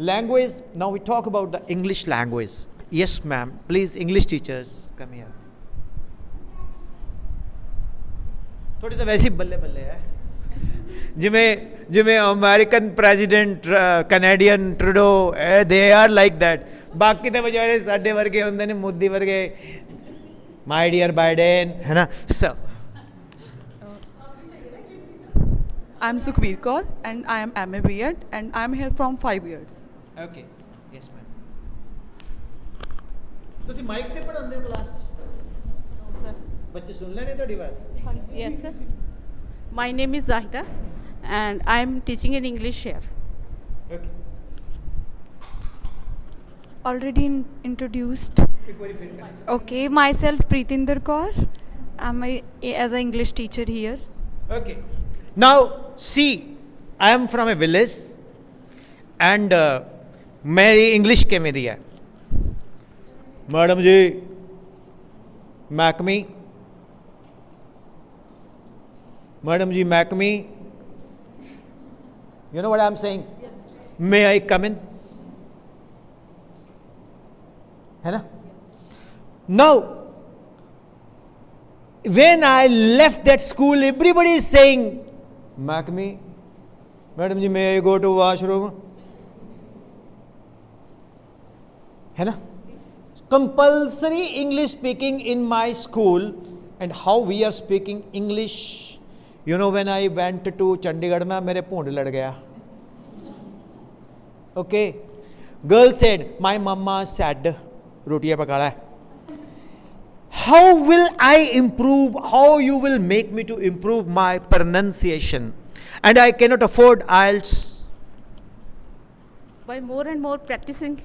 [SPEAKER 2] language, now we talk about the English language. Yes, ma'am. Please, English teachers, come here. थोड़ी तो वैसी बल्ले बल्ले है, जिमें American president, Canadian Trudeau, they are like that. बाकी तो बेचारे साडे वर्गे होंदे ने, मोदी वर्गे, माय डियर बाइडेन, है ना. सब
[SPEAKER 20] I am Sukhbir Kaur and I am MA B.Ed and I am here from 5 years.
[SPEAKER 2] Okay. Yes, ma'am. ਤੁਸੀਂ ਮਾਈਕ ਤੇ ਪੜਾਉਂਦੇ ਹੋ ਕਲਾਸ 'ਚ? ਸਰ ਬੱਚੇ ਸੁਣ ਲੈਣੇ ਤੁਹਾਡੀ ਆਵਾਜ਼?
[SPEAKER 21] Yes, sir. My name is Zahida and I am teaching in English here.
[SPEAKER 2] Okay.
[SPEAKER 19] Already introduced. Okay, myself Preetinder Kaur. I'm as an English teacher here.
[SPEAKER 2] Okay. Now see, I am from a village and मेरी इंग्लिश किमें दी है. मैडम जी, मैकमी, मैडम जी मैकमी, you know what I'm saying? May I come in? है ना? Now, when I left that school, everybody is saying, मैकमी, madam ji, may I go to washroom? है ना? Compulsory English speaking in my school, and how we are speaking English. You know, when I went to Chandigarh, na mere poond lad gaya. Okay, girl said, my mama said, rotiya pakala hai. How will I improve? How you will make me to improve my pronunciation? And I cannot afford IELTS.
[SPEAKER 21] By more and more practicing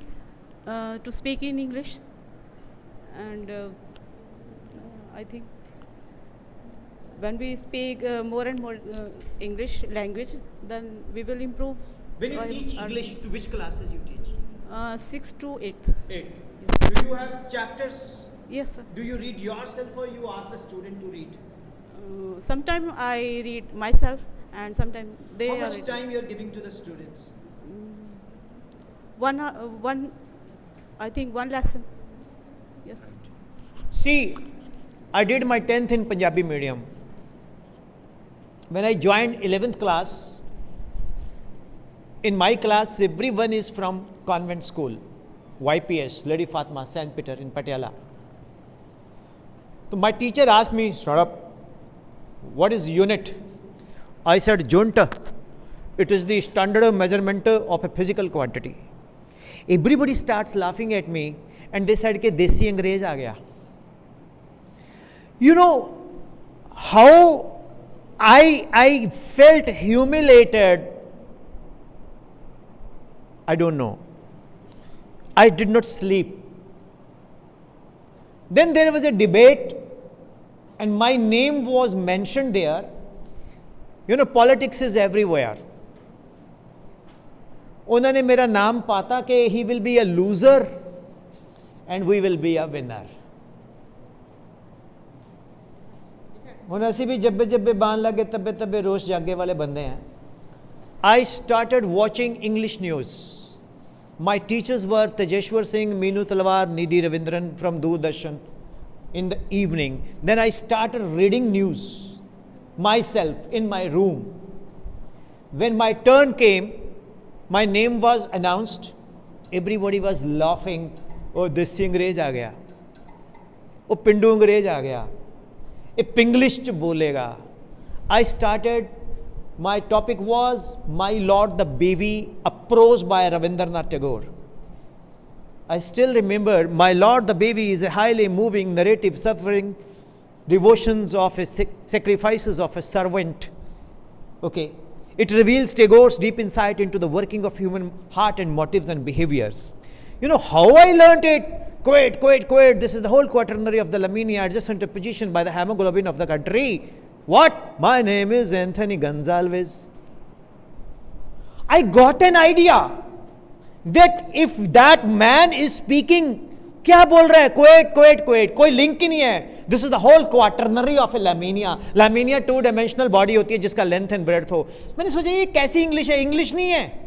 [SPEAKER 21] to speak in English. And I think when we speak more and more English language, then we will improve.
[SPEAKER 2] When you teach English, to which classes you teach?
[SPEAKER 21] 6th to 8th.
[SPEAKER 2] 8th. Yes. Do you have chapters?
[SPEAKER 21] Yes, sir.
[SPEAKER 2] Do you read yourself or you ask the student to read?
[SPEAKER 21] Sometimes I read myself and sometimes they
[SPEAKER 2] How
[SPEAKER 21] are
[SPEAKER 2] much time you are giving to the students?
[SPEAKER 21] One, I think one lesson. Yes.
[SPEAKER 2] See, I did my 10th in Punjabi medium. When I joined 11th class, in my class, everyone is from convent school, YPS, Lady Fatma, St. Peter in Patiala. So my teacher asked me, shut up, what is unit? I said, junta. It is the standard of measurement of a physical quantity. Everybody starts laughing at me and they said, ke desi Angrez aa gaya. You know how I felt humiliated. I don't know. I did not sleep. Then there was a debate and my name was mentioned there. You know, politics is everywhere. उन्होंने मेरा नाम पाता कि he will be a loser and we will be a winner. ਹੁਣ ਅਸੀਂ ਵੀ ਜੱਬੇ ਜੱਬੇ ਬਾਣ ਲੱਗੇ ਤੱਬੇ ਤੱਬੇ ਰੋਸ਼ ਜਾਗੇ ਵਾਲੇ ਬੰਦੇ हैं. I started watching English news. My teachers were Tejeshwar Singh, Meenu Talwar, Nidhi Ravindran from Doordarshan in the evening. Then I started reading news myself in my room. When my turn came, my name was announced. Everybody was laughing. Oh, this अंग्रेज आ गया, वो पिंडू अंग्रेज आ गया, ये पिंग्लिश च बोलेगा. I started, my topic was My Lord the Baby, a prose by Ravindranath Tagore. I still remember My Lord the Baby is a highly moving narrative suffering devotions of a sacrifices of a servant. Okay. It reveals Tagore's deep insight into the working of human heart and motives and behaviors. You know how I learnt it? Quaid. This is the whole quaternary of the Laminia adjacent to position by the hemoglobin of the country. What? My name is Anthony Gonzalez. I got an idea that if that man is speaking, क्या बोल रहा है? क्वेट, कोई लिंक ही नहीं है. This is the whole quaternary of a lamina. Lamina 2 dimensional body होती है जिसका लेंथ एंड ब्रेड्थ हो. मैंने सोचा ये कैसी इंग्लिश है? इंग्लिश नहीं है.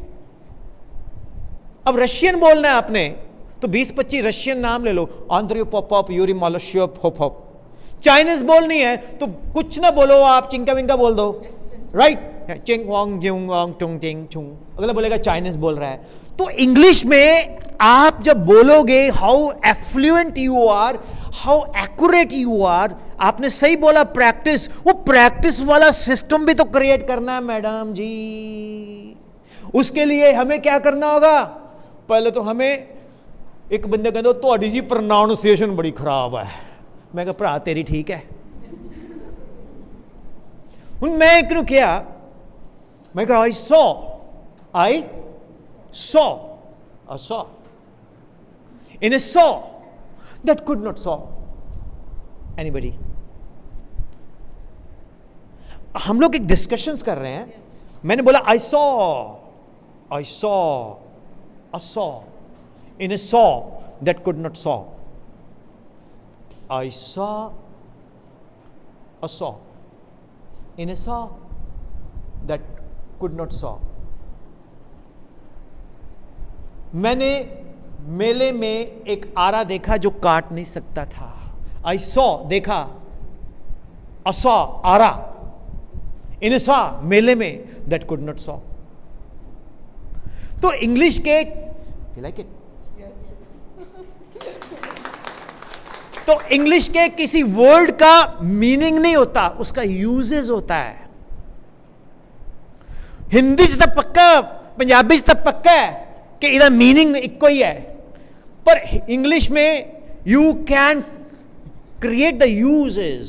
[SPEAKER 2] अब रशियन बोलना है आपने तो 20-25 रशियन नाम ले लो. आंद्रियो पॉप, यूरी मॉलोशियोप, होप. चाइनीज बोलनी है तो कुछ ना बोलो आप, चिंका विंका बोल दो. राइट? चिंग वांग जिंग वांग टुंग टिंग छुंग. अगला बोलेगा चाइनीज बोल रहा है. तो इंग्लिश में आप जब बोलोगे how affluent you are, how accurate you are. आपने सही बोला प्रैक्टिस. वो प्रैक्टिस वाला सिस्टम भी तो क्रिएट करना है मैडम जी. उसके लिए हमें क्या करना होगा? पहले तो हमें एक बंदे कहते हो तो जी प्रोनाउंसिएशन बड़ी खराब है. मैं कहा भरा तेरी ठीक है. मैं एक क्या, मैं कहा I saw in a saw that could not saw anybody. हम लोग एक डिस्कशंस कर रहे हैं. मैंने बोला I saw a saw in a saw that could not saw. I saw a saw in a saw that could not saw. मैंने मेले में एक आरा देखा जो काट नहीं सकता था. I saw देखा, a saw Ara in a saw मेले में that could not saw. तो इंग्लिश के you like it? तो इंग्लिश के किसी वर्ड का मीनिंग नहीं होता, उसका यूजेस होता है. हिंदी से तो पक्का, पंजाबी से तो पक्का है कि इसका मीनिंग इको ही है. पर इंग्लिश में you can create the uses.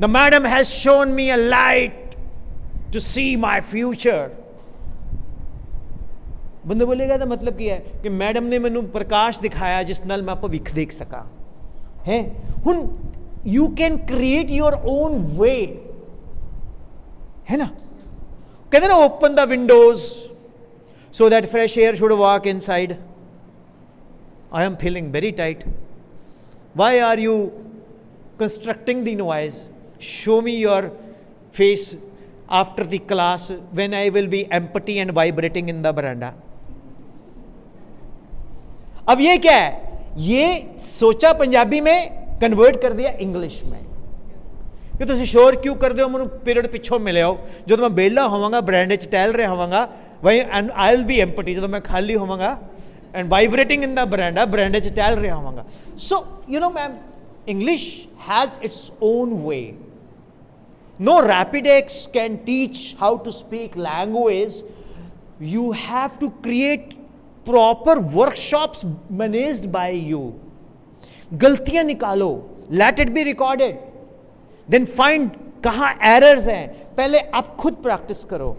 [SPEAKER 2] The madam has shown me a light to see my future. बंदा बोलेगा तो मतलब क्या है कि मैडम ने मैनू प्रकाश दिखाया जिस नाल मैं भविख देख सका है. हुन you can create your own way, है ना. कहते ना open the Windows so that fresh air should walk inside. I am feeling very tight. Why are you constructing the noise? Show me your face after the class when I will be empty and vibrating in the veranda. अब ये क्या है? ये सोचा पंजाबी में, कन्वर्ट कर दिया इंग्लिश में. कि तुम शोर क्यों कर दो? मैं पीरियड पिछों मिले हो जो मैं बेला होवांगा, बरांडे च टहल रहा होवांगा वही, and I will be empty जो मैं खाली होवांगा and vibrating in the veranda, बरांडे च टहल रहा होवांगा. So you know ma'am, English has its own way. No Rapidex can teach how to speak language. You have to create proper workshops managed by you. गलतियां निकालो, let it be recorded, then find कहाँ एरर्स हैं, पहले आप खुद प्रैक्टिस करो.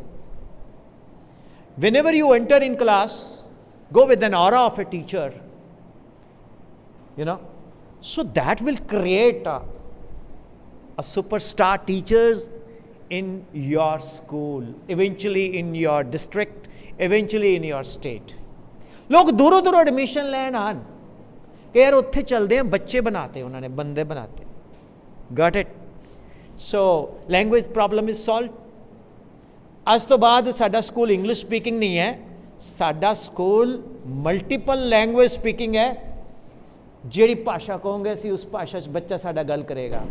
[SPEAKER 2] Whenever you enter in class, go with an aura of a teacher, so that will create a superstar teachers in your school, eventually in your district, eventually in your state. लोग दूरों दूरों एडमिशन लैन आन कि यार उत्थे चलते हैं, बच्चे बनाते उन्होंने, बंदे बनाते. Got it? So language problem is solved. ਅੱਜ ਤੋਂ ਬਾਅਦ ਸਾਡਾ ਸਕੂਲ ਇੰਗਲਿਸ਼ ਸਪੀਕਿੰਗ ਨਹੀਂ ਹੈ, ਸਾਡਾ ਸਕੂਲ ਮਲਟੀਪਲ ਲੈਂਗੁਏਜ ਸਪੀਕਿੰਗ ਹੈ. ਜਿਹੜੀ ਭਾਸ਼ਾ ਕਹੋਗੇ ਅਸੀਂ ਉਸ ਭਾਸ਼ਾ 'ਚ ਬੱਚਾ ਸਾਡਾ ਗੱਲ ਕਰੇਗਾ.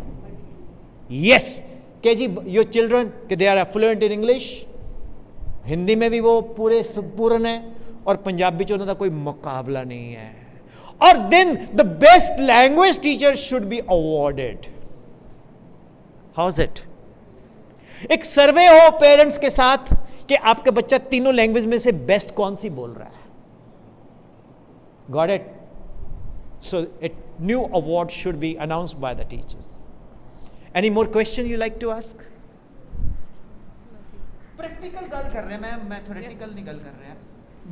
[SPEAKER 2] यस के जी योर चिल्ड्रन कि they are fluent in English, Hindi में भी वो पूरे संपूर्ण है और पंजाबी च उन्होंने कोई मुकाबला नहीं है. और then the best language teacher should be awarded. How is it? एक सर्वे हो पेरेंट्स के साथ कि आपका बच्चा तीनों लैंग्वेज में से बेस्ट कौन सी बोल रहा है. Got it? So it new award should be announced by the teachers. Any more question you like to ask? Practical गल कर रहे हैं, मैं थ्योरेटिकल नहीं गल कर रहा.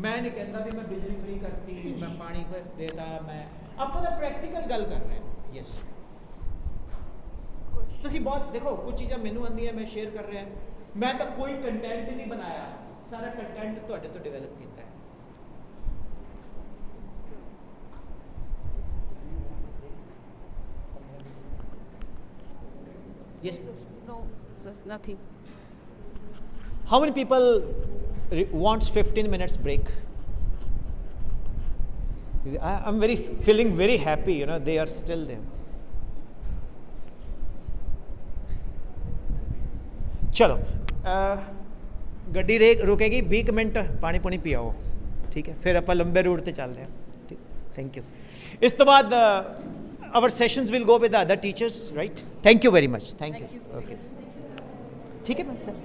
[SPEAKER 2] मैं नहीं कहता भी मैं बिजली फ्री करती, मैं पानी देता, मैं ਆਪਾਂ ਤਾਂ ਪ੍ਰੈਕਟੀਕਲ ਗੱਲ ਕਰ ਰਹੇ ਹਾਂ. यस ਤੁਸੀਂ ਬਹੁਤ ਦੇਖੋ, ਕੁਝ ਚੀਜ਼ਾਂ ਮੈਨੂੰ ਆਉਂਦੀਆਂ ਮੈਂ ਸ਼ੇਅਰ ਕਰ ਰਿਹਾ. ਮੈਂ ਤਾਂ ਕੋਈ ਕੰਟੈਂਟ ਹੀ ਨਹੀਂ ਬਣਾਇਆ, ਸਾਰਾ ਕੰਟੈਂਟ ਤੁਹਾਡੇ ਤੋਂ ਡਿਵੈਲਪ ਕੀਤਾ ਹੈ. Yes.
[SPEAKER 21] No, sir, nothing.
[SPEAKER 2] How many people wants 15 minutes break? I'm feeling very happy, they are still there. चलो गड्डी रुकेगी 20 मिनट, पानी पुनी पियाओ, ठीक है, फिर आप लंबे रूट पे चलते हैं. ठीक, थैंक यू. इस तो बाद our sessions will go with the other teachers, right? Thank you very much. Thank you. Okay. ठीक है सर.